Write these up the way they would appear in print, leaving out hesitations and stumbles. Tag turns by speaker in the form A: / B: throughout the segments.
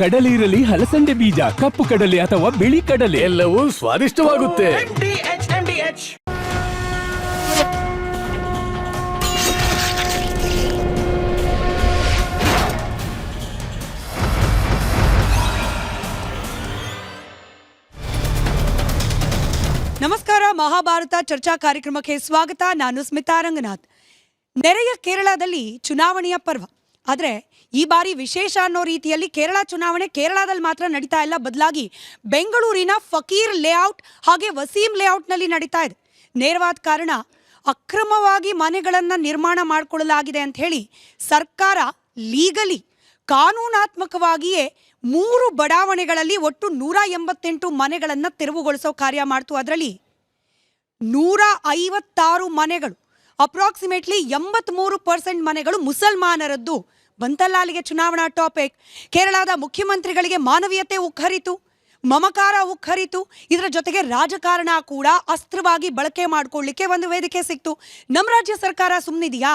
A: ಕಡಲೆ ಇರಲಿ, ಹಲಸಂದೆ ಬೀಜ, ಕಪ್ಪು ಕಡಲೆ ಅಥವಾ ಬಿಳಿ ಕಡಲೆ,
B: ಎಲ್ಲವೂ ಸ್ವಾದಿಷ್ಟವಾಗುತ್ತೆ.
C: ನಮಸ್ಕಾರ. ಮಹಾಭಾರತ ಚರ್ಚಾ ಕಾರ್ಯಕ್ರಮಕ್ಕೆ ಸ್ವಾಗತ. ನಾನು ಸ್ಮಿತಾ ರಂಗನಾಥ್. ನೆರೆಯ ಕೇರಳದಲ್ಲಿ ಚುನಾವಣೆಯ ಪರ್ವ. ಆದರೆ ಈ ಬಾರಿ ವಿಶೇಷ ಅನ್ನೋ ರೀತಿಯಲ್ಲಿ ಕೇರಳ ಚುನಾವಣೆ ಕೇರಳದಲ್ಲಿ ಮಾತ್ರ ನಡೀತಾ ಇಲ್ಲ, ಬದಲಾಗಿ ಬೆಂಗಳೂರಿನ ಫಕೀರ್ ಲೇಔಟ್ ಹಾಗೆ ವಸೀಂ ಲೇಔಟ್ನಲ್ಲಿ ನಡೀತಾ ಇದೆ. ನೇರವಾದ ಕಾರಣ, ಅಕ್ರಮವಾಗಿ ಮನೆಗಳನ್ನು ನಿರ್ಮಾಣ ಮಾಡಿಕೊಳ್ಳಲಾಗಿದೆ ಅಂತ ಹೇಳಿ ಸರ್ಕಾರ ಲೀಗಲಿ ಕಾನೂನಾತ್ಮಕವಾಗಿಯೇ 3 ಬಡಾವಣೆಗಳಲ್ಲಿ ಒಟ್ಟು 188 ಮನೆಗಳನ್ನು ತೆರವುಗೊಳಿಸೋ ಕಾರ್ಯ ಮಾಡ್ತು. ಅದರಲ್ಲಿ 156 ಮನೆಗಳು, ಅಪ್ರಾಕ್ಸಿಮೇಟ್ಲಿ 83% ಮನೆಗಳು ಮುಸಲ್ಮಾನರದ್ದು. ಬಂತಲ್ಲ ಅಲ್ಲಿಗೆ ಚುನಾವಣಾ ಟಾಪಿಕ್. ಕೇರಳದ ಮುಖ್ಯಮಂತ್ರಿಗಳಿಗೆ ಮಾನವೀಯತೆ ಉಕ್ಕರಿತು, ಮಮಕಾರ ಉಕ್ಕರಿತು. ಇದರ ಜೊತೆಗೆ ರಾಜಕಾರಣ ಕೂಡ ಅಸ್ತ್ರವಾಗಿ ಬಳಕೆ ಮಾಡಿಕೊಳ್ಳಿಕ್ಕೆ ಒಂದು ವೇದಿಕೆ ಸಿಕ್ತು. ನಮ್ಮ ರಾಜ್ಯ ಸರ್ಕಾರ ಸುಮ್ಮನಿದೆಯಾ?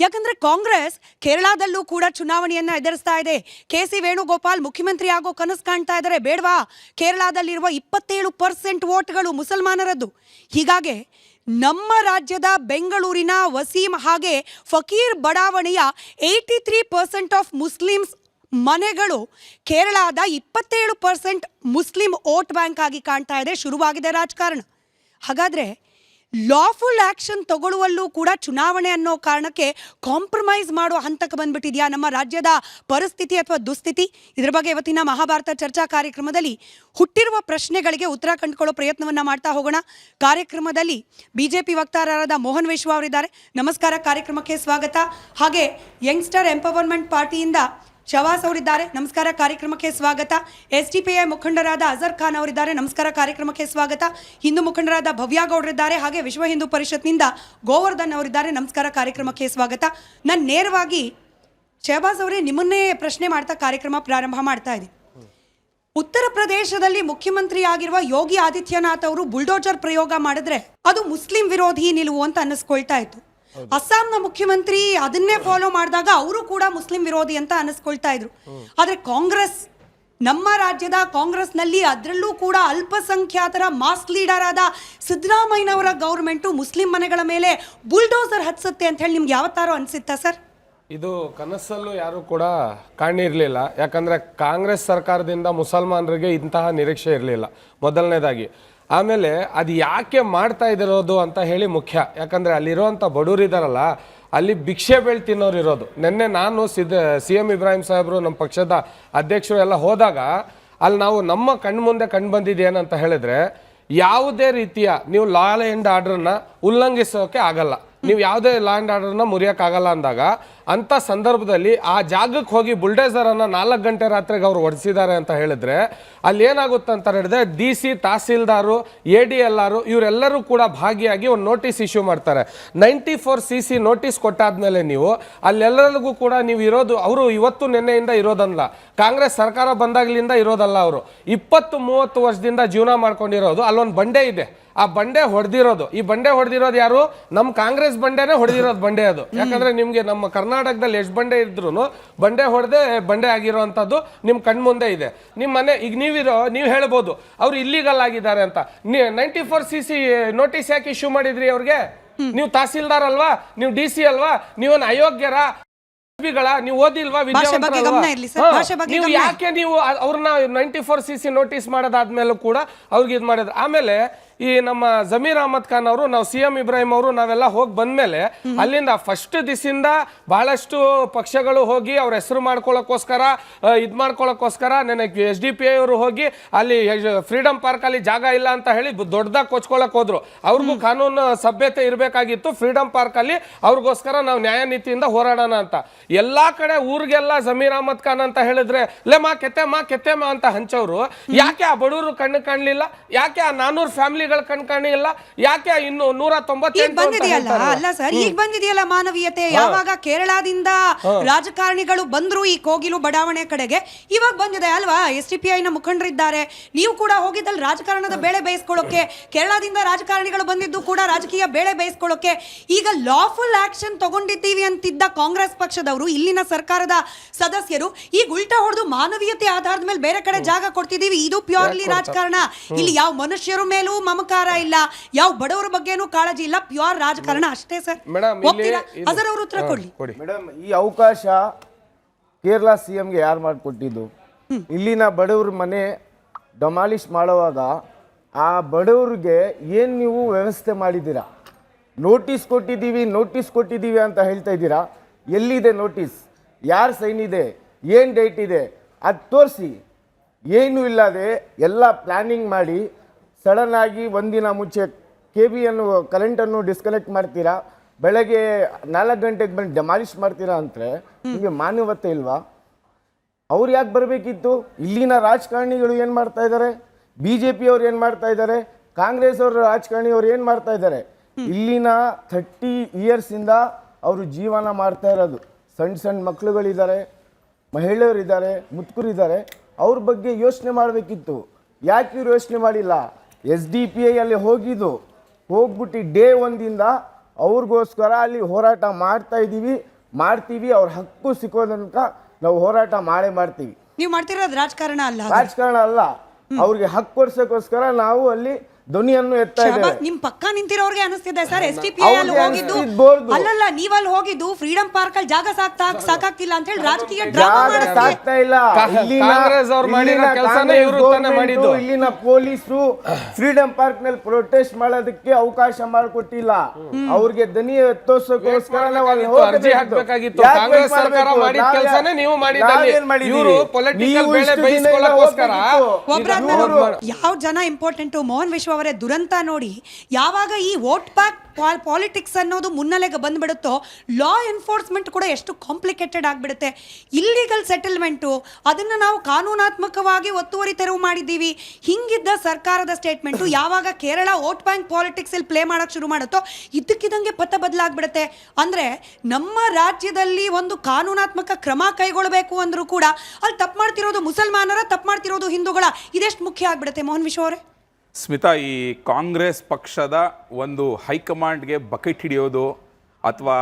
C: ಯಾಕಂದ್ರೆ ಕಾಂಗ್ರೆಸ್ ಕೇರಳದಲ್ಲೂ ಕೂಡ ಚುನಾವಣೆಯನ್ನ ಎದುರಿಸ್ತಾ ಇದೆ. ಕೆ.ಸಿ. ವೇಣುಗೋಪಾಲ್ ಮುಖ್ಯಮಂತ್ರಿ ಆಗೋ ಕನಸು ಕಾಣ್ತಾ ಇದ್ದಾರೆ. ಬೇಡವಾ? ಕೇರಳದಲ್ಲಿರುವ 27% ವೋಟ್ಗಳು ಮುಸಲ್ಮಾನರದ್ದು. ಹೀಗಾಗಿ ನಮ್ಮ ರಾಜ್ಯದ ಬೆಂಗಳೂರಿನ ವಸೀಂ ಹಾಗೆ ಫಕೀರ್ ಬಡಾವಣೆಯ 83% ಆಫ್ ಮುಸ್ಲಿಮ್ಸ್ ಮನೆಗಳು ಕೇರಳದ 27% ಮುಸ್ಲಿಂ ವೋಟ್ ಬ್ಯಾಂಕ್ ಆಗಿ ಕಾಣ್ತಾ ಇದೆ. ಶುರುವಾಗಿದೆ ರಾಜಕಾರಣ. ಹಾಗಾದ್ರೆ ಲಾಫುಲ್ ಆಕ್ಷನ್ ತಗೊಳ್ಳುವಲ್ಲೂ ಕೂಡ ಚುನಾವಣೆ ಅನ್ನೋ ಕಾರಣಕ್ಕೆ ಕಾಂಪ್ರಮೈಸ್ ಮಾಡೋ ಹಂತಕ್ಕೆ ಬಂದ್ಬಿಟ್ಟಿದೆಯಾ ನಮ್ಮ ರಾಜ್ಯದ ಪರಿಸ್ಥಿತಿ ಅಥವಾ ದುಸ್ಥಿತಿ? ಇದರ ಬಗ್ಗೆ ಇವತ್ತಿನ ಮಹಾಭಾರತ ಚರ್ಚಾ ಕಾರ್ಯಕ್ರಮದಲ್ಲಿ ಹುಟ್ಟಿರುವ ಪ್ರಶ್ನೆಗಳಿಗೆ ಉತ್ತರ ಕಂಡುಕೊಳ್ಳೋ ಪ್ರಯತ್ನವನ್ನ ಮಾಡ್ತಾ ಹೋಗೋಣ. ಕಾರ್ಯಕ್ರಮದಲ್ಲಿ ಬಿಜೆಪಿ ವಕ್ತಾರರಾದ ಮೋಹನ್ ವಿಶ್ವ ಅವರಿದ್ದಾರೆ. ನಮಸ್ಕಾರ, ಕಾರ್ಯಕ್ರಮಕ್ಕೆ ಸ್ವಾಗತ. ಹಾಗೆ ಯಂಗ್ಸ್ಟರ್ ಎಂಪವರ್ಮೆಂಟ್ ಪಾರ್ಟಿಯಿಂದ ಶವಾಸ್ ಅವರಿದ್ದಾರೆ. ನಮಸ್ಕಾರ, ಕಾರ್ಯಕ್ರಮಕ್ಕೆ ಸ್ವಾಗತ. SDPI ಮುಖಂಡರಾದ ಅಜರ್ ಖಾನ್ ಅವರಿದ್ದಾರೆ. ನಮಸ್ಕಾರ, ಕಾರ್ಯಕ್ರಮಕ್ಕೆ ಸ್ವಾಗತ. ಹಿಂದೂ ಮುಖಂಡರಾದ ಭವ್ಯ ಗೌಡರಿದ್ದಾರೆ. ಹಾಗೆ ವಿಶ್ವ ಹಿಂದೂ ಪರಿಷತ್ನಿಂದ ಗೋವರ್ಧನ್ ಅವರಿದ್ದಾರೆ. ನಮಸ್ಕಾರ, ಕಾರ್ಯಕ್ರಮಕ್ಕೆ ಸ್ವಾಗತ. ನಾನು ನೇರವಾಗಿ ಶಹಬಾಜ್ ಅವರೇ ನಿಮ್ಮನ್ನೇ ಪ್ರಶ್ನೆ ಮಾಡ್ತಾ ಕಾರ್ಯಕ್ರಮ ಪ್ರಾರಂಭ ಮಾಡ್ತಾ ಇದ್ದೀನಿ. ಉತ್ತರ ಪ್ರದೇಶದಲ್ಲಿ ಮುಖ್ಯಮಂತ್ರಿ ಆಗಿರುವ ಯೋಗಿ ಆದಿತ್ಯನಾಥ್ ಅವರು ಬುಲ್ಡೋಜರ್ ಪ್ರಯೋಗ ಮಾಡಿದ್ರೆ ಅದು ಮುಸ್ಲಿಂ ವಿರೋಧಿ ನಿಲುವು ಅಂತ ಅನ್ನಿಸ್ಕೊಳ್ತಾ ಇತ್ತು. ಅಸ್ಸಾಂನ ಮುಖ್ಯಮಂತ್ರಿ ಅದನ್ನೇ ಫಾಲೋ ಮಾಡಿದಾಗ ಅವರು ಕೂಡ ಮುಸ್ಲಿಂ ವಿರೋಧಿ ಅಂತ ಅನ್ನಿಸ್ಕೊಳ್ತಾ ಇದ್ರು. ಆದ್ರೆ ಕಾಂಗ್ರೆಸ್, ನಮ್ಮ ರಾಜ್ಯದ ಕಾಂಗ್ರೆಸ್ನಲ್ಲಿ ಅದರಲ್ಲೂ ಕೂಡ ಅಲ್ಪಸಂಖ್ಯಾತರ ಮಾಸ್ ಲೀಡರ್ ಆದ ಸಿದ್ದರಾಮಯ್ಯನವರ ಗೌರ್ಮೆಂಟು ಮುಸ್ಲಿಂ ಮನೆಗಳ ಮೇಲೆ ಬುಲ್ಡೋಸರ್ ಹತ್ಸುತ್ತೆ ಅಂತ ಹೇಳಿ ನಿಮ್ಗೆ ಯಾವತ್ತಾರು ಅನ್ಸುತ್ತಾ ಸರ್?
D: ಇದು ಕನಸಲ್ಲೂ ಯಾರು ಕೂಡ ಕಾಣಿರಲಿಲ್ಲ. ಯಾಕಂದರೆ ಕಾಂಗ್ರೆಸ್ ಸರ್ಕಾರದಿಂದ ಮುಸಲ್ಮಾನರಿಗೆ ಇಂತಹ ನಿರೀಕ್ಷೆ ಇರಲಿಲ್ಲ ಮೊದಲನೇದಾಗಿ. ಆಮೇಲೆ ಅದು ಯಾಕೆ ಮಾಡ್ತಾ ಇದಿರೋದು ಅಂತ ಹೇಳಿ ಮುಖ್ಯ. ಯಾಕಂದರೆ ಅಲ್ಲಿರೋವಂಥ ಬಡವರು ಇದ್ದಾರಲ್ಲ, ಅಲ್ಲಿ ಭಿಕ್ಷೆ ಬೇಳೆ ತಿನ್ನೋರು ಇರೋದು. ನಿನ್ನೆ ನಾನು CM ಇಬ್ರಾಹಿಂ ಸಾಹೇಬರು, ನಮ್ಮ ಪಕ್ಷದ ಅಧ್ಯಕ್ಷರು ಎಲ್ಲ ಹೋದಾಗ ಅಲ್ಲಿ ನಾವು ನಮ್ಮ ಕಣ್ಣು ಮುಂದೆ ಕಂಡು ಬಂದಿದ್ದು ಏನಂತ ಹೇಳಿದ್ರೆ, ಯಾವುದೇ ರೀತಿಯ ನೀವು ಲಾ ಆ್ಯಂಡ್ ಆರ್ಡರ್ನ ಉಲ್ಲಂಘಿಸೋಕೆ ಆಗಲ್ಲ, ನೀವು ಯಾವುದೇ ಲಾ ಆ್ಯಂಡ್ ಆರ್ಡರ್ನ ಮುರಿಯೋಕ್ಕಾಗಲ್ಲ ಅಂದಾಗ ಅಂಥ ಸಂದರ್ಭದಲ್ಲಿ ಆ ಜಾಗಕ್ಕೆ ಹೋಗಿ ಬುಲ್ಡೇಸರನ್ನು 4 ಗಂಟೆ ರಾತ್ರಿಗೆ ಅವ್ರು ಹೊಡೆಸಿದ್ದಾರೆ ಅಂತ ಹೇಳಿದ್ರೆ ಅಲ್ಲಿ ಏನಾಗುತ್ತೆ ಅಂತ ಹೇಳಿದ್ರೆ DC, ತಹಸೀಲ್ದಾರು, ADLR ಇವರೆಲ್ಲರೂ ಕೂಡ ಭಾಗಿಯಾಗಿ ಒಂದು ನೋಟಿಸ್ ಇಶ್ಯೂ ಮಾಡ್ತಾರೆ. 94CC ನೋಟಿಸ್ ಕೊಟ್ಟಾದ್ಮೇಲೆ ನೀವು ಅಲ್ಲೆಲ್ಲರಿಗೂ ಕೂಡ ನೀವು ಇರೋದು, ಅವರು ಇವತ್ತು ನಿನ್ನೆಯಿಂದ ಇರೋದಲ್ಲ, ಕಾಂಗ್ರೆಸ್ ಸರ್ಕಾರ ಬಂದಾಗಲಿಂದ ಇರೋದಲ್ಲ, ಅವರು 20-30 ವರ್ಷದಿಂದ ಜೀವನ ಮಾಡ್ಕೊಂಡಿರೋದು. ಅಲ್ಲೊಂದು ಬಂಡೆ ಇದೆ, ಆ ಬಂಡೆ ಹೊಡೆದಿರೋದು. ಈ ಬಂಡೆ ಹೊಡೆದಿರೋದು ಯಾರು? ನಮ್ಮ ಕಾಂಗ್ರೆಸ್ ಬಂಡೆನೇ ಹೊಡೆದಿರೋದು ಬಂಡೆ ಅದು. ಯಾಕಂದ್ರೆ ನಿಮ್ಗೆ ನಮ್ಮ ಕರ್ನಾಟಕದಲ್ಲಿ ಎಷ್ಟು ಬಂಡೆ ಇದ್ರು ಬಂಡೆ ಹೊಡೆದೇ ಬಂಡೆ ಆಗಿರೋವಂಥದ್ದು ನಿಮ್ಮ ಕಣ್ಮುಂದೆ ಇದೆ. ನಿಮ್ಮ ಮನೆ ಈಗ ನೀವು ಹೇಳ್ಬೋದು ಅವ್ರು ಇಲ್ಲಿಗಲ್ ಆಗಿದ್ದಾರೆ ಅಂತ. 94CC ನೋಟಿಸ್ ಯಾಕೆ ಇಶ್ಯೂ ಮಾಡಿದ್ರಿ ಅವ್ರಿಗೆ? ನೀವು ತಹಸೀಲ್ದಾರ್ ಅಲ್ವಾ? ನೀವು DC ಅಲ್ವಾ? ನೀವೊಂದು ಅಯೋಗ್ಯರ? ನೀವು ಓದಿಲ್ವಾ? ನೀವು ಯಾಕೆ ನೀವು ಅವ್ರನ್ನ 94CC ನೋಟಿಸ್ ಮಾಡೋದಾದ್ಮೇಲೂ ಕೂಡ ಅವ್ರಿಗೆ ಇದು ಮಾಡಿದ್ರು. ಆಮೇಲೆ ಈ ನಮ್ಮ ಜಮೀರ್ ಅಹಮದ್ ಖಾನ್ ಅವರು, ನಾವು CM ಇಬ್ರಾಹಿಂ ಅವರು ನಾವೆಲ್ಲ ಹೋಗಿ ಬಂದ್ಮೇಲೆ ಅಲ್ಲಿಂದ ಫಸ್ಟ್ ದಿವಸದಿಂದ ಬಹಳಷ್ಟು ಪಕ್ಷಗಳು ಹೋಗಿ ಅವ್ರ ಹೆಸರು ಮಾಡ್ಕೊಳ್ಳೋಕ್ಕೋಸ್ಕರ ಇದು ಮಾಡ್ಕೊಳ್ಳೋಕ್ಕೋಸ್ಕರ ನನಗೆ SDPI ಅವರು ಹೋಗಿ ಅಲ್ಲಿ ಫ್ರೀಡಮ್ ಪಾರ್ಕ್ ಅಲ್ಲಿ ಜಾಗ ಇಲ್ಲ ಅಂತ ಹೇಳಿ ದೊಡ್ಡದಾಗಿ ಕೊಚ್ಕೊಳ್ಳೋಕೆ ಹೋದ್ರು. ಅವ್ರಿಗೂ ಕಾನೂನು ಸಭ್ಯತೆ ಇರಬೇಕಾಗಿತ್ತು. ಫ್ರೀಡಮ್ ಪಾರ್ಕ್ ಅಲ್ಲಿ ಅವ್ರಿಗೋಸ್ಕರ ನಾವು ನ್ಯಾಯ ನೀತಿಯಿಂದ ಹೋರಾಡೋಣ ಅಂತ ಎಲ್ಲಾ ಕಡೆ ಊರಿಗೆಲ್ಲ ಜಮೀರ್ ಅಹಮದ್ ಖಾನ್ ಅಂತ ಹೇಳಿದ್ರೆ ಮಾ ಕೆತ್ತೆಮ್ಮ ಅಂತ ಹಂಚೋರು ಯಾಕೆ ಆ ಬಡವರು ಕಣ್ಣು ಕಾಣಲಿಲ್ಲ? ಯಾಕೆ ಆ 400 ಫ್ಯಾಮಿಲಿ ರಾಜಕಾರಣಿಗಳ ಕಣ್ಕಾಣಿ ಇಲ್ಲ, ಯಾಕೆ ಇನ್ನು 198
C: ಈಗ ಬಂದಿದೆಯಲ್ಲ, ಅಲ್ಲ ಸರ್, ಈಗ ಬಂದಿದೆಯಲ್ಲ ಮಾನವೀಯತೆ. ಯಾವಾಗ ಕೇರಳದಿಂದ ರಾಜಕಾರಣಿಗಳು ಬಂದ್ರು ಈ ಕೋಗಿಲು ಬಡಾವಣೆ ಕಡೆಗೆ, ಇವಾಗ ಬಂದಿದೆ ಅಲ್ವಾ. SDPI ನ ಮುಖಂಡರಿದ್ದಾರೆ, ನೀವು ಕೂಡ ಹೋಗಿದ್ದಲ್ಲಿ ರಾಜಕಾರಣದ ಬೇಳೆ ಬೇಯಿಸ್ಕೊಳ್ಳೋಕೆ. ಕೇರಳದಿಂದ ರಾಜಕಾರಣಿಗಳು ಬಂದಿದ್ದು ಕೂಡ ರಾಜಕೀಯ ಬೇಳೆ ಬೇಯಿಸ್ಕೊಳ್ಳೋಕೆ. ಈಗ ಲಾಫುಲ್ ಆಕ್ಷನ್ ತಗೊಂಡಿದ್ದೀವಿ ಅಂತಿದ್ದ ಕಾಂಗ್ರೆಸ್ ಪಕ್ಷದವರು, ಇಲ್ಲಿನ ಸರ್ಕಾರದ ಸದಸ್ಯರು ಈಗ ಉಲ್ಟಾ ಹೊಡೆದು ಮಾನವೀಯತೆ ಆಧಾರದ ಮೇಲೆ ಬೇರೆ ಕಡೆ ಜಾಗ ಕೊಡ್ತಿದ್ದೀವಿ. ಇದು ಪ್ಯೂರ್ಲಿ ರಾಜಕಾರಣ. ಇಲ್ಲಿ ಯಾವ ಮನುಷ್ಯರ ಮೇಲೂ ಮಮಕಾರ ಇಲ್ಲ, ಯಾವ ಬಡವರ ಬಗ್ಗೆನೂ ಕಾಳಜಿ ಇಲ್ಲ, ಪ್ಯೂರ್ ರಾಜಕಾರಣ ಅಷ್ಟೇ ಸರ್. ಅದರ ಅವರು ಉತ್ತರ ಕೊಡ್ಲಿ
E: ಮೇಡಮ್. ಈ ಅವಕಾಶ ಕೇರಳ CMಗೆ ಯಾರು ಮಾಡಿಕೊಟ್ಟಿದ್ದು? ಇಲ್ಲಿನ ಬಡವ್ರ ಮನೆ ಡಮಾಲಿಷ್ ಮಾಡುವಾಗ ಆ ಬಡವ್ರಿಗೆ ಏನು ನೀವು ವ್ಯವಸ್ಥೆ ಮಾಡಿದ್ದೀರಾ? ನೋಟಿಸ್ ಕೊಟ್ಟಿದ್ದೀವಿ ಅಂತ ಹೇಳ್ತಾ ಇದ್ದೀರಾ. ಎಲ್ಲಿದೆ ನೋಟಿಸ್? ಯಾರು ಸೈನ್ ಇದೆ? ಏನು ಡೇಟ್ ಇದೆ? ಅದು ತೋರಿಸಿ. ಏನೂ ಇಲ್ಲದೆ ಎಲ್ಲ ಪ್ಲ್ಯಾನಿಂಗ್ ಮಾಡಿ ಸಡನ್ ಆಗಿ ಒಂದಿನ ಮುಂಚೆ KBಯನ್ನು ಕರೆಂಟನ್ನು ಡಿಸ್ಕನೆಕ್ಟ್ ಮಾಡ್ತೀರಾ, ಬೆಳಗ್ಗೆ 4 ಗಂಟೆಗೆ ಬಂದು ಡೆಮಾಲಿಷ್ ಮಾಡ್ತೀರಾ ಅಂದರೆ ನಿಮಗೆ ಮಾನವತೆ ಇಲ್ವಾ? ಅವ್ರು ಯಾಕೆ ಬರಬೇಕಿತ್ತು? ಇಲ್ಲಿನ ರಾಜಕಾರಣಿಗಳು ಏನು ಮಾಡ್ತಾ ಇದ್ದಾರೆ? BJP ಅವ್ರು ಏನು ಮಾಡ್ತಾ ಇದ್ದಾರೆ? ಕಾಂಗ್ರೆಸ್ ಅವ್ರ ರಾಜಕಾರಣಿಯವ್ರು ಏನು ಮಾಡ್ತಾ ಇದ್ದಾರೆ? ಇಲ್ಲಿನ 30 ಇಯರ್ಸಿಂದ ಅವರು ಜೀವನ ಮಾಡ್ತಾ ಇರೋದು. ಸಣ್ಣ ಮಕ್ಕಳುಗಳಿದ್ದಾರೆ, ಮಹಿಳೆಯರಿದ್ದಾರೆ, ಮುದುಕರಿದ್ದಾರೆ. ಅವ್ರ ಬಗ್ಗೆ ಯೋಚನೆ ಮಾಡಬೇಕಿತ್ತು. ಯಾಕೆ ಇವ್ರು ಯೋಚನೆ ಮಾಡಿಲ್ಲ? SDPI ಅಲ್ಲಿ ಹೋಗ್ಬಿಟ್ಟು ಡೇ 1 ಅವ್ರಿಗೋಸ್ಕರ ಅಲ್ಲಿ ಹೋರಾಟ ಮಾಡ್ತೀವಿ. ಅವ್ರ ಹಕ್ಕು ಸಿಕ್ಕೋ ತನಕ ನಾವು ಹೋರಾಟ ಮಾಡ್ತೀವಿ.
C: ನೀವು ಮಾಡ್ತಿರೋದು ರಾಜಕಾರಣ ಅಲ್ಲ,
E: ಅವ್ರಿಗೆ ಹಕ್ಕು ಕೊಡ್ಸೋಕ್ಕೋಸ್ಕರ ನಾವು ಅಲ್ಲಿ ಧ್ವನಿಯನ್ನು ಎತ್ತಾ ಇದ್ದೇವೆ.
C: ನಿಮ್ ಪಕ್ಕ ನಿಂತಿರೋರ್ಗೆ ಅನಿಸ್ತಿದೆ ಸರ್. SDPI ಅಲ್ಲಿ ಹೋಗಿದ್ದು ಅಲ್ಲಲ್ಲ, ನೀವಲ್ಲಿ ಹೋಗಿದ್ದು ಫ್ರೀಡಂ ಪಾರ್ಕ್ ಅಲ್ಲಿ ಜಾಗ ಸಾಕಾಗ್ತಿಲ್ಲ ಅಂತ ಹೇಳಿ ರಾಜಕೀಯ ಡ್ರಾಮಾ
E: ಸಾಕ್ತಾ ಇಲ್ಲ. ಇಲ್ಲಿನ ಪೊಲೀಸರು ಫ್ರೀಡಂ ಪಾರ್ಕ್ ನಲ್ಲಿ ಪ್ರೊಟೆಸ್ಟ್ ಮಾಡೋದಕ್ಕೆ ಅವಕಾಶ ಮಾಡಿಕೊಟ್ಟಿಲ್ಲ. ಅವ್ರಿಗೆ ಧ್ವನಿ ಎತ್ತೋಸಕ್ಕೋಸ್ಕರ ನಾವು ಅಲ್ಲಿ
D: ಹೋಗಬೇಕಾಗಿತ್ತು. ಕಾಂಗ್ರೆಸ್ ಸರ್ಕಾರ ಮಾಡಿದ ಕೆಲಸನೇ ನೀವು ಮಾಡಿದ್ದೀರಿ. ಇವರು ಪೊಲಿಟಿಕಲ್ ಬೇಳೆ ಬೇಯಿಸಿಕೊಳ್ಳೋಸ್ಕರ
C: ಯಾವ ಜನ ಇಂಪಾರ್ಟೆಂಟ್? ಮೋಹನ್ ವಿಶ್ವ ಅವರೇ, ದುರಂತ ನೋಡಿ. ಯಾವಾಗ ಈ ವೋಟ್ ಬ್ಯಾಂಕ್ ಪಾಲಿಟಿಕ್ಸ್ ಅನ್ನೋದು ಮುನ್ನೆಲೆಗೆ ಬಂದ್ಬಿಡುತ್ತೋ, ಲಾ ಎನ್ಫೋರ್ಸ್ಮೆಂಟ್ ಕೂಡ ಎಷ್ಟು ಕಾಂಪ್ಲಿಕೇಟೆಡ್ ಆಗಿಬಿಡುತ್ತೆ. ಇಲ್ಲಿಗಲ್ ಸೆಟಲ್ಮೆಂಟು, ಅದನ್ನು ನಾವು ಕಾನೂನಾತ್ಮಕವಾಗಿ ಒತ್ತುವರಿ ತೆರವು ಮಾಡಿದ್ದೀವಿ. ಹಿಂಗಿದ್ದ ಸರ್ಕಾರದ ಸ್ಟೇಟ್ಮೆಂಟು ಯಾವಾಗ ಕೇರಳ ವೋಟ್ ಬ್ಯಾಂಕ್ ಪಾಲಿಟಿಕ್ಸಲ್ಲಿ ಪ್ಲೇ ಮಾಡೋಕ್ಕೆ ಶುರು ಮಾಡುತ್ತೋ, ಇದ್ದಕ್ಕಿದ್ದಂಗೆ ಪಥ ಬದಲಾಗ್ಬಿಡುತ್ತೆ. ಅಂದರೆ ನಮ್ಮ ರಾಜ್ಯದಲ್ಲಿ ಒಂದು ಕಾನೂನಾತ್ಮಕ ಕ್ರಮ ಕೈಗೊಳ್ಳಬೇಕು ಅಂದರೂ ಕೂಡ ಅಲ್ಲಿ ತಪ್ಪು ಮಾಡ್ತಿರೋದು ಮುಸಲ್ಮಾನರ, ತಪ್ಪು ಮಾಡ್ತಿರೋದು ಹಿಂದೂಗಳ. ಇದೆಷ್ಟು ಮುಖ್ಯ ಆಗಿಬಿಡುತ್ತೆ ಮೋಹನ್ ವಿಶ್ವ ಅವರೇ?
F: ಸ್ಮಿತಾ, ಈ ಕಾಂಗ್ರೆಸ್ ಪಕ್ಷದ ಒಂದು ಹೈಕಮಾಂಡ್ಗೆ ಬಕೆಟ್ ಹಿಡಿಯೋದು ಅಥವಾ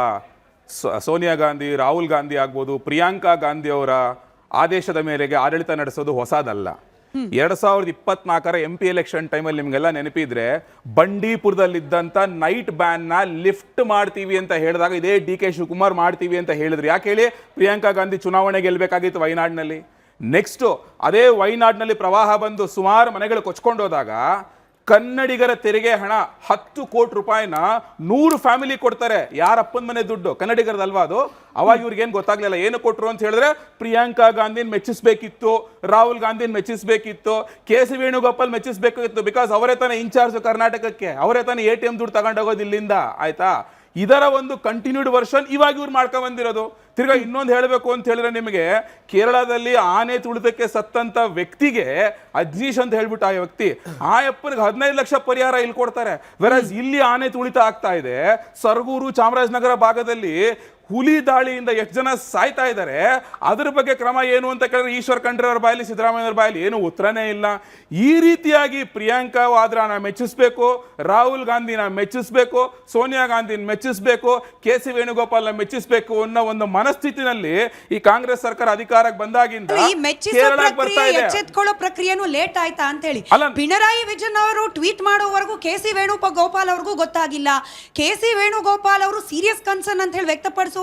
F: ಸೋನಿಯಾ ಗಾಂಧಿ, ರಾಹುಲ್ ಗಾಂಧಿ ಆಗ್ಬೋದು, ಪ್ರಿಯಾಂಕಾ ಗಾಂಧಿ ಅವರ ಆದೇಶದ ಮೇರೆಗೆ ಆಡಳಿತ ನಡೆಸೋದು ಹೊಸದಲ್ಲ. 2024 MP ಎಲೆಕ್ಷನ್ ಟೈಮಲ್ಲಿ ನಿಮಗೆಲ್ಲ ನೆನಪಿದ್ರೆ ಬಂಡೀಪುರದಲ್ಲಿದ್ದಂಥ ನೈಟ್ ಬ್ಯಾನ್ನ ಲಿಫ್ಟ್ ಮಾಡ್ತೀವಿ ಅಂತ ಹೇಳಿದಾಗ ಇದೇ DK ಶಿವಕುಮಾರ್ ಮಾಡ್ತೀವಿ ಅಂತ ಹೇಳಿದ್ರು. ಯಾಕೆ ಹೇಳಿ? ಪ್ರಿಯಾಂಕಾ ಗಾಂಧಿ ಚುನಾವಣೆ ಗೆಲ್ಲಬೇಕಾಗಿತ್ತು ವಯನಾಡ್ನಲ್ಲಿ. ನೆಕ್ಸ್ಟು ಅದೇ ವಯನಾಡ್ನಲ್ಲಿ ಪ್ರವಾಹ ಬಂದು ಸುಮಾರು ಮನೆಗಳು ಕೊಚ್ಕೊಂಡು ಹೋದಾಗ ಕನ್ನಡಿಗರ ತೆರಿಗೆ ಹಣ 10 ಕೋಟಿ ರೂಪಾಯಿನ 100 ಫ್ಯಾಮಿಲಿ ಕೊಡ್ತಾರೆ. ಯಾರಪ್ಪನ ಮನೆ ದುಡ್ಡು? ಕನ್ನಡಿಗರದಲ್ವಾ ಅದು? ಅವಾಗ ಇವ್ರಿಗೇನು ಗೊತ್ತಾಗ್ಲಿಲ್ಲ. ಏನು ಕೊಟ್ಟರು ಅಂತ ಹೇಳಿದ್ರೆ ಪ್ರಿಯಾಂಕಾ ಗಾಂಧಿನ ಮೆಚ್ಚಿಸ್ಬೇಕಿತ್ತು, ರಾಹುಲ್ ಗಾಂಧಿನ ಮೆಚ್ಚಿಸ್ಬೇಕಿತ್ತು, KC ವೇಣುಗೋಪಾಲ್ ಮೆಚ್ಚಿಸ್ಬೇಕಿತ್ತು. ಬಿಕಾಸ್ ಅವರೇ ತಾನೇ ಇನ್ಚಾರ್ಜ್ ಕರ್ನಾಟಕಕ್ಕೆ, ಅವರೇ ತಾನೇ ATM ದುಡ್ಡು ತಗೊಂಡೋಗೋದು ಇಲ್ಲಿಂದ. ಆಯ್ತಾ? ಇದರ ಒಂದು ಕಂಟಿನ್ಯೂಡ್ ವರ್ಷನ್ ಇವಾಗ ಇವ್ರು ಮಾಡ್ಕೊಂಡ್ ಬಂದಿರೋದು. ತಿರ್ಗಾ ಇನ್ನೊಂದು ಹೇಳಬೇಕು ಅಂತ ಹೇಳಿದ್ರೆ, ನಿಮಗೆ ಕೇರಳದಲ್ಲಿ ಆನೆ ತುಳಿತಕ್ಕೆ ಸತ್ತಂತ ವ್ಯಕ್ತಿಗೆ ಅಜ್ನೀಶ್ ಅಂತ ಹೇಳ್ಬಿಟ್ಟು ಆ ವ್ಯಕ್ತಿ, ಆ ಅಪ್ಪನಿಗೆ 15 ಲಕ್ಷ ಪರಿಹಾರ ಇಲ್ಲಿ ಕೊಡ್ತಾರೆ. ವೆರಸ್ ಇಲ್ಲಿ ಆನೆ ತುಳಿತ ಆಗ್ತಾ ಇದೆ. ಸರಗೂರು, ಚಾಮರಾಜನಗರ ಭಾಗದಲ್ಲಿ ಹುಲಿ ದಾಳಿಯಿಂದ ಎಷ್ಟು ಜನ ಸಾಯ್ತಾ ಇದ್ದಾರೆ, ಅದ್ರ ಬಗ್ಗೆ ಕ್ರಮ ಏನು ಅಂತ ಕೇಳಿದ್ರೆ ಈಶ್ವರ್ ಖಂಡ್ರೆ ಅವ್ರ ಬಾಯಲ್ಲಿ, ಸಿದ್ದರಾಮಯ್ಯ ಅವ್ರ ಬಾಯಲ್ಲಿ ಏನು ಉತ್ತರನೇ ಇಲ್ಲ. ಈ ರೀತಿಯಾಗಿ ಪ್ರಿಯಾಂಕಾ ವಾದ್ರಾನ ಮೆಚ್ಚಿಸ್ಬೇಕು, ರಾಹುಲ್ ಗಾಂಧಿನ ಮೆಚ್ಚಿಸ್ಬೇಕು, ಸೋನಿಯಾ ಗಾಂಧಿನ ಮೆಚ್ಚಿಸ್ಬೇಕು, KC ವೇಣುಗೋಪಾಲ್ನ ಮೆಚ್ಚಿಸ್ಬೇಕು ಅನ್ನೋ ಒಂದು ಮನಸ್ಥಿತಿನಲ್ಲಿ ಈ ಕಾಂಗ್ರೆಸ್ ಸರ್ಕಾರ ಅಧಿಕಾರಕ್ಕೆ ಬಂದಾಗಿಂದ
C: ಎಚ್ಚೆತ್ಕೊಳ್ಳೋ ಪ್ರಕ್ರಿಯೆನೂ ಲೇಟ್ ಆಯ್ತಾ ಅಂತ ಹೇಳಿ. ಪಿಣರಾಯಿ ವಿಜಯನ್ ಅವರು ಟ್ವೀಟ್ ಮಾಡೋವರೆಗೂ KC ವೇಣುಗೋಪಾಲ್ ಅವ್ರಿಗೂ ಗೊತ್ತಾಗಿಲ್ಲ. KC ವೇಣುಗೋಪಾಲ್ ಅವರು ಸೀರಿಯಸ್ ಕನ್ಸರ್ನ್ ಅಂತ ಹೇಳಿ ವ್ಯಕ್ತಪಡಿಸುವವರೆಗೂ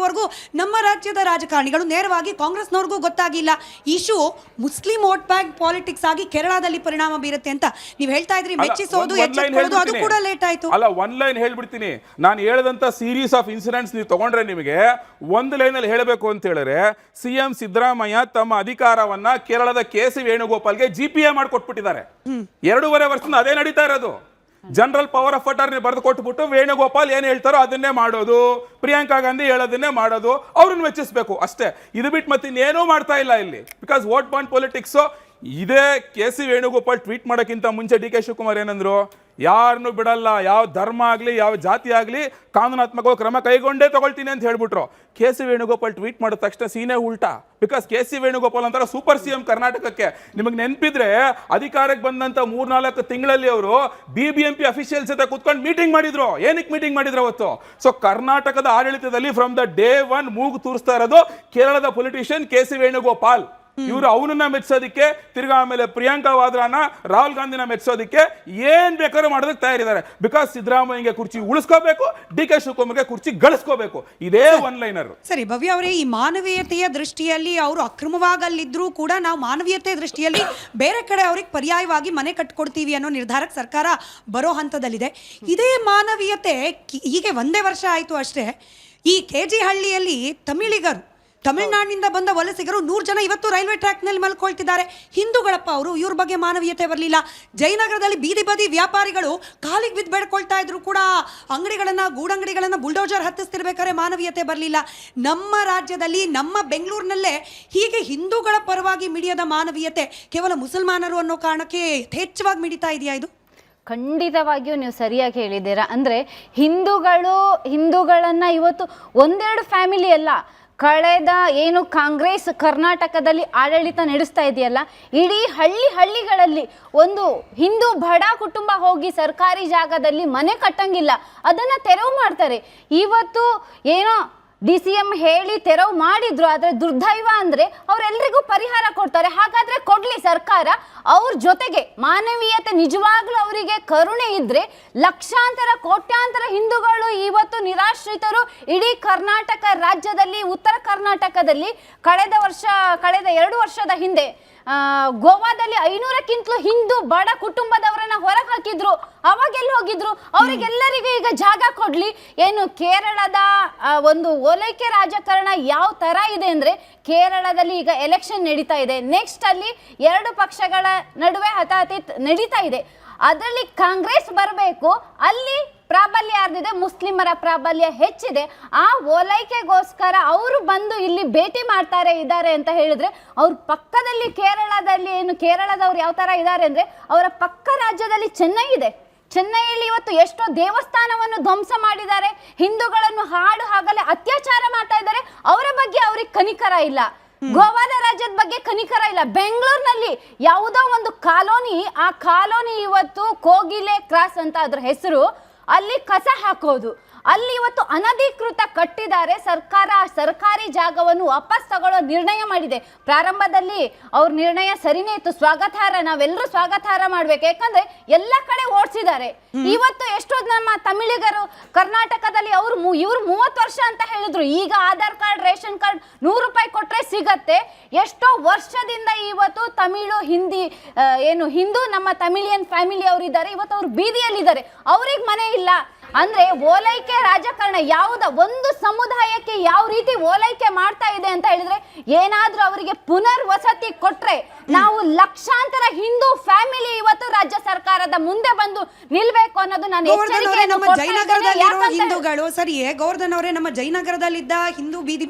C: ನಮ್ಮ ರಾಜ್ಯದ ರಾಜಕಾರಣಿಗಳು ನೇರವಾಗಿ ಕಾಂಗ್ರೆಸ್ನವ್ರಿಗೂ ಗೊತ್ತಾಗಿಲ್ಲ. Issue Muslim vote bank politics ಆಗಿ ಕೇರಳದಲ್ಲಿ ಪರಿಣಾಮ ಬೀರುತ್ತೆ ಅಂತ ನೀವು ಹೇಳ್ತಾ ಇದ್ರಿ. ಮೆಚ್ಚಿಸೋದು, ಎಚ್ಚೆತ್ಕೊಳ್ಳೋದು ಅದು ಕೂಡ ಲೇಟ್ ಆಯ್ತು.
F: ಅಲ್ಲ, ಒನ್ ಲೈನ್ ಹೇಳ್ಬಿಡ್ತೀನಿ. ನಾನು ಹೇಳಿದಂತ ಸೀರೀಸ್ ಆಫ್ ಇನ್ಸಿಡೆಂಟ್ಸ್ ನೀವು ತಗೊಂಡ್ರೆ ನಿಮಗೆ ಒಂದು ಲೈನ್ ಅಲ್ಲಿ ಹೇಳಬೇಕು ಅಂತ ಹೇಳಿದ್ರೆ, CM ಸಿದ್ದರಾಮಯ್ಯ ತಮ್ಮ ಅಧಿಕಾರವನ್ನ ಕೇರಳದ KC ವೇಣುಗೋಪಾಲ್ಗೆ GPA ಮಾಡಿಕೊಟ್ಬಿಟ್ಟಿದ್ದಾರೆ. 2.5 ವರ್ಷದಿಂದ ಅದೇ ನಡೀತಾ ಇರೋದು. ಜನರಲ್ ಪವರ್ ಆಫ್ ಅಟಾರ್ನಿ ಬರೆದು ಕೊಟ್ಬಿಟ್ಟು ವೇಣುಗೋಪಾಲ್ ಏನು ಹೇಳ್ತಾರೋ ಅದನ್ನೇ ಮಾಡೋದು, ಪ್ರಿಯಾಂಕಾ ಗಾಂಧಿ ಹೇಳೋದನ್ನೇ ಮಾಡೋದು, ಅವ್ರನ್ನ ಮೆಚ್ಚಿಸ್ಬೇಕು ಅಷ್ಟೇ. ಇದು ಬಿಟ್ಟು ಮತ್ತೆ ಇನ್ನೇನೂ ಮಾಡ್ತಾ ಇಲ್ಲ ಇಲ್ಲಿ. ಬಿಕಾಸ್ ವೋಟ್ ಬಾಂಡ್ ಪೊಲಿಟಿಕ್ಸ್ ಇದೇ KC ವೇಣುಗೋಪಾಲ್ ಟ್ವೀಟ್ ಮಾಡೋಕ್ಕಿಂತ ಮುಂಚೆ DK ಶಿವಕುಮಾರ್ ಏನಂದ್ರು, ಯಾರನ್ನು ಬಿಡಲ್ಲ, ಯಾವ ಧರ್ಮ ಆಗಲಿ ಯಾವ ಜಾತಿ ಆಗಲಿ ಕಾನೂನಾತ್ಮಕವಾಗಿ ಕ್ರಮ ಕೈಗೊಂಡೇ ತಗೊಳ್ತೀನಿ ಅಂತ ಹೇಳ್ಬಿಟ್ರು. ಕೆ ಸಿ ವೇಣುಗೋಪಾಲ್ ಟ್ವೀಟ್ ಮಾಡಿದ ತಕ್ಷಣ ಸೀನೆ ಉಲ್ಟಾ. ಬಿಕಾಸ್ ಕೆ ಸಿ ವೇಣುಗೋಪಾಲ್ ಅಂತಾರೆ ಸೂಪರ್ CM ಕರ್ನಾಟಕಕ್ಕೆ. ನಿಮಗೆ ನೆನಪಿದ್ರೆ ಅಧಿಕಾರಕ್ಕೆ ಬಂದಂತ 3-4 ತಿಂಗಳಲ್ಲಿ ಅವರು BBMP ಅಫಿಷಿಯಲ್ಸ್ ಜೊತೆ ಕೂತ್ಕೊಂಡು ಮೀಟಿಂಗ್ ಮಾಡಿದ್ರು. ಏನಕ್ಕೆ ಮೀಟಿಂಗ್ ಮಾಡಿದ್ರು ಅವತ್ತು? ಸೊ ಕರ್ನಾಟಕದ ಆಡಳಿತದಲ್ಲಿ ಫ್ರಮ್ ದ ಡೇ 1 ಮೂಗು ತೂರಿಸ್ತಾ ಇರೋದು ಕೇರಳದ ಪೊಲಿಟಿಷಿಯನ್ ಕೆ ಸಿ ವೇಣುಗೋಪಾಲ್. ಇವರು ಅವನನ್ನ ಮೆಚ್ಚೋದಿಕ್ಕೆ, ತಿರ್ಗಾ ಆಮೇಲೆ ಪ್ರಿಯಾಂಕಾ ವಾದ್ರಾನ, ರಾಹುಲ್ ಗಾಂಧಿನ ಮೆಚ್ಚೋದಿಕ್ಕೆ ಏನ್ ಬೇಕಾದ್ರೂ ಮಾಡೋದಕ್ಕೆ ತಯಾರಿದ್ದಾರೆ. ಬಿಕಾಸ್ ಸಿದ್ದರಾಮಯ್ಯಗೆ ಕುರ್ಚಿ ಉಳಿಸ್ಕೋಬೇಕು, DK ಶಿವಕುಮಾರ್ಗೆ ಕುರ್ಚಿ ಗಳಿಸ್ಕೋಬೇಕು. ಇದೇ ಒನ್ ಲೈನರ್.
C: ಸರಿ ಭವ್ಯ ಅವರೇ, ಈ ಮಾನವೀಯತೆಯ ದೃಷ್ಟಿಯಲ್ಲಿ ಅವರು ಅಕ್ರಮವಾಗಲ್ಲಿದ್ರೂ ಕೂಡ ನಾವು ಮಾನವೀಯತೆ ದೃಷ್ಟಿಯಲ್ಲಿ ಬೇರೆ ಕಡೆ ಅವ್ರಿಗೆ ಪರ್ಯಾಯವಾಗಿ ಮನೆ ಕಟ್ಕೊಡ್ತೀವಿ ಅನ್ನೋ ನಿರ್ಧಾರಕ್ಕೆ ಸರ್ಕಾರ ಬರೋ ಹಂತದಲ್ಲಿದೆ. ಇದೇ ಮಾನವೀಯತೆ ಹೀಗೆ ಒಂದೇ ವರ್ಷ ಆಯಿತು ಅಷ್ಟೇ. ಈ KG ಹಳ್ಳಿಯಲ್ಲಿ ತಮಿಳುನಾಡಿನಿಂದ ಬಂದ ವಲಸಿಗರು 100 ಜನ ಇವತ್ತು ರೈಲ್ವೆ ಟ್ರ್ಯಾಕ್ನಲ್ಲಿ ಮಲ್ಕೊಳ್ತಿದ್ದಾರೆ. ಹಿಂದೂಗಳಪ್ಪ ಅವರು, ಇವ್ರ ಬಗ್ಗೆ ಮಾನವೀಯತೆ ಬರಲಿಲ್ಲ. ಜಯನಗರದಲ್ಲಿ ಬೀದಿ ಬದಿ ವ್ಯಾಪಾರಿಗಳು ಕಾಲಿಗೆ ಬಿದ್ದು ಬೇಡ್ಕೊಳ್ತಾ ಇದ್ರು ಕೂಡ ಗೂಡಂಗಡಿಗಳನ್ನ ಬುಲ್ಡೋಜರ್ ಹತ್ತಿಸ್ತಿರ್ಬೇಕಾದ್ರೆ ಮಾನವೀಯತೆ ಬರಲಿಲ್ಲ. ನಮ್ಮ ರಾಜ್ಯದಲ್ಲಿ, ನಮ್ಮ ಬೆಂಗಳೂರಿನಲ್ಲೇ ಹೀಗೆ ಹಿಂದೂಗಳ ಪರವಾಗಿ ಮಿಡಿಯದ ಮಾನವೀಯತೆ ಕೇವಲ ಮುಸಲ್ಮಾನರು ಅನ್ನೋ ಕಾರಣಕ್ಕೆ ಯಥೇಚ್ಛವಾಗಿ ಮಿಡಿತಾ ಇದೆಯಾ ಇದು?
G: ಖಂಡಿತವಾಗಿಯೂ ನೀವು ಸರಿಯಾಗಿ ಹೇಳಿದ್ದೀರಾ. ಅಂದರೆ ಹಿಂದೂಗಳನ್ನು ಇವತ್ತು ಒಂದೆರಡು ಫ್ಯಾಮಿಲಿ ಅಲ್ಲ, ಕಳೆದ ಏನು ಕಾಂಗ್ರೆಸ್ ಕರ್ನಾಟಕದಲ್ಲಿ ಆಡಳಿತ ನಡೆಸ್ತಾ ಇದೆಯಲ್ಲ, ಇಡೀ ಹಳ್ಳಿಗಳಲ್ಲಿ ಒಂದು ಹಿಂದೂ ಬಡ ಕುಟುಂಬ ಹೋಗಿ ಸರ್ಕಾರಿ ಜಾಗದಲ್ಲಿ ಮನೆ ಕಟ್ಟಂಗಿಲ್ಲ, ಅದನ್ನು ತೆರವು ಮಾಡ್ತಾರೆ. ಇವತ್ತು ಏನೋ DCM ಹೇಳಿ ತೆರವು ಮಾಡಿದ್ರು, ಆದರೆ ದುರ್ದೈವ ಅಂದರೆ ಅವರೆಲ್ಲರಿಗೂ ಪರಿಹಾರ ಕೊಡ್ತಾರೆ. ಹಾಗಾದರೆ ಕೊಡಲಿ ಸರ್ಕಾರ. ಅವ್ರ ಜೊತೆಗೆ ಮಾನವೀಯತೆ, ನಿಜವಾಗ್ಲೂ ಅವರಿಗೆ ಕರುಣೆ ಇದ್ದರೆ ಲಕ್ಷಾಂತರ ಕೋಟ್ಯಾಂತರ ಹಿಂದೂಗಳು ಇವತ್ತು ನಿರಾಶ್ರಿತರು ಇಡೀ ಕರ್ನಾಟಕ ರಾಜ್ಯದಲ್ಲಿ, ಉತ್ತರ ಕರ್ನಾಟಕದಲ್ಲಿ ಕಳೆದ 2 ವರ್ಷದ ಹಿಂದೆ ಗೋವಾದಲ್ಲಿ 500ಕ್ಕಿಂತಲೂ ಹಿಂದೂ ಬಡ ಕುಟುಂಬದವರನ್ನ ಹೊರಗೆ ಹಾಕಿದ್ರು. ಅವಾಗೆಲ್ಲ ಹೋಗಿದ್ರು? ಅವರಿಗೆಲ್ಲರಿಗೂ ಈಗ ಜಾಗ ಕೊಡ್ಲಿ. ಏನು ಕೇರಳದ ಒಂದು ಓಲೈಕೆ ರಾಜಕಾರಣ ಯಾವ ತರ ಇದೆ ಅಂದ್ರೆ, ಕೇರಳದಲ್ಲಿ ಈಗ ಎಲೆಕ್ಷನ್ ನಡೀತಾ ಇದೆ. ನೆಕ್ಸ್ಟ್ ಅಲ್ಲಿ 2 ಪಕ್ಷಗಳ ನಡುವೆ ಹತಾಹತಿ ನಡೀತಾ ಇದೆ. ಅದರಲ್ಲಿ ಕಾಂಗ್ರೆಸ್ ಬರಬೇಕು. ಅಲ್ಲಿ ಪ್ರಾಬಲ್ಯ ಯಾರ್ದಿದೆ? ಮುಸ್ಲಿಮರ ಪ್ರಾಬಲ್ಯ ಹೆಚ್ಚಿದೆ. ಆ ಓಲೈಕೆಗೋಸ್ಕರ ಅವರು ಬಂದು ಇಲ್ಲಿ ಭೇಟಿ ಇದ್ದಾರೆ ಅಂತ ಹೇಳಿದ್ರೆ, ಅವ್ರ ಪಕ್ಕದಲ್ಲಿ ಕೇರಳದವ್ರು ಯಾವ ತರ ಇದ್ದಾರೆ ಅಂದ್ರೆ, ಅವರ ಪಕ್ಕ ರಾಜ್ಯದಲ್ಲಿ ಚೆನ್ನೈ ಇದೆ. ಚೆನ್ನೈಯಲ್ಲಿ ಇವತ್ತು ಎಷ್ಟೋ ದೇವಸ್ಥಾನವನ್ನು ಧ್ವಂಸ ಮಾಡಿದ್ದಾರೆ, ಹಿಂದೂಗಳನ್ನು ಹಾಡು ಹಾಗಲೇ ಅತ್ಯಾಚಾರ ಮಾಡ್ತಾ ಇದ್ದಾರೆ. ಅವರ ಬಗ್ಗೆ ಅವ್ರಿಗೆ ಕನಿಕರ ಇಲ್ಲ. ಗೋವಾದ ರಾಜ್ಯದ ಬಗ್ಗೆ ಕನಿಕರ ಇಲ್ಲ. ಬೆಂಗಳೂರಿನಲ್ಲಿ ಯಾವುದೋ ಒಂದು ಕಾಲೋನಿ, ಆ ಕಾಲೋನಿ ಇವತ್ತು ಕೋಗಿಲೆ ಕ್ರಾಸ್ ಅಂತ ಅದ್ರ ಹೆಸರು, ಅಲ್ಲಿ ಕಸ ಹಾಕೋದು, ಅಲ್ಲಿ ಇವತ್ತು ಅನಧಿಕೃತ ಕಟ್ಟಿದ್ದಾರೆ. ಸರ್ಕಾರ ಸರ್ಕಾರಿ ಜಾಗವನ್ನು ವಾಪಸ್ ತಗೊಳ್ಳೋ ನಿರ್ಣಯ ಮಾಡಿದೆ. ಪ್ರಾರಂಭದಲ್ಲಿ ಅವ್ರ ನಿರ್ಣಯ ಸರಿನೇ ಇತ್ತು, ಸ್ವಾಗತಾರ್ಹ, ನಾವೆಲ್ಲರೂ ಸ್ವಾಗತಾರ್ಹ ಮಾಡ್ಬೇಕು. ಯಾಕಂದ್ರೆ ಎಲ್ಲ ಕಡೆ ಓಡಿಸಿದ್ದಾರೆ. ಇವತ್ತು ಎಷ್ಟೋ ನಮ್ಮ ತಮಿಳಿಗರು ಕರ್ನಾಟಕದಲ್ಲಿ ಇವ್ರು 30 ವರ್ಷ ಅಂತ ಹೇಳಿದ್ರು. ಈಗ ಆಧಾರ್ ಕಾರ್ಡ್, ರೇಷನ್ ಕಾರ್ಡ್ 100 ರೂಪಾಯಿ ಕೊಟ್ರೆ ಸಿಗತ್ತೆ. ಎಷ್ಟೋ ವರ್ಷದಿಂದ ಇವತ್ತು ತಮಿಳು, ಹಿಂದಿ ಹಿಂದೂ ನಮ್ಮ ತಮಿಳಿಯನ್ ಫ್ಯಾಮಿಲಿ ಅವರು ಇದ್ದಾರೆ. ಇವತ್ತು ಅವ್ರು ಬೀದಿಯಲ್ಲಿದ್ದಾರೆ, ಅವ್ರಿಗೆ ಮನೆ ಇಲ್ಲ. ಅಂದ್ರೆ ಓಲೈಕೆ ರಾಜಕಾರಣ ಯಾವುದ ಒಂದು ಸಮುದಾಯಕ್ಕೆ ಯಾವ ರೀತಿ ಓಲೈಕೆ ಮಾಡ್ತಾ ಇದೆ ಅಂತ ಹೇಳಿದ್ರೆ, ಏನಾದ್ರೂ ಅವರಿಗೆ ಪುನರ್ವಸತಿ ಕೊಟ್ರೆ ನಾವು ಲಕ್ಷಾಂತರ ಹಿಂದೂ ಫ್ಯಾಮಿಲಿ ಇವತ್ತು ರಾಜ್ಯ ಸರ್ಕಾರದ ಮುಂದೆ ಬಂದು ನಿಲ್ಬೇಕು ಅನ್ನೋದು ನಾನು
C: ನಮ್ಮ ಜಯನಗರದಲ್ಲಿರೋ ಹಿಂದೂಗಳು. ಸರಿಯೇ ಗೋವರ್ಧನ್ ಅವರೇ, ನಮ್ಮ ಜಯನಗರದಲ್ಲಿದ್ದ ಹಿಂದೂ ಬೀದಿ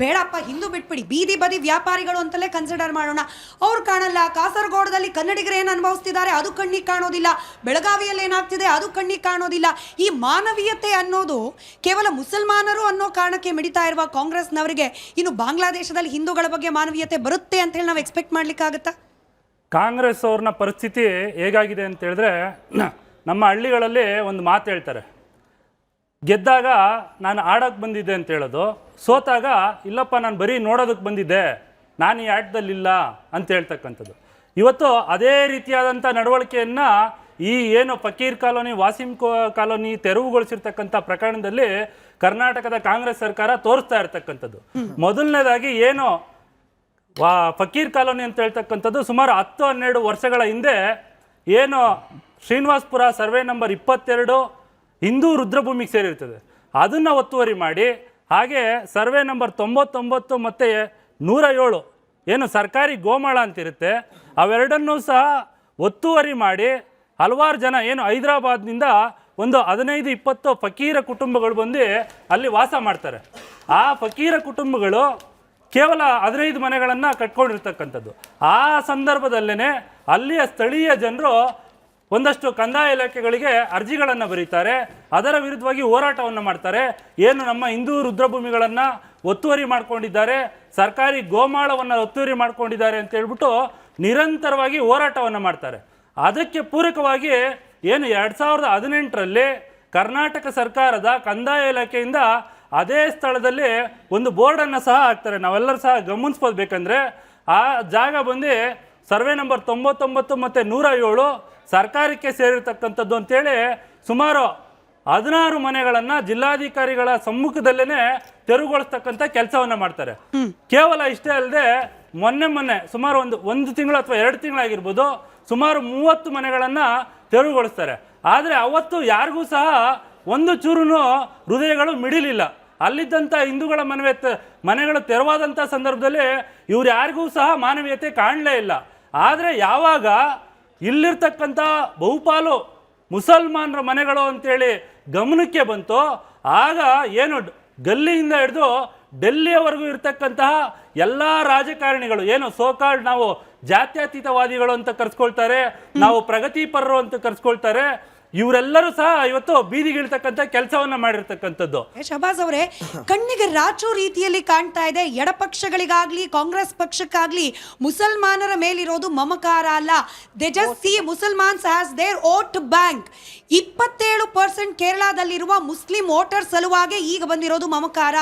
C: ಬೇಡಪ್ಪ, ಹಿಂದೂ ಬಿಟ್ಬಿಡಿ, ಬೀದಿ ಬದಿ ವ್ಯಾಪಾರಿಗಳು ಅಂತಲೇ ಕನ್ಸಿಡರ್ ಮಾಡೋಣ. ಅವ್ರು ಕಾಣಲ್ಲ. ಕಾಸರಗೋಡದಲ್ಲಿ ಕನ್ನಡಿಗರು ಏನು ಅನುಭವಿಸ್ತಿದ್ದಾರೆ ಅದು ಕಣ್ಣಿಗೆ ಕಾಣೋದಿಲ್ಲ. ಬೆಳಗಾವಿಯಲ್ಲಿ ಏನಾಗ್ತಿದೆ ಅದು ಕಣ್ಣಿಗೆ ಕಾಣೋದಿಲ್ಲ. ಈ ಮಾನವೀಯತೆ ಅನ್ನೋದು ಕೇವಲ ಮುಸಲ್ಮಾನರು ಅನ್ನೋ ಕಾರಣಕ್ಕೆ ಮಿಡಿತಾ ಇರುವ ಕಾಂಗ್ರೆಸ್ನವರಿಗೆ ಇನ್ನು ಬಾಂಗ್ಲಾದೇಶದಲ್ಲಿ ಹಿಂದೂಗಳ ಬಗ್ಗೆ ಮಾನವೀಯತೆ ಬರುತ್ತೆ ಅಂತ ಹೇಳಿ ನಾವು ಎಕ್ಸ್ಪೆಕ್ಟ್ ಮಾಡ್ಲಿಕ್ಕಾಗತ್ತಾ?
H: ಕಾಂಗ್ರೆಸ್ ಅವ್ರನ್ನ ಪರಿಸ್ಥಿತಿ ಹೇಗಾಗಿದೆ ಅಂತ ಹೇಳಿದ್ರೆ, ನಮ್ಮ ಹಳ್ಳಿಗಳಲ್ಲಿ ಒಂದು ಮಾತು ಹೇಳ್ತಾರೆ, ಗೆದ್ದಾಗ ನಾನು ಆಡೋಕ್ಕೆ ಬಂದಿದ್ದೆ ಅಂತ ಹೇಳೋದು, ಸೋತಾಗ ಇಲ್ಲಪ್ಪ ನಾನು ಬರೀ ನೋಡೋದಕ್ಕೆ ಬಂದಿದ್ದೆ, ನಾನು ಈ ಆಟದಲ್ಲಿಲ್ಲ ಅಂತ ಹೇಳ್ತಕ್ಕಂಥದ್ದು. ಇವತ್ತು ಅದೇ ರೀತಿಯಾದಂಥ ನಡವಳಿಕೆಯನ್ನು ಈ ಏನು ಫಕೀರ್ ಕಾಲೋನಿ, ವಾಸಿಂ ಕಾಲೋನಿ ತೆರವುಗೊಳಿಸಿರ್ತಕ್ಕಂಥ ಪ್ರಕರಣದಲ್ಲಿ ಕರ್ನಾಟಕದ ಕಾಂಗ್ರೆಸ್ ಸರ್ಕಾರ ತೋರಿಸ್ತಾ ಇರ್ತಕ್ಕಂಥದ್ದು. ಮೊದಲನೇದಾಗಿ ಏನು ಫಕೀರ್ ಕಾಲೋನಿ ಅಂತ ಹೇಳ್ತಕ್ಕಂಥದ್ದು ಸುಮಾರು 10-12 ವರ್ಷಗಳ ಹಿಂದೆ ಏನು ಶ್ರೀನಿವಾಸ್ಪುರ ಸರ್ವೆ ನಂಬರ್ 22 ಹಿಂದೂ ರುದ್ರಭೂಮಿಗೆ ಸೇರಿರ್ತದೆ, ಅದನ್ನು ಒತ್ತುವರಿ ಮಾಡಿ, ಹಾಗೆ ಸರ್ವೆ ನಂಬರ್ 99 ಮತ್ತು 107 ಏನು ಸರ್ಕಾರಿ ಗೋಮಾಳ ಅಂತಿರುತ್ತೆ, ಅವೆರಡನ್ನೂ ಸಹ ಒತ್ತುವರಿ ಮಾಡಿ ಹಲವಾರು ಜನ ಏನು ಹೈದರಾಬಾದ್ನಿಂದ ಒಂದು 15-20 ಫಕೀರ ಕುಟುಂಬಗಳು ಬಂದು ಅಲ್ಲಿ ವಾಸ ಮಾಡ್ತಾರೆ. ಆ ಫಕೀರ ಕುಟುಂಬಗಳು ಕೇವಲ 15 ಮನೆಗಳನ್ನು ಕಟ್ಕೊಂಡಿರ್ತಕ್ಕಂಥದ್ದು. ಆ ಸಂದರ್ಭದಲ್ಲೇ ಅಲ್ಲಿಯ ಸ್ಥಳೀಯ ಜನರು ಒಂದಷ್ಟು ಕಂದಾಯ ಇಲಾಖೆಗಳಿಗೆ ಅರ್ಜಿಗಳನ್ನು ಬರೀತಾರೆ, ಅದರ ವಿರುದ್ಧವಾಗಿ ಹೋರಾಟವನ್ನು ಮಾಡ್ತಾರೆ. ಏನು ನಮ್ಮ ಹಿಂದೂ ರುದ್ರಭೂಮಿಗಳನ್ನು ಒತ್ತುವರಿ ಮಾಡ್ಕೊಂಡಿದ್ದಾರೆ, ಸರ್ಕಾರಿ ಗೋಮಾಳವನ್ನು ಒತ್ತುವರಿ ಮಾಡ್ಕೊಂಡಿದ್ದಾರೆ ಅಂತ ಹೇಳ್ಬಿಟ್ಟು ನಿರಂತರವಾಗಿ ಹೋರಾಟವನ್ನು ಮಾಡ್ತಾರೆ. ಅದಕ್ಕೆ ಪೂರಕವಾಗಿ ಏನು 2018ರಲ್ಲಿ ಕರ್ನಾಟಕ ಸರ್ಕಾರದ ಕಂದಾಯ ಇಲಾಖೆಯಿಂದ ಅದೇ ಸ್ಥಳದಲ್ಲಿ ಒಂದು ಬೋರ್ಡನ್ನು ಸಹ ಹಾಕ್ತಾರೆ. ನಾವೆಲ್ಲರೂ ಸಹ ಗಮನಿಸ್ಬೋದು. ಬೇಕಂದರೆ ಆ ಜಾಗ ಬಂದು ಸರ್ವೆ ನಂಬರ್ 99 ಮತ್ತು 107 ಸರ್ಕಾರಕ್ಕೆ ಸೇರಿರ್ತಕ್ಕಂಥದ್ದು ಅಂತೇಳಿ ಸುಮಾರು 16 ಮನೆಗಳನ್ನು ಜಿಲ್ಲಾಧಿಕಾರಿಗಳ ಸಮ್ಮುಖದಲ್ಲೇ ತೆರವುಗೊಳಿಸ್ತಕ್ಕಂಥ ಕೆಲಸವನ್ನು ಮಾಡ್ತಾರೆ. ಕೇವಲ ಇಷ್ಟೇ ಅಲ್ಲದೆ ಮೊನ್ನೆ ಸುಮಾರು ಒಂದು ತಿಂಗಳು ಅಥವಾ 2 ತಿಂಗಳಾಗಿರ್ಬೋದು, ಸುಮಾರು 30 ಮನೆಗಳನ್ನು ತೆರವುಗೊಳಿಸ್ತಾರೆ. ಆದರೆ ಅವತ್ತು ಯಾರಿಗೂ ಸಹ ಒಂದು ಚೂರು ಹೃದಯಗಳು ಮಿಡಿಲಿಲ್ಲ. ಅಲ್ಲಿದ್ದಂಥ ಹಿಂದೂಗಳ ಮನೆಗಳು ತೆರವಾದಂಥ ಸಂದರ್ಭದಲ್ಲಿ ಇವ್ರು ಯಾರಿಗೂ ಸಹ ಮಾನವೀಯತೆ ಕಾಣಲೇ ಇಲ್ಲ. ಆದರೆ ಯಾವಾಗ ಇಲ್ಲಿರ್ತಕ್ಕಂಥ ಬಹುಪಾಲು ಮುಸಲ್ಮಾನರ ಮನೆಗಳು ಅಂತೇಳಿ ಗಮನಕ್ಕೆ ಬಂತು, ಆಗ ಏನು ಗಲ್ಲಿಯಿಂದ ಹಿಡಿದು ಡೆಲ್ಲಿಯವರೆಗೂ ಇರ್ತಕ್ಕಂತಹ ಎಲ್ಲ ರಾಜಕಾರಣಿಗಳು, ಏನು ಸೋಕಾಲ್ಡ್ ನಾವು ಜಾತ್ಯತೀತವಾದಿಗಳು ಅಂತ ಕರೆಸ್ಕೊಳ್ತಾರೆ, ನಾವು ಪ್ರಗತಿಪರರು ಅಂತ ಕರೆಸ್ಕೊಳ್ತಾರೆ, ಇವರೆಲ್ಲರೂ ಸಹ ಇವತ್ತು ಬೀದಿಗಿಳ್ತಕ್ಕಂಥ ಕೆಲಸವನ್ನ ಮಾಡಿರ್ತಕ್ಕಂಥದ್ದು.
C: ಶಹಬಾಜ್ ಅವರೇ, ಕಣ್ಣಿಗೆ ರಾಚೋ ರೀತಿಯಲ್ಲಿ ಕಾಣ್ತಾ ಇದೆ. ಎಡಪಕ್ಷಗಳಿಗಾಗ್ಲಿ ಕಾಂಗ್ರೆಸ್ ಪಕ್ಷಕ್ಕಾಗ್ಲಿ ಮುಸಲ್ಮಾನರ ಮೇಲಿರೋದು ಮಮಕಾರ ಅಲ್ಲ. ದೇ ಜಸ್ಟ್ ಸಿ ಮುಸಲ್ಮಾನ್ಸ್ ಆಸ್ ದೇರ್ ವೋಟ್ ಬ್ಯಾಂಕ್. 27% ಕೇರಳದಲ್ಲಿರುವ ಮುಸ್ಲಿಂ ವೋಟರ್ ಸಲುವಾಗಿ ಈಗ ಬಂದಿರೋದು ಮಮಕಾರ.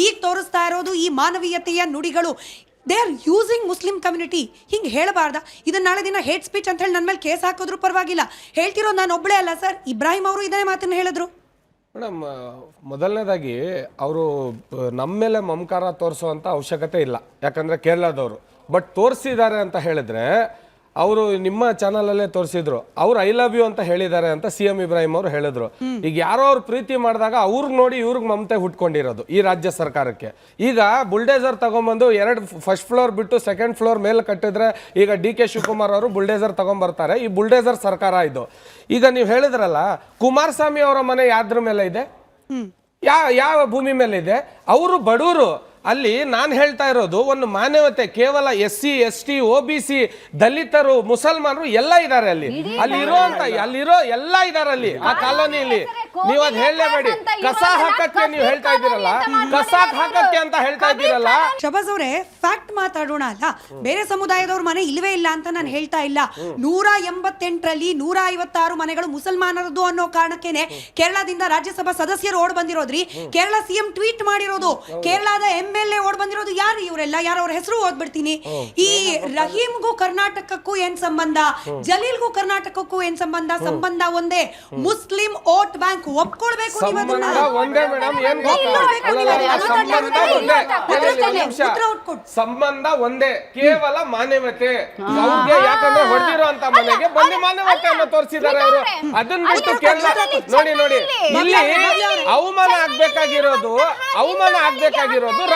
C: ಈಗ ತೋರಿಸ್ತಾ ಇರೋದು ಈ ಮಾನವೀಯತೆಯ ನುಡಿಗಳು. They are using Muslim community. ಹಿಂಗೆ ಹೇಳಬಾರ್ದ? ಇದನ್ನ ನಾಳೆ ದಿನ ಹೇಟ್ ಸ್ಪೀಚ್ ಅಂತ ಹೇಳಿ ನನ್ನ ಮೇಲೆ ಕೇಸ್ ಹಾಕಿದ್ರು ಪರವಾಗಿಲ್ಲ. ಹೇಳ್ತಿರೋದು ನಾನು ಒಬ್ಬಳೇ ಅಲ್ಲ ಸರ್, ಇಬ್ರಾಹಿಂ ಅವರು ಇದನ್ನೇ ಮಾತನ್ನು ಹೇಳಿದ್ರು.
D: ಮೇಡಮ್, ಮೊದಲನೇದಾಗಿ ಅವರು ನಮ್ಮ ಮೇಲೆ ಮಮಕಾರ ತೋರಿಸುವಂಥ ಅವಶ್ಯಕತೆ ಇಲ್ಲ, ಯಾಕಂದರೆ ಕೇರಳದವರು. ಬಟ್ ತೋರಿಸಿದ್ದಾರೆ ಅಂತ ಹೇಳಿದ್ರೆ ಅವರು ನಿಮ್ಮ ಚಾನಲಲ್ಲೇ ತೋರಿಸಿದ್ರು, ಅವ್ರು ಐ ಲವ್ ಯು ಅಂತ ಹೇಳಿದ್ದಾರೆ ಅಂತ CM ಇಬ್ರಾಹಿಂ ಅವರು ಹೇಳಿದ್ರು. ಈಗ ಯಾರೋ ಅವ್ರು ಪ್ರೀತಿ ಮಾಡಿದಾಗ ಅವ್ರಿಗೆ ನೋಡಿ ಇವ್ರಿಗೆ ಮಮತೆ ಹುಟ್ಕೊಂಡಿರೋದು ಈ ರಾಜ್ಯ ಸರ್ಕಾರಕ್ಕೆ. ಈಗ ಬುಲ್ಡೇಸರ್ ತಗೊಂಬಂದು ಫಸ್ಟ್ ಫ್ಲೋರ್ ಬಿಟ್ಟು ಸೆಕೆಂಡ್ ಫ್ಲೋರ್ ಮೇಲೆ ಕಟ್ಟಿದ್ರೆ ಈಗ DK ಶಿವಕುಮಾರ್ ಅವರು ಬುಲ್ಡೇಸರ್ ತಗೊಂಡ್ಬರ್ತಾರೆ. ಈ ಬುಲ್ಡೇಸರ್ ಸರ್ಕಾರ ಇದು. ಈಗ ನೀವು ಹೇಳಿದ್ರಲ್ಲ, ಕುಮಾರಸ್ವಾಮಿ ಅವರ ಮನೆ ಯಾವ್ದ್ರ ಮೇಲೆ ಇದೆ? ಯಾವ ಭೂಮಿ ಮೇಲೆ ಇದೆ? ಅವರು ಬಡವರು. ಅಲ್ಲಿ ನಾನು ಹೇಳ್ತಾ ಇರೋದು ಒಂದು ಮಾನವತೆ. ಕೇವಲ SC ST OBC ದಲಿತರು ಮುಸಲ್ಮಾನರು ಎಲ್ಲ ಇದ್ದಾರೆ ಅಲ್ಲಿರೋ ಎಲ್ಲ ಇದ್ದಾರೆ ಅಲ್ಲಿ ಆ ಕಾಲೋನಿಯಲ್ಲಿ. ನೀವು ಅದ್ ಹೇಳಲೇಬೇಡಿ. ಕಸ ಹಾಕಕ್ಕೆ ನೀವು ಹೇಳ್ತಾ ಇದ್ದೀರಲ್ಲ, ಕಸ ಹಾಕಕ್ಕೆ ಅಂತ ಹೇಳ್ತಾ ಇದ್ದೀರಲ್ಲ.
C: ಶಹಬಾಜ್ ಅವರೇ, ಫ್ಯಾಕ್ಟ್ ಮಾತಾಡೋಣ ಅಲ್ಲ. ಬೇರೆ ಸಮುದಾಯದವ್ರ ಮನೆ ಇಲ್ವೇ ಇಲ್ಲ ಅಂತ ನಾನು ಹೇಳ್ತಾ ಇಲ್ಲ. 188ರಲ್ಲಿ 156 ಮನೆಗಳು ಮುಸಲ್ಮಾನರದ್ದು ಅನ್ನೋ ಕಾರಣಕ್ಕೇನೆ ಕೇರಳದಿಂದ ರಾಜ್ಯಸಭಾ ಸದಸ್ಯರು ಓಡ್ ಬಂದಿರೋದ್ರಿ. ಕೇರಳ CM ಟ್ವೀಟ್ ಮಾಡಿರೋದು. ಕೇರಳದ MLA ಓಡ್ ಬಂದಿರೋದು. ಯಾರು ಇವರೆಲ್ಲ? ಯಾರು? ಅವ್ರ ಹೆಸರು ಓದ್ಬಿಡ್ತೀನಿ. ಈ ರಹೀಮ್ಗೂ ಕರ್ನಾಟಕಕ್ಕೂ ಏನ್ ಸಂಬಂಧ? ಜಲೀಲ್ಗೂ ಕರ್ನಾಟಕಕ್ಕೂ ಏನ್ ಸಂಬಂಧ? ಸಂಬಂಧ ಒಂದೇ, ಮುಸ್ಲಿಂ ವೋಟ್ ಬ್ಯಾಂಕ್. ಒಪ್ಕೊಳ್ಬೇಕು ನೀವು ಅದನ್ನ.
D: ಸಂಬಂಧ ಒಂದೇ, ಕೇವಲ ಮಾನವತೆ. ಅವ್ರಿಗೆ ಯಾಕಂದ್ರೆ ಹೊಡೆದಿರೋ ಅಂತ ಮನೆಗೆ ಬಂದು ಮಾನವತೆಯನ್ನು ತೋರಿಸಿದ್ದಾರೆ ಅವರು. ಅದನ್ನ ಬಿಟ್ಟು ಕೇರಳ ನೋಡಿ ಇಲ್ಲಿ ಅವಮಾನ ಆಗ್ಬೇಕಾಗಿರೋದು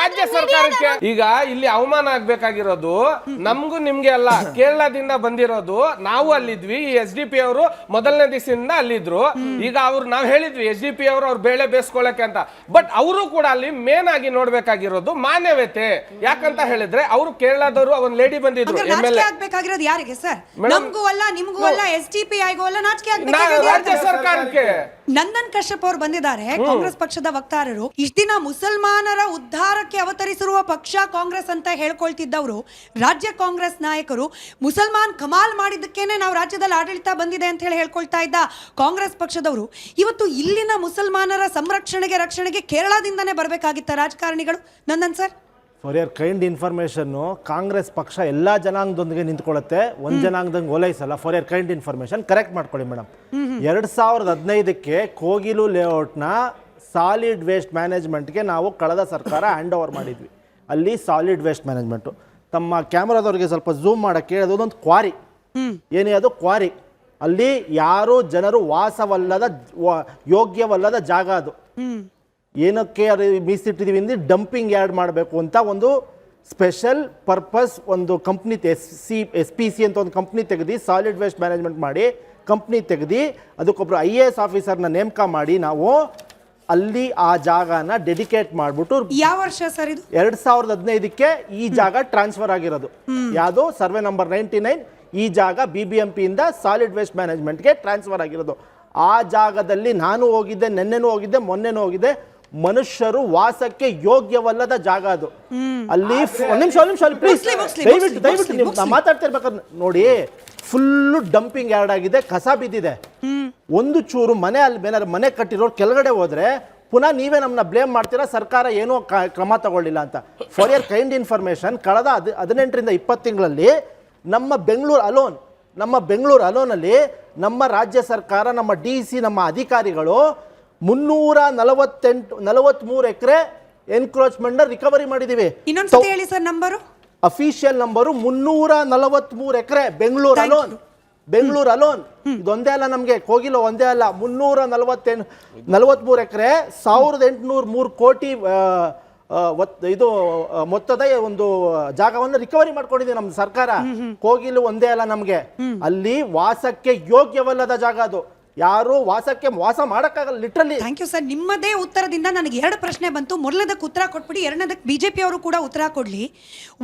D: ರಾಜ್ಯ ಸರ್ಕಾರಕ್ಕೆ. ಈಗ ಇಲ್ಲಿ ಅವಮಾನ ಆಗ್ಬೇಕಾಗಿರೋದು ನಮ್ಗೂ ನಿಮ್ಗೆ ಅಲ್ಲ, ಕೇರಳದಿಂದ ಬಂದಿರೋದು. ನಾವು ಅಲ್ಲಿದ್ವಿ. ಈ SDP ಅವರು ಮೊದಲನೇ ದಿವಸದಿಂದ ಅಲ್ಲಿದ್ರು. ಈಗ ನಾವ್ ಹೇಳಿದ್ವಿ SDP ಅವರು ಅವ್ರ ಬೇಳೆ ಬೇಯಿಸ್ಕೊಳ್ಳಕ್ಕೆ ಅಂತ. ಬಟ್ ಅವರು ಕೂಡ ಅಲ್ಲಿ ಮೇನ್ ಆಗಿ ನೋಡ್ಬೇಕಾಗಿರೋದು ಮಾನವತೆ. ಯಾಕಂತ ಹೇಳಿದ್ರೆ ಅವರು ಕೇರಳದವರು ಒಂದ್ ಲೇಡಿ ಬಂದಿದ್ರು MLA.
C: ಆಗ್ಬೇಕಾಗಿರೋದು ಯಾರಿಗೆ ಸರ್? ನಮಗೂ ಅಲ್ಲ, ನಿಮಗೂ ಅಲ್ಲ, SDPIಗೂ ಅಲ್ಲ, ನಾಚಿಕೆ
D: ರಾಜ್ಯ ಸರ್ಕಾರಕ್ಕೆ.
C: ನಂದನ್ ಕಶ್ಯಪ್ ಅವರು ಬಂದಿದ್ದಾರೆ, ಕಾಂಗ್ರೆಸ್ ಪಕ್ಷದ ವಕ್ತಾರರು. ಇಷ್ಟ ದಿನ ಮುಸಲ್ಮಾನರ ಉದ್ಧಾರಕ್ಕೆ ಅವತರಿಸಿರುವ ಪಕ್ಷ ಕಾಂಗ್ರೆಸ್ ಅಂತ ಹೇಳ್ಕೊಳ್ತಿದ್ದವರು ರಾಜ್ಯ ಕಾಂಗ್ರೆಸ್ ನಾಯಕರು ಮುಸಲ್ಮಾನ್ ಕಮಾಲ್ ಮಾಡಿದ್ದಕ್ಕೇನೆ ನಾವು ರಾಜ್ಯದಲ್ಲಿ ಆಡಳಿತ ಬಂದಿದೆ ಅಂತ ಹೇಳಿ ಹೇಳ್ಕೊಳ್ತಾ ಇದ್ದ ಕಾಂಗ್ರೆಸ್ ಪಕ್ಷದವರು ಇವತ್ತು ಇಲ್ಲಿನ ಮುಸಲ್ಮಾನರ ಸಂರಕ್ಷಣೆಗೆ ರಕ್ಷಣೆಗೆ ಕೇರಳದಿಂದನೇ ಬರಬೇಕಾಗಿತ್ತ ರಾಜಕಾರಣಿಗಳು? Nandan sir,
I: for your kind ಇನ್ಫಾರ್ಮೇಷನ್ನು, ಕಾಂಗ್ರೆಸ್ ಪಕ್ಷ ಎಲ್ಲ ಜನಾಂಗದೊಂದಿಗೆ ನಿಂತ್ಕೊಳ್ಳುತ್ತೆ, ಒಂದು ಜನಾಂಗದಂಗೆ ಓಲೈಸಲ್ಲ. For your kind information correct ಮಾಡ್ಕೊಳ್ಳಿ ಮೇಡಮ್. 2015ಕ್ಕೆ ಕೋಗಿಲು ಲೇಔಟ್ನ ಸಾಲಿಡ್ ವೇಸ್ಟ್ ಮ್ಯಾನೇಜ್ಮೆಂಟ್ಗೆ ನಾವು ಕಳೆದ ಸರ್ಕಾರ ಹ್ಯಾಂಡ್ ಓವರ್ ಮಾಡಿದ್ವಿ. ಅಲ್ಲಿ ಸಾಲಿಡ್ ವೇಸ್ಟ್ ಮ್ಯಾನೇಜ್ಮೆಂಟು, ತಮ್ಮ ಕ್ಯಾಮ್ರಾದವ್ರಿಗೆ ಸ್ವಲ್ಪ ಝೂಮ್ ಮಾಡಕ್ಕೆ ಹೇಳೋದು, ಒಂದು ಕ್ವಾರಿ. ಏನೇ ಅದು ಕ್ವಾರಿ. ಅಲ್ಲಿ ಯಾರು ಜನರು ವಾಸವಲ್ಲದ ಯೋಗ್ಯವಲ್ಲದ ಜಾಗ ಅದು. ಏನಕ್ಕೆ ಮೀಸಿಟ್ಟಿದ್ದೀವಿ ಅಂದರೆ ಡಂಪಿಂಗ್ ಯಾರ್ಡ್ ಮಾಡಬೇಕು ಅಂತ ಒಂದು ಸ್ಪೆಷಲ್ ಪರ್ಪಸ್ ಒಂದು ಕಂಪ್ನಿ SPC ಅಂತ ಒಂದು ಕಂಪ್ನಿ ತೆಗೆದು ಸಾಲಿಡ್ ವೇಸ್ಟ್ ಮ್ಯಾನೇಜ್ಮೆಂಟ್ ಮಾಡಿ ಕಂಪ್ನಿ ತೆಗೆದು ಅದಕ್ಕೊಬ್ಬರು IAS ಆಫೀಸರ್ನ ನೇಮಕ ಮಾಡಿ ನಾವು ಅಲ್ಲಿ ಆ ಜಾಗನ ಡೆಡಿಕೇಟ್ ಮಾಡಿಬಿಟ್ಟು.
C: ಯಾವ ವರ್ಷ ಸರ್ ಇದು?
I: 2015ಕ್ಕೆ ಈ ಜಾಗ ಟ್ರಾನ್ಸ್ಫರ್ ಆಗಿರೋದು. ಯಾವುದು? ಸರ್ವೆ ನಂಬರ್ 99 ಈ ಜಾಗ BBMP ಇಂದ ಸಾಲಿಡ್ ವೇಸ್ಟ್ ಮ್ಯಾನೇಜ್ಮೆಂಟ್ಗೆ ಟ್ರಾನ್ಸ್ಫರ್ ಆಗಿರೋದು. ಆ ಜಾಗದಲ್ಲಿ ನಾನು ಹೋಗಿದ್ದೆ, ನೆನ್ನೆನೂ ಹೋಗಿದ್ದೆ, ಮೊನ್ನೆನೂ ಹೋಗಿದ್ದೆ. ಮನುಷ್ಯರು ವಾಸಕ್ಕೆ ಯೋಗ್ಯವಲ್ಲದ ಜಾಗ ಅದು. ಅಲ್ಲಿ ಒಂದ್ ನಿಮಿಷ ಪ್ಲೀಸ್, ದಯವಿಟ್ಟು ನೀವು ಮಾತಾಡ್ತಾ ಇರ್ಬೇಕಾದ್ರೆ ನೋಡಿ, ಫುಲ್ಲು ಡಂಪಿಂಗ್ ಯಾರ್ಡ್ ಆಗಿದೆ, ಕಸ ಬಿದ್ದಿದೆ. ಒಂದು ಚೂರು ಮನೆ ಅಲ್ಲಿ ಏನಾದ್ರು ಮನೆ ಕಟ್ಟಿರೋರು ಕೆಳಗಡೆ ಹೋದ್ರೆ ಪುನಃ ನೀವೇ ನಮ್ಮನ್ನ ಬ್ಲೇಮ್ ಮಾಡ್ತೀರಾ, ಸರ್ಕಾರ ಏನೋ ಕ್ರಮ ತಗೊಳ್ಳಿಲ್ಲ ಅಂತ. ಫಾರ್ ಯರ್ ಕೈಂಡ್ ಇನ್ಫಾರ್ಮೇಶನ್, ಕಳೆದ 18ರಿಂದ 20 ತಿಂಗಳಲ್ಲಿ ನಮ್ಮ ಬೆಂಗಳೂರು ಅಲೋನಲ್ಲಿ ನಮ್ಮ ರಾಜ್ಯ ಸರ್ಕಾರ, ನಮ್ಮ DC, ನಮ್ಮ ಅಧಿಕಾರಿಗಳು 343 ಎಕರೆ ಎನ್ಕ್ರೋಚ್ಮೆಂಟ್ ರಿಕವರಿ ಮಾಡಿದೀವಿ.
C: ಇನ್ನೊಂದ್ಸತಿ ಹೇಳಿ ಸರ್ ನಂಬರು.
I: ಅಫಿಷಿಯಲ್ ನಂಬರು 343 ಎಕರೆ ಬೆಂಗಳೂರು ಅಲೋನ್. ಇದೊಂದೇ ಅಲ್ಲ, ನಮಗೆ ಕೋಗಿಲು ಒಂದೇ ಅಲ್ಲ, 343 ಎಕರೆ 1803 ಕೋಟಿ ಇದು ಮೊತ್ತದ ಒಂದು ಜಾಗವನ್ನು ರಿಕವರಿ ಮಾಡ್ಕೊಂಡಿದೆ ನಮ್ಮ ಸರ್ಕಾರ. ಕೋಗಿಲು ಒಂದೇ ಅಲ್ಲ ನಮಗೆ, ಅಲ್ಲಿ ವಾಸಕ್ಕೆ ಯೋಗ್ಯವಲ್ಲದ ಜಾಗ ಅದು. ಯಾರು ವಾಸ ಮಾಡಕ್ಕಾಗಲ್ಲ ಲಿಟ್ರಲಿ.
C: Thank you sir. ನಿಮ್ಮದೇ ಉತ್ತರದಿಂದ ನನಗೆ 2 ಪ್ರಶ್ನೆ ಬಂತು. ಮೊದಲನೇದಕ್ಕೆ ಉತ್ತರ ಕೊಟ್ಬಿಡಿ, ಎರಡನೇದಕ್ಕೆ BJP ಅವರು ಕೂಡ ಉತ್ತರ ಕೊಡ್ಲಿ.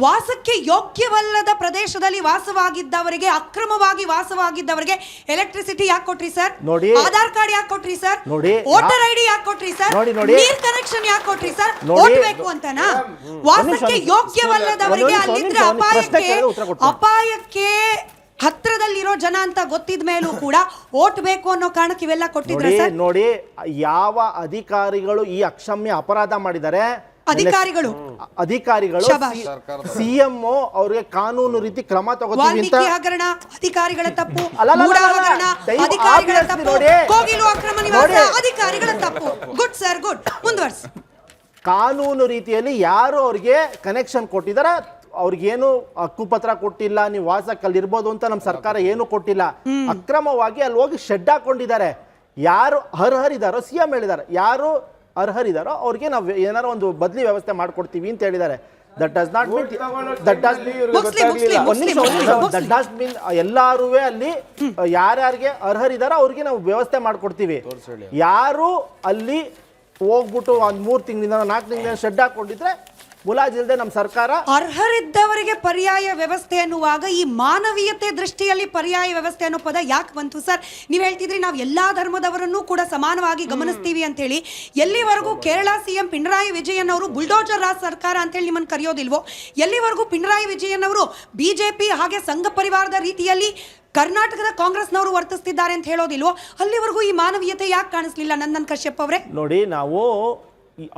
C: ವಾಸಕ್ಕೆ ಯೋಗ್ಯವಲ್ಲದ ಪ್ರದೇಶದಲ್ಲಿ ವಾಸವಾಗಿದ್ದವರಿಗೆ, ಅಕ್ರಮವಾಗಿ ವಾಸವಾಗಿದ್ದವರಿಗೆ ಎಲೆಕ್ಟ್ರಿಸಿಟಿ ಯಾಕೆ ಕೊಟ್ರಿ ಸರ್?
I: ನೋಡಿ,
C: ಆಧಾರ್ ಕಾರ್ಡ್ ಯಾಕೆ ಕೊಟ್ರಿ ಸರ್?
I: ನೋಡಿ,
C: ವೋಟರ್ ID ಯಾಕೆ ಕೊಟ್ರಿ ಸರ್? ನೀರ್ ಕನೆಕ್ಷನ್ ಯಾಕೆ ಕೊಟ್ರಿ ಸರ್? ವೋಟ್ ಬೇಕು ಅಂತನಾ? ವಾಸಕ್ಕೆ ಯೋಗ್ಯವಲ್ಲದವರಿಗೆ ಅಲ್ಲಿದ್ರೆ ಅಪಾಯಕ್ಕೆ ಹತ್ರದಲ್ಲಿರೋ ಜನ ಅಂತ ಗೊತ್ತಿದ ಮೇಲೂ ಕೂಡ ಓಟ್ ಬೇಕು ಅನ್ನೋ ಕಾರಣಕ್ಕೆ ಇವೆಲ್ಲ ಕೊಟ್ಟಿದ್ರೆ ಸರ್?
I: ನೋಡಿ, ಯಾವ ಅಧಿಕಾರಿಗಳು ಈ ಅಕ್ಷಮ್ಯ ಅಪರಾಧ ಮಾಡಿದ್ದಾರೆ, ಅಧಿಕಾರಿಗಳು CM ಅವ್ರಿಗೆ ಕಾನೂನು ರೀತಿ ಕ್ರಮ ತಗೋತೀವಿ ಅಂತ.
C: ಹಗರಣ ಅಧಿಕಾರಿಗಳ ತಪ್ಪು, ಅಧಿಕಾರಿಗಳ ತಪ್ಪು, ಕೋಗಿಲು ಅಕ್ರಮ ನಿವಾಸ ಅಧಿಕಾರಿಗಳ ತಪ್ಪು. ಗುಡ್ ಸರ್, ಗುಡ್, ಮುಂದುವರ್ಸಿ.
I: ಕಾನೂನು ರೀತಿಯಲ್ಲಿ ಯಾರು ಅವ್ರಿಗೆ ಕನೆಕ್ಷನ್ ಕೊಟ್ಟಿದ್ದಾರೆ, ಅವ್ರಿಗೇನು ಹಕ್ಕುಪತ್ರ ಕೊಟ್ಟಿಲ್ಲ, ನೀವು ವಾಸಕ್ಕಲ್ಲಿ ಇರ್ಬೋದು ಅಂತ ನಮ್ಮ ಸರ್ಕಾರ ಏನು ಕೊಟ್ಟಿಲ್ಲ. ಅಕ್ರಮವಾಗಿ ಅಲ್ಲಿ ಹೋಗಿ ಶೆಡ್ ಹಾಕೊಂಡಿದ್ದಾರೆ. ಯಾರು ಅರ್ಹರಿದಾರೋ, CM ಹೇಳಿದ್ದಾರೆ, ಯಾರು ಅರ್ಹರಿದಾರೋ ಅವ್ರಿಗೆ ನಾವು ಏನಾರು ಒಂದು ಬದಲಿ ವ್ಯವಸ್ಥೆ ಮಾಡ್ಕೊಡ್ತೀವಿ ಅಂತ ಹೇಳಿದ್ದಾರೆ. ದಟ್ ಡಸ್ ಮೀನ್ ಎಲ್ಲಾರು ಅಲ್ಲಿ ಯಾರ್ಯಾರಿಗೆ ಅರ್ಹರಿದಾರೋ ಅವ್ರಿಗೆ ನಾವು ವ್ಯವಸ್ಥೆ ಮಾಡ್ಕೊಡ್ತೀವಿ. ಯಾರು ಅಲ್ಲಿ ಹೋಗ್ಬಿಟ್ಟು 3 ತಿಂಗಳಿಂದ 4 ತಿಂಗಳಿಂದ ಶೆಡ್ ಹಾಕೊಂಡಿದ್ರೆ ಮುಲಾಜಿಲ್ದೆ ನಮ್ಮ ಸರ್ಕಾರ
C: ಅರ್ಹರಿದ್ದವರಿಗೆ ಪರ್ಯಾಯ ವ್ಯವಸ್ಥೆ ಅನ್ನುವಾಗ ಈ ಮಾನವೀಯತೆ ದೃಷ್ಟಿಯಲ್ಲಿ ಪರ್ಯಾಯ ವ್ಯವಸ್ಥೆ ಅನ್ನೋ ಪದ ಯಾಕೆ ಬಂತು ಸರ್? ನೀವು ಹೇಳ್ತಿದ್ರಿ ನಾವು ಎಲ್ಲಾ ಧರ್ಮದವರನ್ನು ಕೂಡ ಸಮಾನವಾಗಿ ಗಮನಿಸ್ತೀವಿ ಅಂತ ಹೇಳಿ. ಎಲ್ಲಿವರೆಗೂ ಕೇರಳ CM ಪಿಣರಾಯಿ ವಿಜಯನ್ ಅವರು ಬುಲ್ಡೋಜರ್ ರಾಜ್ ಸರ್ಕಾರ ಅಂತ ಹೇಳಿ ನಿಮ್ಮನ್ನು ಕರೆಯೋದಿಲ್ವೋ? ಎಲ್ಲಿವರೆಗೂ ಪಿಣರಾಯಿ ವಿಜಯನ್ ಅವರು BJP ಹಾಗೆ ಸಂಘ ಪರಿವಾರದ ರೀತಿಯಲ್ಲಿ ಕರ್ನಾಟಕದ ಕಾಂಗ್ರೆಸ್ನವರು ವರ್ತಿಸ್ತಿದ್ದಾರೆ ಅಂತ ಹೇಳೋದಿಲ್ವೋ? ಅಲ್ಲಿವರೆಗೂ ಈ ಮಾನವೀಯತೆ ಯಾಕೆ ಕಾಣಿಸ್ಲಿಲ್ಲ ನಂದನ್ ಕಶ್ಯಪ್ ಅವರೇ?
I: ನೋಡಿ, ನಾವು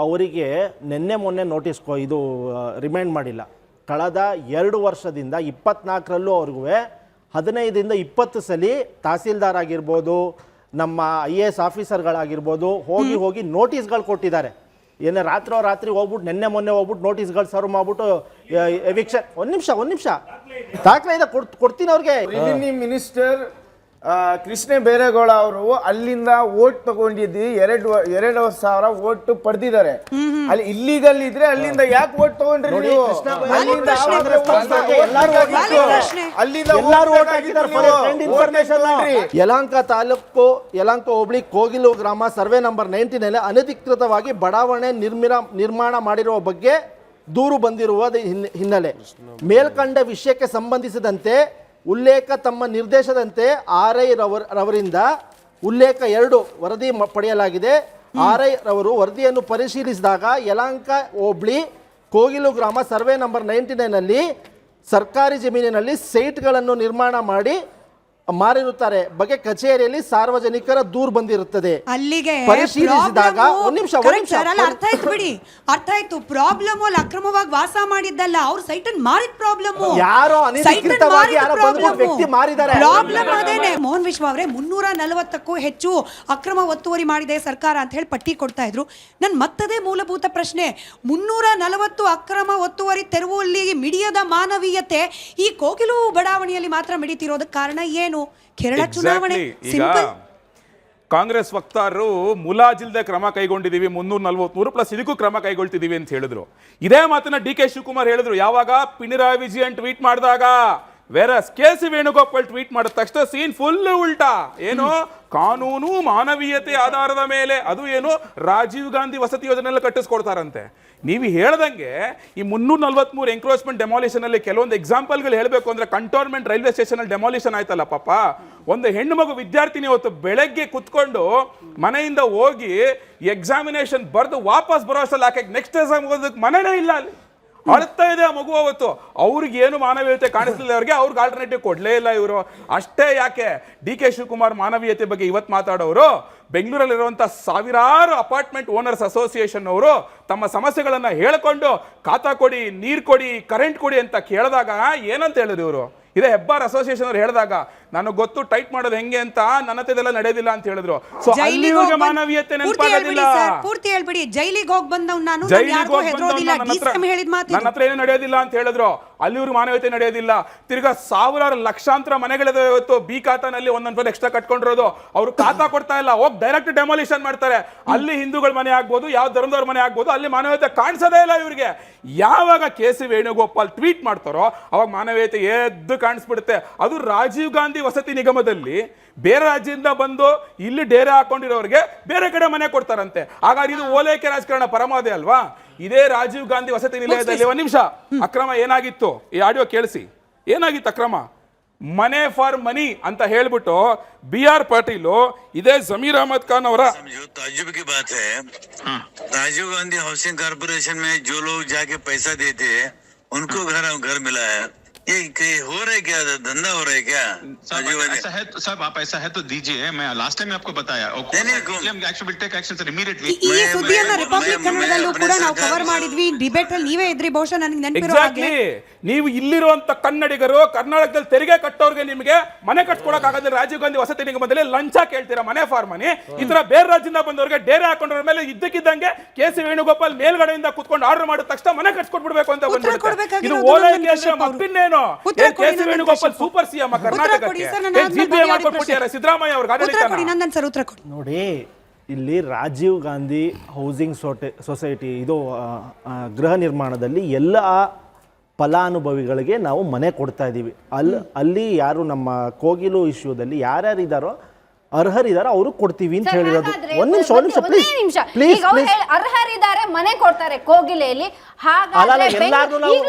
I: ಅವರಿಗೆ ಮೊನ್ನೆ ನೋಟಿಸ್ ಇದು ರಿಮೈಂಡ್ ಮಾಡಿಲ್ಲ. ಕಳೆದ 2 ವರ್ಷದಿಂದ 24ರಲ್ಲೂ ಅವ್ರಿಗೂ 15ರಿಂದ 20 ಸಲ ತಹಸೀಲ್ದಾರ್ ಆಗಿರ್ಬೋದು, ನಮ್ಮ IAS ಆಫೀಸರ್ಗಳಾಗಿರ್ಬೋದು ಹೋಗಿ ನೋಟಿಸ್ಗಳು ಕೊಟ್ಟಿದ್ದಾರೆ. ಏನೇ ರಾತ್ರಿ ಹೋಗ್ಬಿಟ್ಟು ಮೊನ್ನೆ ಹೋಗ್ಬಿಟ್ಟು ನೋಟಿಸ್ಗಳು ಸರ್ವ್ ಮಾಡ್ಬಿಟ್ಟು ಎವಿಕ್ಷನ್. ಒಂದು ನಿಮಿಷ ದಾಖಲೆ ಇದೆ, ಕೊಡ್ತೀನಿ ಅವ್ರಿಗೆ.
E: ರೆವಿನ್ಯೂ ಮಿನಿಸ್ಟರ್ ಕೃಷ್ಣ ಬೈರೇಗೌಡ ಅವರು ಅಲ್ಲಿಂದ ವೋಟ್ ತಗೊಂಡಿದ್ದು 2,000 ವೋಟ್ ಪಡೆದಿದ್ದಾರೆ. ಅಲ್ಲಿ ಇಲ್ಲಿಗಲ್ ಇದ್ರೆ ಅಲ್ಲಿಂದ ಯಾಕೆ ವೋಟ್ ತಗೊಂಡ್ರಿ ನೀವು?
I: ಯಲಹಂಕ ತಾಲೂಕು ಯಲಹಂಕ ಹೋಬಳಿ ಕೋಗಿಲು ಗ್ರಾಮ ಸರ್ವೆ ನಂಬರ್ 19 ಅನಧಿಕೃತವಾಗಿ ಬಡಾವಣೆ ನಿರ್ಮಾಣ ಮಾಡಿರುವ ಬಗ್ಗೆ ದೂರು ಬಂದಿರುವ ಹಿನ್ನೆಲೆ ಮೇಲ್ಕಂಡ ವಿಷಯಕ್ಕೆ ಸಂಬಂಧಿಸಿದಂತೆ ಉಲ್ಲೇಖ ತಮ್ಮ ನಿರ್ದೇಶದಂತೆ RI ರವರಿಂದ ಉಲ್ಲೇಖ 2 ವರದಿ ಪಡೆಯಲಾಗಿದೆ. RI ರವರು ವರದಿಯನ್ನು ಪರಿಶೀಲಿಸಿದಾಗ ಯಲಹಂಕ ಹೋಬಳಿ ಕೋಗಿಲು ಗ್ರಾಮ ಸರ್ವೆ ನಂಬರ್ 99ನಲ್ಲಿ ಸರ್ಕಾರಿ ಜಮೀನಿನಲ್ಲಿ ಸೈಟ್ಗಳನ್ನು ನಿರ್ಮಾಣ ಮಾಡಿ ಮಾರಿರುತ್ತಾರೆ ಬಗ್ಗೆ ಕಚೇರಿಯಲ್ಲಿ ಸಾರ್ವಜನಿಕರ ದೂರು ಬಂದಿರುತ್ತದೆ.
C: ಅಲ್ಲಿಗೆ
I: ಪರಿಶೀಲಿಸಿದಾಗ
C: ಅರ್ಥ ಆಯ್ತು. ಪ್ರಾಬ್ಲಮ್ ಅಲ್ಲಿ ಅಕ್ರಮವಾಗಿ ವಾಸ ಮಾಡಿದ್ದಲ್ಲ, ಅವ್ರ ಸೈಟ್ ಅನ್ನು ಮಾರಿದ ಪ್ರಾಬ್ಲಮ್.
I: ಯಾರೋ ಅನಧಿಕೃತವಾಗಿ ಯಾರೋ ಬಂದು ವ್ಯಕ್ತಿ ಮಾರಿದ್ದಾರೆ.
C: ಪ್ರಾಬ್ಲಮ್ ಅದೇನೆ. ಮೋಹನ್ ವಿಶ್ವ ಅವರೇ, 340ಕ್ಕೂ ಹೆಚ್ಚು ಅಕ್ರಮ ಒತ್ತುವರಿ ಮಾಡಿದೆ ಸರ್ಕಾರ ಅಂತ ಹೇಳಿ ಪಟ್ಟಿ ಕೊಡ್ತಾ ಇದ್ರು. ನನ್ ಮತ್ತದೇ ಮೂಲಭೂತ ಪ್ರಶ್ನೆ, 340 ಅಕ್ರಮ ಒತ್ತುವರಿ ತೆರವುಲ್ಲಿ ಮಿಡಿಯದ ಮಾನವೀಯತೆ ಈ ಕೋಗಿಲು ಬಡಾವಣೆಯಲ್ಲಿ ಮಾತ್ರ ಮಿಡಿತಿರೋದಕ್ಕೆ ಕಾರಣ ಏನು? ಕೇರಳ ಚುನಾವಣೆ
F: ಈಗ ಕಾಂಗ್ರೆಸ್ ವಕ್ತಾರರು ಮುಲಾಜಿಲ್ದೆ ಕ್ರಮ ಕೈಗೊಂಡಿದ್ದೀವಿ, 343 ಪ್ಲಸ್ ಇದಕ್ಕೂ ಕ್ರಮ ಕೈಗೊಳ್ತಿದ್ದೀವಿ ಅಂತ ಹೇಳಿದ್ರು. ಇದೇ ಮಾತನ್ನ DK ಶಿವಕುಮಾರ್ ಹೇಳಿದ್ರು ಯಾವಾಗ ಪಿಣರಾಯಿ ವಿಜಯನ್ ಟ್ವೀಟ್ ಮಾಡಿದಾಗ. Virus K C Venugopal tweet ಮಾಡಿದ ತಕ್ಷಣ ಸೀನ್ ಫುಲ್ ಉಲ್ಟಾ. ಏನು ಕಾನೂನು ಮಾನವೀಯತೆ ಆಧಾರದ ಮೇಲೆ, ಅದು ಏನು ರಾಜೀವ್ ಗಾಂಧಿ ವಸತಿ ಯೋಜನೆ ಕಟ್ಟಿಸ್ಕೊಡ್ತಾರಂತೆ. ನೀವು ಹೇಳ್ದಂಗೆ ಈ 343 ಎಂಕ್ರೋಚ್ಮೆಂಟ್ ಡೆಮಾಲಿಷನ್ ಅಲ್ಲಿ ಕೆಲವೊಂದು ಎಕ್ಸಾಂಪಲ್ಗಳು ಹೇಳಬೇಕು ಅಂದ್ರೆ, ಕಂಟೋನ್ಮೆಂಟ್ ರೈಲ್ವೆ ಸ್ಟೇಷನ್ ಅಲ್ಲಿ ಡೆಮಾಲಿಷನ್ ಆಯ್ತಲ್ಲ ಪಾಪ, ಒಂದು ಹೆಣ್ಣು ಮಗು ವಿದ್ಯಾರ್ಥಿನಿ ಅವತ್ತು ಬೆಳಗ್ಗೆ ಕುತ್ಕೊಂಡು ಮನೆಯಿಂದ ಹೋಗಿ ಎಕ್ಸಾಮಿನೇಷನ್ ಬರೆದು ವಾಪಸ್ ಬರೋ ಅಷ್ಟಲ್ಲಿ ಆಕೆ ನೆಕ್ಸ್ಟ್ ಎಕ್ಸಾಮ್ ಓದೋದಕ್ಕೆ ಮನೆನೇ ಇಲ್ಲ, ಅಲ್ಲಿ ಅಳ್ತಾ ಇದೆ ಆ ಮಗು. ಅವತ್ತು ಅವ್ರಿಗೆ ಏನು ಮಾನವೀಯತೆ ಕಾಣಿಸ್ಲಿಲ್ಲ, ಅವ್ರಿಗೆ ಆಲ್ಟರ್ನೇಟಿವ್ ಕೊಡ್ಲೇ ಇಲ್ಲ ಇವರು. ಅಷ್ಟೇ ಯಾಕೆ, ಡಿ ಕೆ ಶಿವಕುಮಾರ್ ಮಾನವೀಯತೆ ಬಗ್ಗೆ ಇವತ್ತು ಮಾತಾಡೋರು, ಬೆಂಗಳೂರಲ್ಲಿರುವಂಥ ಸಾವಿರಾರು ಅಪಾರ್ಟ್ಮೆಂಟ್ ಓನರ್ಸ್ ಅಸೋಸಿಯೇಷನ್ ಅವರು ತಮ್ಮ ಸಮಸ್ಯೆಗಳನ್ನು ಹೇಳ್ಕೊಂಡು ಖಾತಾ ಕೊಡಿ, ನೀರು ಕೊಡಿ, ಕರೆಂಟ್ ಕೊಡಿ ಅಂತ ಕೇಳಿದಾಗ ಏನಂತ ಹೇಳಿದ್ರು ಇವರು? ಇದೇ ಹೆಬ್ಬಾರ್ ಅಸೋಸಿಯೇಷನ್ ಅವ್ರು ಹೇಳಿದಾಗ ನನಗೆ ಗೊತ್ತು ಟೈಟ್ ಮಾಡೋದು ಹೆಂಗೆ ಅಂತ, ನನ್ನ ಹತ್ತಿರದೆಲ್ಲ ನಡೆಯೋದಿಲ್ಲ ಅಂತ ಹೇಳಿದ್ರು. ಸೊ ಅಲ್ಲಿವರೆಗೆ ಮಾನವೀಯತೆ ನೆನಪಾಗೋದಿಲ್ಲ.
C: ಪೂರ್ತಿ ಹೇಳ್ಬಿಡಿ, ಜೈಲಿಗೆ ಹೋಗಿ ಬಂದವ್ ನಾನು,
F: ನನ್ನ ಹತ್ರ ಏನು ನಡೆಯೋದಿಲ್ಲ ಅಂತ ಹೇಳಿದ್ರು. ಅಲ್ಲಿವ್ರಿಗೆ ಮಾನವೀಯತೆ ನಡೆಯೋದಿಲ್ಲ. ತಿರ್ಗಾ ಸಾವಿರಾರು ಲಕ್ಷಾಂತರ ಮನೆಗಳಿದೆ ಇವತ್ತು ಬಿ ಖಾತಾನಲ್ಲಿ ಒಂದೊಂದು ಎಕ್ಸ್ಟ್ರಾ ಕಟ್ಕೊಂಡಿರೋದು. ಅವ್ರು ಖಾತಾ ಕೊಡ್ತಾ ಇಲ್ಲ, ಹೋಗಿ ಡೈರೆಕ್ಟ್ ಡೆಮಾಲಿಷನ್ ಮಾಡ್ತಾರೆ. ಅಲ್ಲಿ ಹಿಂದೂಗಳ ಮನೆ ಆಗ್ಬೋದು, ಯಾವ ಧರ್ಮದವ್ರ ಮನೆ ಆಗ್ಬೋದು, ಅಲ್ಲಿ ಮಾನವೀಯತೆ ಕಾಣಿಸೋದೇ ಇಲ್ಲ ಇವ್ರಿಗೆ. ಯಾವಾಗ ಕೆ ಸಿ ವೇಣುಗೋಪಾಲ್ ಟ್ವೀಟ್ ಮಾಡ್ತಾರೋ ಅವಾಗ ಮಾನವೀಯತೆ ಎದ್ದು ಕಾಣಿಸ್ಬಿಡುತ್ತೆ. ಅದು ರಾಜೀವ್ ಗಾಂಧಿ ವಸತಿ ನಿಗಮದಲ್ಲಿ ಬೇರೆ ರಾಜ್ಯದಿಂದ ಬಂದು ಇಲ್ಲಿ ಡೇರೆ ಹಾಕೊಂಡಿರೋರಿಗೆ ಬೇರೆ ಕಡೆ ಮನೆ ಕೊಡ್ತಾರಂತೆ. ಹಾಗಾದ್ರೆ ಇದು ಓಲೈಕೆ ರಾಜಕಾರಣ ಪರಮಾದೆ ಅಲ್ವಾ? ಇದೇ ರಾಜೀವ್ ಗಾಂಧಿ ವಸತಿ ನಿಲಯದಲ್ಲಿ ಒಂದು ನಿಮಿಷ ಅಕ್ರಮ ಏನಾಗಿತ್ತು, ಈ ಆಡಿಯೋ ಕೇಳಿಸಿ. ಏನಾಗಿತ್ತು ಅಕ್ರಮ? ಮನೆ ಫಾರ್ ಮನಿ ಅಂತ ಹೇಳ್ಬಿಟ್ಟು ಬಿ ಆರ್ ಪಾಟೀಲ್ ಇದೇ ಜಮೀರ್ ಅಹಮದ್ ಖಾನ್ ಅವರ
J: ताज्जुब की बात है। राजीव गांधी हाउसिंग कॉर्पोरेशन में जो लोग जाके पैसा देते हैं उनको घर मिला है। ये हो रहा है क्या, धंधा हो रहा है क्या?
K: ऐसा है तो सब आप ऐसा है तो दीजिए, मैं लास्ट टाइम आपको बताया
C: ಈ ಸುದ್ದಿಯನ್ನ ರಿಪಬ್ಲಿಕ್ ಕನ್ನಡದಲ್ಲೂ ಕೂಡ ನಾವು ಕವರ್ ಮಾಡಿದ್ವಿ, ಡಿಬೇಟ್ ಅಲ್ಲಿ ನೀವೇ ಇದ್ರಿ ಬಹುಶಃ, ನನಗೆ ನೆನಪಿರೋ ಹಾಗೆ.
F: ನೀವು ಇಲ್ಲಿರುವಂತ ಕನ್ನಡಿಗರು ಕರ್ನಾಟಕದಲ್ಲಿ ತೆರಿಗೆ ಕಟ್ಟೋರ್ಗೆ ನಿಮಗೆ ಮನೆ ಕಟ್ಕೊಡಕ್ ಆಗೋದಿಲ್ಲ. ರಾಜೀವ್ ಗಾಂಧಿ ವಸತಿ ನಿಗಮದಲ್ಲಿ ಲಂಚ ಕೇಳ್ತೀರಾ, ಮನೆ ಫಾರ್ ಮನಿ. ಈ ತರ ಬೇರೆ ರಾಜ್ಯದಿಂದ ಬಂದವರಿಗೆ ಡೇರೆ ಹಾಕೊಂಡ್ರ ಮೇಲೆ ಇದ್ದಕ್ಕಿದ್ದಂಗೆ ಕೆ ಸಿ ವೇಣುಗೋಪಾಲ್ ಮೇಲ್ಗಡೆಯಿಂದ ಕುತ್ಕೊಂಡು ಆರ್ಡರ್ ಮಾಡಿದ ತಕ್ಷಣ ಮನೆ ಕಟ್ಸ್ಕೊಟ್ಬಿಡ್ಬೇಕು ಅಂತ ಬಂದ್ಬಿಡುತ್ತೆ. ಇದು ಓಲೈಕೆ ಅಂದ್ರೆ ಮತ್ತಿನ್ನೇನು? K C Venugopal super CM ಕರ್ನಾಟಕಕ್ಕೆ ಸಿದ್ದರಾಮಯ್ಯ ಅವ್ರಿಗೆ ಆಡಳಿತ
I: ನೋಡಿ. ಇಲ್ಲಿ ರಾಜೀವ್ ಗಾಂಧಿ ಹೌಸಿಂಗ್ ಸೊಸೈಟಿ ಇದು ಗೃಹ ನಿರ್ಮಾಣದಲ್ಲಿ ಎಲ್ಲ ಫಲಾನುಭವಿಗಳಿಗೆ ನಾವು ಮನೆ ಕೊಡ್ತಾ ಇದ್ದೀವಿ. ಅಲ್ಲಿ ಯಾರು ನಮ್ಮ ಕೋಗಿಲು ಇಶ್ಯೂದಲ್ಲಿ ಯಾರ್ಯಾರಿದ್ದಾರೋ ಅರ್ಹರಿದ್ದಾರೆ ಅವರು ಕೊಡ್ತೀವಿ ಅಂತ ಹೇಳಿರೋದು. ಒಂದ್ ನಿಮಿಷ ಪ್ಲೀಸ್.
G: ಅರ್ಹರಿದ್ದಾರೆ, ಮನೆ ಕೊಡ್ತಾರೆ ಕೋಗಿಲೆಯಲ್ಲಿ.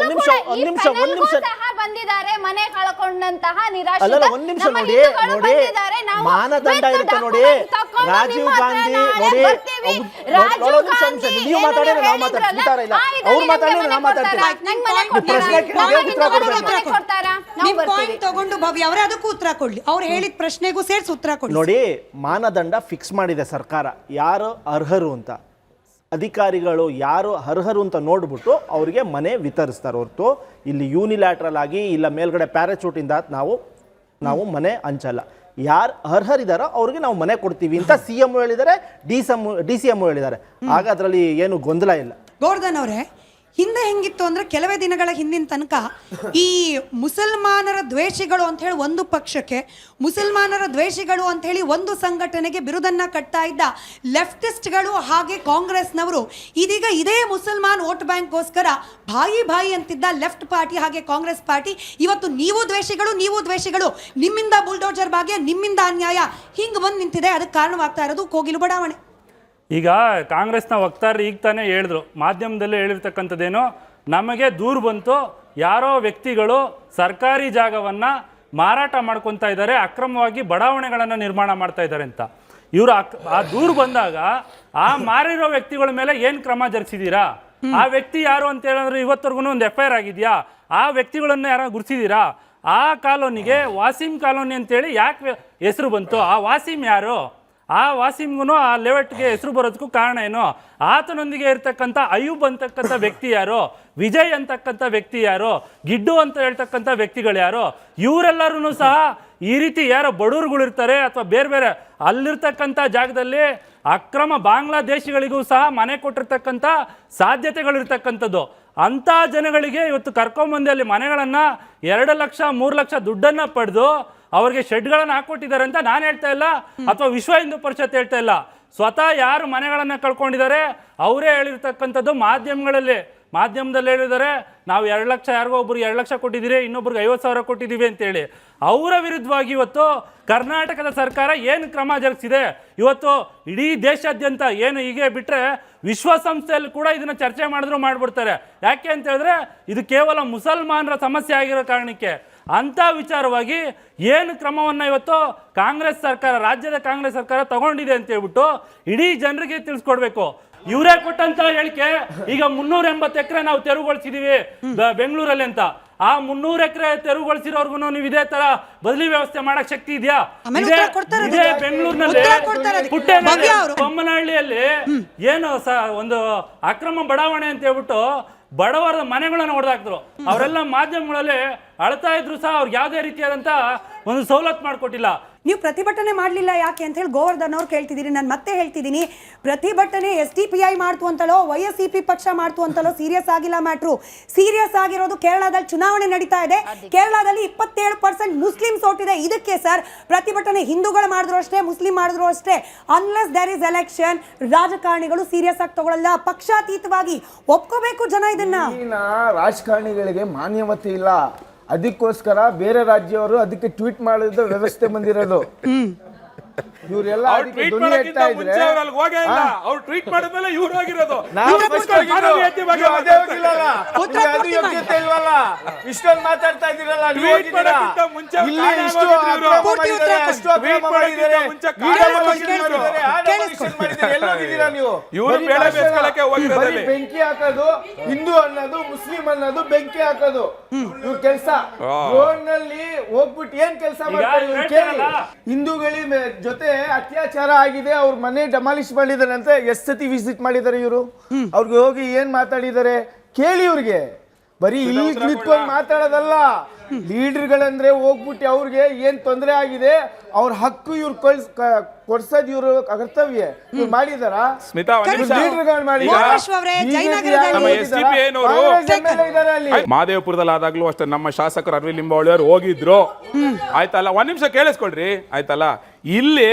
G: ಬಂದಿದ್ದಾರೆ ಮನೆ ಕಳ್ಕೊಂಡಂತಹ
I: ಮಾನದಂಡ ಇರುತ್ತೆ ನೋಡಿ. ರಾಜೀವ್ ಗಾಂಧಿ ನೋಡಿ, ನೀವು ಮಾತಾಡಿದ್ರೆ ನಾವು ಮಾತಾಡ್ತಾರೆ ಇಲ್ಲ, ಅವ್ರು ಮಾತಾಡಿದ್ರೆ ನಾವು
C: ಮಾತಾಡ್ತೀವಿ. ತಗೊಂಡು ಭವ್ಯ ಅವರೇ ಅದಕ್ಕೂ ಉತ್ತರ ಕೊಡ್ಲಿ, ಅವ್ರು ಹೇಳಿದ ಪ್ರಶ್ನೆಗೂ ಸೇರಿಸಿ ಉತ್ತರ ಕೊಡ್ಲಿ.
I: ನೋಡಿ, ಮಾನದಂಡ ಫಿಕ್ಸ್ ಮಾಡಿದೆ ಸರ್ಕಾರ, ಯಾರು ಅರ್ಹರು ಅಂತ. ಅಧಿಕಾರಿಗಳು ಯಾರು ಅರ್ಹರು ಅಂತ ನೋಡ್ಬಿಟ್ಟು ಅವರಿಗೆ ಮನೆ ವಿತರಿಸ್ತಾರೆ ಹೊರತು ಇಲ್ಲಿ ಯೂನಿಲ್ಯಾಟ್ರಲ್ ಆಗಿ ಇಲ್ಲ ಮೇಲ್ಗಡೆ ಪ್ಯಾರಾಚೂಟಿಂದ ನಾವು ಮನೆ ಹಂಚಲ್ಲ. ಯಾರು ಅರ್ಹರಿದ್ದಾರೋ ಅವ್ರಿಗೆ ನಾವು ಮನೆ ಕೊಡ್ತೀವಿ ಅಂತ CM ಹೇಳಿದ್ದಾರೆ, DCM ಹೇಳಿದ್ದಾರೆ. ಆಗ ಅದರಲ್ಲಿ ಏನು ಗೊಂದಲ ಇಲ್ಲ.
C: ಗೋರ್ಧನ್ ಅವರೇ, ಹಿಂದೆ ಹೆಂಗಿತ್ತು ಅಂದ್ರೆ ಕೆಲವೇ ದಿನಗಳ ಹಿಂದಿನ ತನಕ ಈ ಮುಸಲ್ಮಾನರ ದ್ವೇಷಿಗಳು ಅಂತ ಹೇಳಿ ಒಂದು ಪಕ್ಷಕ್ಕೆ, ಮುಸಲ್ಮಾನರ ದ್ವೇಷಿಗಳು ಅಂತ ಹೇಳಿ ಒಂದು ಸಂಘಟನೆಗೆ ಬಿರುದನ್ನ ಕಟ್ತಾ ಇದ್ದ ಲೆಫ್ಟಿಸ್ಟ್ಗಳು ಹಾಗೆ ಕಾಂಗ್ರೆಸ್ನವರು ಇದೀಗ ಇದೇ ಮುಸಲ್ಮಾನ್ ವೋಟ್ ಬ್ಯಾಂಕ್ಗೋಸ್ಕರ ಬಾಯಿ ಅಂತಿದ್ದ ಲೆಫ್ಟ್ ಪಾರ್ಟಿ ಹಾಗೆ ಕಾಂಗ್ರೆಸ್ ಪಾರ್ಟಿ ಇವತ್ತು ನೀವು ದ್ವೇಷಿಗಳು, ನಿಮ್ಮಿಂದ ಬುಲ್ಡೋಜರ್ ಭಾಗ್ಯ, ನಿಮ್ಮಿಂದ ಅನ್ಯಾಯ, ಹಿಂಗೆ ಬಂದು ನಿಂತಿದೆ. ಅದಕ್ಕೆ ಕಾರಣವಾಗ್ತಾ ಇರೋದು ಕೋಗಿಲು ಬಡಾವಣೆ.
H: ಈಗ ಕಾಂಗ್ರೆಸ್ನ ವಕ್ತಾರರು ಈಗ ತಾನೇ ಹೇಳಿದ್ರು, ಮಾಧ್ಯಮದಲ್ಲೇ ಹೇಳಿರ್ತಕ್ಕಂಥದ್ದೇನು, ನಮಗೆ ದೂರು ಬಂತು, ಯಾರೋ ವ್ಯಕ್ತಿಗಳು ಸರ್ಕಾರಿ ಜಾಗವನ್ನು ಮಾರಾಟ ಮಾಡ್ಕೊತಾ ಇದ್ದಾರೆ, ಅಕ್ರಮವಾಗಿ ಬಡಾವಣೆಗಳನ್ನು ನಿರ್ಮಾಣ ಮಾಡ್ತಾ ಇದ್ದಾರೆ ಅಂತ. ಇವರು ಆ ದೂರು ಬಂದಾಗ ಆ ಮಾರಿರೋ ವ್ಯಕ್ತಿಗಳ ಮೇಲೆ ಏನು ಕ್ರಮ ಜರುಗಿಸಿದ್ದೀರಾ? ಆ ವ್ಯಕ್ತಿ ಯಾರು ಅಂತ ಹೇಳಿದ್ರೆ ಇವತ್ತರೆಗೂ ಒಂದು FIR ಆಗಿದೆಯಾ? ಆ ವ್ಯಕ್ತಿಗಳನ್ನು ಯಾರು ಗುರುತಿಸಿದ್ದೀರಾ? ಆ ಕಾಲೋನಿಗೆ ವಾಸಿಂ ಕಾಲೋನಿ ಅಂತೇಳಿ ಯಾಕೆ ಹೆಸರು ಬಂತು? ಆ ವಾಸಿಂ ಯಾರು? ಆ ವಾಸಿಮ್ಗೂ ಆ ಲೆವೆಟ್ಗೆ ಹೆಸರು ಬರೋದಕ್ಕೂ ಕಾರಣ ಏನು? ಆತನೊಂದಿಗೆ ಇರ್ತಕ್ಕಂಥ ಅಯೂಬ್ ಅಂತಕ್ಕಂಥ ವ್ಯಕ್ತಿ ಯಾರು? ವಿಜಯ್ ಅಂತಕ್ಕಂಥ ವ್ಯಕ್ತಿ ಯಾರು? ಗಿಡ್ಡು ಅಂತ ಹೇಳ್ತಕ್ಕಂಥ ವ್ಯಕ್ತಿಗಳು ಯಾರು? ಇವರೆಲ್ಲರೂ ಸಹ ಈ ರೀತಿ ಯಾರೋ ಬಡವರುಗಳಿರ್ತಾರೆ ಅಥವಾ ಬೇರೆ ಅಲ್ಲಿರ್ತಕ್ಕಂಥ ಜಾಗದಲ್ಲಿ ಅಕ್ರಮ ಬಾಂಗ್ಲಾದೇಶಿಗಳಿಗೂ ಸಹ ಮನೆ ಕೊಟ್ಟಿರ್ತಕ್ಕಂಥ ಸಾಧ್ಯತೆಗಳಿರ್ತಕ್ಕಂಥದ್ದು. ಅಂಥ ಜನಗಳಿಗೆ ಇವತ್ತು ಕರ್ಕೊಂಬಂದು ಅಲ್ಲಿ ಮನೆಗಳನ್ನು 2 ಲಕ್ಷ 3 ಲಕ್ಷ ದುಡ್ಡನ್ನು ಪಡೆದು ಅವ್ರಿಗೆ ಶೆಡ್ಗಳನ್ನು ಹಾಕೊಟ್ಟಿದ್ದಾರೆ ಅಂತ ನಾನು ಹೇಳ್ತಾ ಇಲ್ಲ, ಅಥವಾ ವಿಶ್ವ ಹಿಂದೂ ಪರಿಷತ್ ಹೇಳ್ತಾ ಇಲ್ಲ. ಸ್ವತಃ ಯಾರು ಮನೆಗಳನ್ನು ಕಳ್ಕೊಂಡಿದ್ದಾರೆ ಅವರೇ ಹೇಳಿರ್ತಕ್ಕಂಥದ್ದು ಮಾಧ್ಯಮದಲ್ಲಿ ಹೇಳಿದ್ದಾರೆ. ನಾವು 2 ಲಕ್ಷ ಯಾರಿಗೋ ಒಬ್ರಿಗೆ 2 ಲಕ್ಷ ಕೊಟ್ಟಿದ್ದೀರಿ, ಇನ್ನೊಬ್ರಿಗೆ 50,000 ಕೊಟ್ಟಿದ್ದೀವಿ ಅಂತೇಳಿ ಅವರ ವಿರುದ್ಧವಾಗಿ ಇವತ್ತು ಕರ್ನಾಟಕದ ಸರ್ಕಾರ ಏನು ಕ್ರಮ ಜರುಗಿಸಿದೆ. ಇವತ್ತು ಇಡೀ ದೇಶಾದ್ಯಂತ ಏನು ಹೀಗೆ ಬಿಟ್ಟರೆ ವಿಶ್ವಸಂಸ್ಥೆಯಲ್ಲಿ ಕೂಡ ಇದನ್ನು ಚರ್ಚೆ ಮಾಡಿದ್ರು ಮಾಡಿಬಿಡ್ತಾರೆ. ಯಾಕೆ ಅಂತ ಹೇಳಿದ್ರೆ ಇದು ಕೇವಲ ಮುಸಲ್ಮಾನರ ಸಮಸ್ಯೆ ಆಗಿರೋ ಕಾರಣಕ್ಕೆ. ಅಂಥ ವಿಚಾರವಾಗಿ ಏನು ಕ್ರಮವನ್ನು ಇವತ್ತು ಕಾಂಗ್ರೆಸ್ ಸರ್ಕಾರ, ರಾಜ್ಯದ ಕಾಂಗ್ರೆಸ್ ಸರ್ಕಾರ ತಗೊಂಡಿದೆ ಅಂತ ಹೇಳ್ಬಿಟ್ಟು ಇಡೀ ಜನರಿಗೆ ತಿಳಿಸ್ಕೊಡ್ಬೇಕು. ಇವರೇ ಕೊಟ್ಟಂತ ಹೇಳಿಕೆ ಈಗ 380 ಎಕರೆ ನಾವು ತೆರವುಗೊಳಿಸಿದೀವಿ ಬೆಂಗಳೂರಲ್ಲಿ ಅಂತ. ಆ 300 ಎಕರೆ ತೆರವುಗೊಳಿಸಿರೋರ್ಗು ನೀವು ಇದೇ ತರ ಬದಲಿ ವ್ಯವಸ್ಥೆ ಮಾಡಕ್ ಶಕ್ತಿ ಇದೆಯಾ? ಇದೇ ಬೆಂಗಳೂರಿನಲ್ಲಿ ಪುಟ್ಟೇನಹಳ್ಳಿ, ಬೊಮ್ಮನಹಳ್ಳಿಯಲ್ಲಿ ಏನು ಒಂದು ಅಕ್ರಮ ಬಡಾವಣೆ ಅಂತ ಹೇಳ್ಬಿಟ್ಟು ಬಡವರ ಮನೆಗಳನ್ನ ಹೊಡೆದಾಕ್ತರು. ಅವರೆಲ್ಲ ಮಾಧ್ಯಮಗಳಲ್ಲಿ ಅಳ್ತಾ ಇದ್ರು ಸಹ ಅವ್ರಿಗೆ ಯಾವುದೇ ರೀತಿಯಾದಂತ ಒಂದು ಸವಲತ್ತು ಮಾಡಿಕೊಟ್ಟಿಲ್ಲ.
C: ನೀವು ಪ್ರತಿಭಟನೆ ಮಾಡಲಿಲ್ಲ ಯಾಕೆ ಅಂತ ಹೇಳಿ ಗೋವರ್ಧನ್ ಅವ್ರು ಕೇಳ್ತಿದ್ದೀರಿ. ನಾನು ಮತ್ತೆ ಹೇಳ್ತಿದ್ದೀನಿ, ಪ್ರತಿಭಟನೆ SDPI ಮಾಡ್ತು ಅಂತಲೋ YSCP ಪಕ್ಷ ಮಾಡ್ತು ಅಂತಲೋ ಸೀರಿಯಸ್ ಆಗಿಲ್ಲ ಮ್ಯಾಟ್ರು. ಸೀರಿಯಸ್ ಆಗಿರೋದು ಕೇರಳದಲ್ಲಿ ಚುನಾವಣೆ ನಡೀತಾ ಇದೆ. ಕೇರಳದಲ್ಲಿ 27% ಮುಸ್ಲಿಮ್ಸ್ ಓಟ್ ಇದೆ. ಇದಕ್ಕೆ ಸರ್ ಪ್ರತಿಭಟನೆ ಹಿಂದೂಗಳು ಮಾಡಿದ್ರು ಅಷ್ಟೇ, ಮುಸ್ಲಿಂ ಮಾಡಿದ್ರು ಅಷ್ಟೇ. ಅನ್ಲೆಸ್ ದೇರ್ ಇಸ್ ಎಲೆಕ್ಷನ್ ರಾಜಕಾರಣಿಗಳು ಸೀರಿಯಸ್ ಆಗಿ ತಗೊಳ್ಳಲ್ಲ. ಪಕ್ಷಾತೀತವಾಗಿ ಒಪ್ಕೋಬೇಕು ಜನ ಇದನ್ನ.
E: ರಾಜಕಾರಣಿಗಳಿಗೆ ಮಾನ್ಯತೆ ಇಲ್ಲ, ಅದಕ್ಕೋಸ್ಕರ ಬೇರೆ ರಾಜ್ಯವರು ಅದಕ್ಕೆ ಟ್ವೀಟ್ ಮಾಡಿದ ವ್ಯವಸ್ಥೆ ಬಂದಿರೋದು. ಇವರೆಲ್ಲ ಇಷ್ಟೊಂದು ಮಾತಾಡ್ತಾ ಇದ್ದೀರಲ್ಲ, ಬೆಂಕಿ ಹಾಕೋದು, ಹಿಂದೂ ಅನ್ನೋದು ಮುಸ್ಲಿಂ ಅನ್ನೋದು ಬೆಂಕಿ ಹಾಕೋದು ಇವ್ರ ಕೆಲಸ. ರೋಡ್ ನಲ್ಲಿ ಹೋಗ್ಬಿಟ್ಟು ಏನ್ ಕೆಲಸ ಮಾಡ್ತಾರೆ? ಹಿಂದೂಗಳ ಜೊತೆ ಅತ್ಯಾಚಾರ ಆಗಿದೆ, ಅವ್ರ ಮನೆ ಡೆಮಾಲಿಷ್ ಮಾಡಿದಾರೆ ಅಂತ ಎಷ್ಟು ಸತಿ ವಿಸಿಟ್ ಮಾಡಿದ್ದಾರೆ ಇವರು. ಅವ್ರಿಗೆ ಹೋಗಿ ಏನ್ ಮಾತಾಡಿದ್ದಾರೆ ಕೇಳಿ. ಇವ್ರಿಗೆ ಬರೀ ಇಲ್ಲಿ ನಿಂತ್ಕೊಂಡು ಮಾತಾಡೋದಲ್ಲ, ಲೀಡರ್ಗಳಂದ್ರೆ ಹೋಗ್ಬಿಟ್ಟು ಅವ್ರಿಗೆ ಏನ್ ತೊಂದರೆ ಆಗಿದೆ ಅವ್ರ ಹಕ್ಕು ಇವ್ರು ಕೊಡ್ಸೋದು ಇವ್ರ ಕರ್ತವ್ಯ. ಇವ್ರು ಮಾಡಿದಾರ
F: ಮಹದೇವಪುರದಲ್ಲಿ ಆದಾಗ್ಲೂ ಅಷ್ಟೇ ನಮ್ಮ ಶಾಸಕರು ಅರವಿಂದ್ ಲಿಂಬಾವಳಿ ಅವರು ಹೋಗಿದ್ರು. ಆಯ್ತಲ್ಲ, ಒಂದ್ ನಿಮಿಷ ಕೇಳಿಸ್ಕೊಳ್ರಿ ಆಯ್ತಲ್ಲ. ಇಲ್ಲಿ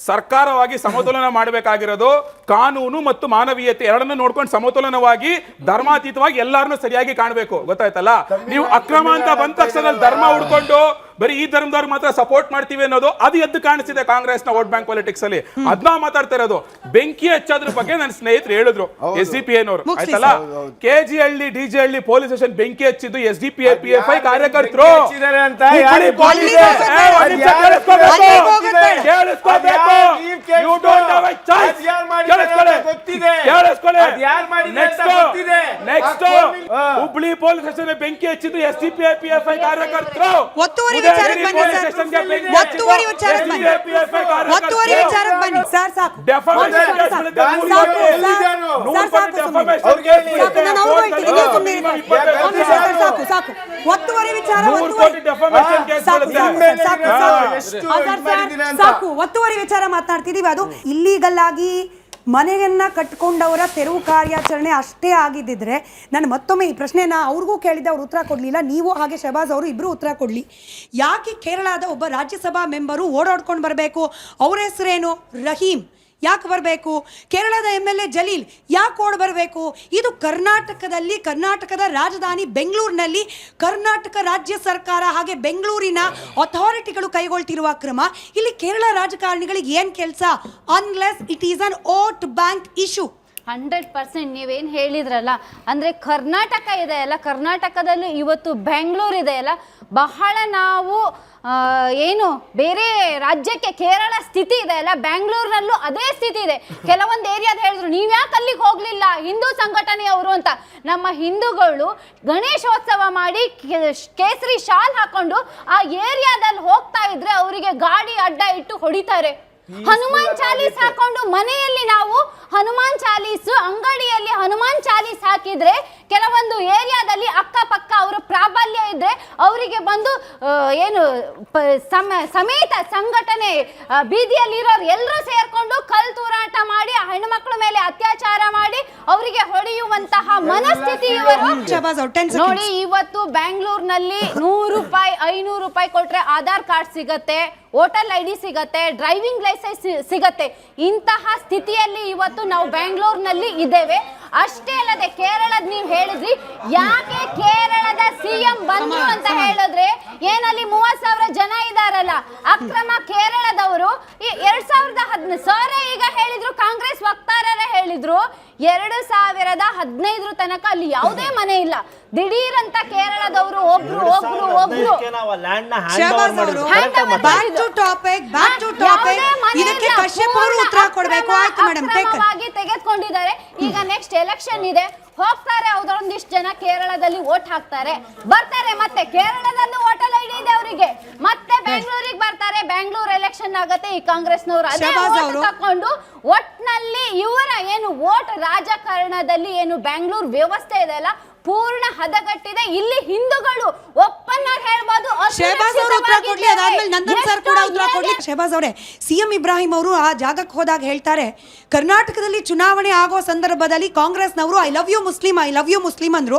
F: ಸರ್ಕಾರವಾಗಿ ಸಮತೋಲನ ಮಾಡಬೇಕಾಗಿರೋದು ಕಾನೂನು ಮತ್ತು ಮಾನವೀಯತೆ ಎರಡನ್ನೂ ನೋಡ್ಕೊಂಡು ಸಮತೋಲನವಾಗಿ ಧರ್ಮಾತೀತವಾಗಿ ಎಲ್ಲಾರನ್ನೂ ಸರಿಯಾಗಿ ಕಾಣಬೇಕು. ಗೊತ್ತಾಯ್ತಲ್ಲ? ನೀವು ಅಕ್ರಮ ಅಂತ ಬಂದ ತಕ್ಷಣದಲ್ಲಿ ಧರ್ಮ ಹುಡ್ಕೊಂಡು ಬರೀ ಈ ಧರ್ಮದವ್ರಿಗೆ ಮಾತ್ರ ಸಪೋರ್ಟ್ ಮಾಡ್ತೀವಿ ಅನ್ನೋದು ಅದು ಎದ್ದು ಕಾಣಿಸ್ತಿದೆ ಕಾಂಗ್ರೆಸ್ನ ವೋಟ್ ಬ್ಯಾಂಕ್ ಪಾಲಿಟಿಕ್ಸ್ ಅಲ್ಲಿ. ಅದನ್ನ ಮಾತಾಡ್ತಾ ಇರೋದು. ಬೆಂಕಿ ಹಚ್ಚೋದ್ರ ಬಗ್ಗೆ ನನ್ನ ಸ್ನೇಹಿತರು ಹೇಳಿದ್ರು, SDPI ನವರು ಆಯ್ತಲ್ಲ. KGಹಳ್ಳಿ DGಹಳ್ಳಿ ಪೊಲೀಸ್ ಸ್ಟೇಷನ್ ಬೆಂಕಿ ಹಚ್ಚಿದ್ದು SDPI PFI ಕಾರ್ಯಕರ್ತರು. ಹುಬ್ಳಿ ಪೊಲೀಸ್ ಸ್ಟೇಷನ್ ಬೆಂಕಿ ಹಚ್ಚಿದ್ದು SDPI PFI ಕಾರ್ಯಕರ್ತರು.
C: ಒತ್ತುವರಿ ವಿಚಾರಕ್ಕೆ ಬನ್ನಿ ಸರ್. ಸಾಕು. ಒತ್ತುವರಿ ವಿಚಾರ ಸಾಕು. ಒತ್ತುವರಿ ವಿಚಾರ ಮಾತನಾಡ್ತಿದೀವಿ. ಅದು ಇಲ್ಲೀಗಲ್ ಆಗಿ ಮನೆಯನ್ನ ಕಟ್ಕೊಂಡವರ ತೆರವು ಕಾರ್ಯಾಚರಣೆ ಅಷ್ಟೇ ಆಗಿದ್ದಿದ್ರೆ ನಾನು ಮತ್ತೊಮ್ಮೆ ಈ ಪ್ರಶ್ನೆನ ಅವ್ರಿಗೂ ಕೇಳಿದ್ದೆ, ಅವ್ರು ಉತ್ತರ ಕೊಡಲಿಲ್ಲ. ನೀವು ಹಾಗೆ ಶಹಬಾಜ್ ಅವರು ಇಬ್ಬರು ಉತ್ತರ ಕೊಡಲಿ. ಯಾಕೆ ಕೇರಳದ ಒಬ್ಬ ರಾಜ್ಯಸಭಾ ಮೆಂಬರು ಓಡಾಡ್ಕೊಂಡು ಬರಬೇಕು? ಅವ್ರ ಹೆಸರೇನು? ರಹೀಂ. ಯಾಕೆ ಬರಬೇಕು? ಕೇರಳದ MLA ಜಲೀಲ್ ಯಾಕೆ ಓಡ್ ಬರಬೇಕು? ಇದು ಕರ್ನಾಟಕದ ರಾಜಧಾನಿ ಬೆಂಗಳೂರಿನಲ್ಲಿ ಕರ್ನಾಟಕ ರಾಜ್ಯ ಸರ್ಕಾರ ಹಾಗೆ ಬೆಂಗಳೂರಿನ ಅಥಾರಿಟಿಗಳು ಕೈಗೊಳ್ತಿರುವ ಕ್ರಮ. ಇಲ್ಲಿ ಕೇರಳ ರಾಜಕಾರಣಿಗಳಿಗೆ ಏನು ಕೆಲಸ? Unless it is an vote bank issue.
G: 100% ನೀವೇನು ಹೇಳಿದ್ರಲ್ಲ, ಅಂದರೆ ಕರ್ನಾಟಕ ಇದೆ ಅಲ್ಲ, ಕರ್ನಾಟಕದಲ್ಲೂ ಇವತ್ತು ಬೆಂಗಳೂರು ಇದೆ ಅಲ್ಲ, ಬಹಳ ನಾವು ಏನು ಬೇರೆ ರಾಜ್ಯಕ್ಕೆ ಕೇರಳ ಸ್ಥಿತಿ ಇದೆ ಅಲ್ಲ, ಬೆಂಗಳೂರಿನಲ್ಲೂ ಅದೇ ಸ್ಥಿತಿ ಇದೆ. ಕೆಲವೊಂದು ಏರಿಯಾದ ಹೇಳಿದ್ರು ನೀವು ಯಾಕೆ ಅಲ್ಲಿಗೆ ಹೋಗಲಿಲ್ಲ ಹಿಂದೂ ಸಂಘಟನೆಯವರು ಅಂತ. ನಮ್ಮ ಹಿಂದೂಗಳು ಗಣೇಶೋತ್ಸವ ಮಾಡಿ ಕೇಸರಿ ಶಾಲ್ ಹಾಕೊಂಡು ಆ ಏರಿಯಾದಲ್ಲಿ ಹೋಗ್ತಾ ಇದ್ರೆ ಅವರಿಗೆ ಗಾಡಿ ಅಡ್ಡ ಇಟ್ಟು ಹೊಡಿತಾರೆ. ಹನುಮಾನ್ ಚಾಲೀಸ್ ಹಾಕೊಂಡು ಮನೆಯಲ್ಲಿ ನಾವು ಹನುಮಾನ್ ಚಾಲೀಸ್, ಅಂಗಡಿಯಲ್ಲಿ ಹನುಮಾನ್ ಚಾಲೀಸ್ ಹಾಕಿದ್ರೆ ಕೆಲವೊಂದು ಏರಿಯಾದಲ್ಲಿ ಅಕ್ಕಪಕ್ಕ ಅವರ ಪ್ರಾಬಲ್ಯ ಇದ್ರೆ ಅವರಿಗೆ ಬಂದು ಏನು ಸಮೇತ ಸಂಘಟನೆ ಬೀದಿಯಲ್ಲಿರೋರು ಎಲ್ಲರೂ ಸೇರ್ಕೊಂಡು ಕಲ್ ತೂರಾಟ ಮಾಡಿ ಹೆಣ್ಣುಮಕ್ಕಳ ಮೇಲೆ ಅತ್ಯಾಚಾರ ಮಾಡಿ ಅವರಿಗೆ ಹೊಡೆಯುವಂತಹ ಮನಸ್ಥಿತಿ ಇವರು ನೋಡಿ. ಇವತ್ತು ಬೆಂಗಳೂರಿನಲ್ಲಿ 100 ರೂಪಾಯಿ 500 ರೂಪಾಯಿ ಕೊಟ್ರೆ ಆಧಾರ್ ಕಾರ್ಡ್ ಸಿಗತ್ತೆ, ವೋಟರ್ ಐ ಡಿ ಸಿಗತ್ತೆ, ಡ್ರೈವಿಂಗ್ ಲೈಸೆನ್ಸ್ ಸಿಗತ್ತೆ. ಇಂತಹ ಸ್ಥಿತಿಯಲ್ಲಿ ಇವತ್ತು ನಾವು ಬೆಂಗಳೂರಿನಲ್ಲಿ ಇದ್ದೇವೆ. ಅಷ್ಟೇ ಅಲ್ಲದೆ ಕೇರಳದ ನೀವು ಹೇಳಿದ್ರಿ, ಯಾಕೆ ಕೇರಳದ ಸಿಎಂ ಬಂದ್ರು ಅಂತ ಹೇಳಿದ್ರೆ ಏನಲ್ಲಿ 30,000 ಜನ ಇದಾರಲ್ಲ ಅಕ್ರಮ ಕೇರಳದವರು. 2015 ಸರ್ ಈಗ ಹೇಳಿದ್ರು, ಕಾಂಗ್ರೆಸ್ ವಕ್ತಾರರೇ ಹೇಳಿದ್ರು 2015 ತನಕ ಅಲ್ಲಿ ಯಾವುದೇ ಮನೆ ಇಲ್ಲ. ದಿಢೀರ್ ಅಂತ ಕೇರಳದವರು ಒಬ್ರು
C: ಬ್ಯಾಕ್ ಟು ಟಾಪಿಕ್ ಇದಕ್ಕೆ ಕಶ್ಯಪ್ ಅವರು ಉತ್ತರ ಕೊಡಬೇಕು. ಆಯ್ತು ಮೇಡಮ್,
G: ತೆಗೆದುಕೊಂಡಿದ್ದಾರೆ. ಈಗ ನೆಕ್ಸ್ಟ್ ಎಲೆಕ್ಷನ್ ಇದೆ, ಹೋಗ್ತಾರೆ ಒಂದಿಷ್ಟು ಜನ ಕೇರಳದಲ್ಲಿ ವೋಟ್ ಹಾಕ್ತಾರೆ, ಬರ್ತಾರೆ, ಮತ್ತೆ ಕೇರಳದಲ್ಲೂ ವೋಟರ್ ಐಡಿ ಇದೆ ಅವರಿಗೆ, ಮತ್ತೆ ಬೆಂಗಳೂರಿಗೆ ಬರ್ತಾರೆ, ಬೆಂಗಳೂರು ಎಲೆಕ್ಷನ್ ಆಗತ್ತೆ, ಈ ಕಾಂಗ್ರೆಸ್ನವರು ಅದೇ ವೋಟ್ ತಕೊಂಡು ಒಟ್ನಲ್ಲಿ ಇವರ ಏನು ವೋಟ್ ರಾಜಕಾರಣದಲ್ಲಿ ಏನು ಬೆಂಗಳೂರು ವ್ಯವಸ್ಥೆ ಇದೆ ಅಲ್ಲ ಪೂರ್ಣ ಹದಗಟ್ಟಿದೆ. ಇಲ್ಲಿ ಹಿಂದೂಗಳು ಒಪ್ಪನ್ನಾಗಿ ಹೇಳ್ಬೋದು.
C: ಶಹಬಾಜ್ ಅವರು ಉತ್ತರ ಕೊಡ್ಲಿ, ಅದಾದ್ಮೇಲೆ ನಂದನ್ ಸರ್ ಕೂಡ ಉತ್ತರ ಕೊಡ್ಲಿ. ಶಹಬಾಜ್ ಅವರೇ, ಸಿಎಂ ಇಬ್ರಾಹಿಂ ಅವರು ಆ ಜಾಗಕ್ಕೆ ಹೋದಾಗ ಹೇಳ್ತಾರೆ, ಕರ್ನಾಟಕದಲ್ಲಿ ಚುನಾವಣೆ ಆಗೋ ಸಂದರ್ಭದಲ್ಲಿ ಕಾಂಗ್ರೆಸ್ನವರು ಐ ಲವ್ ಯು ಮುಸ್ಲಿಂ ಅಂದ್ರು,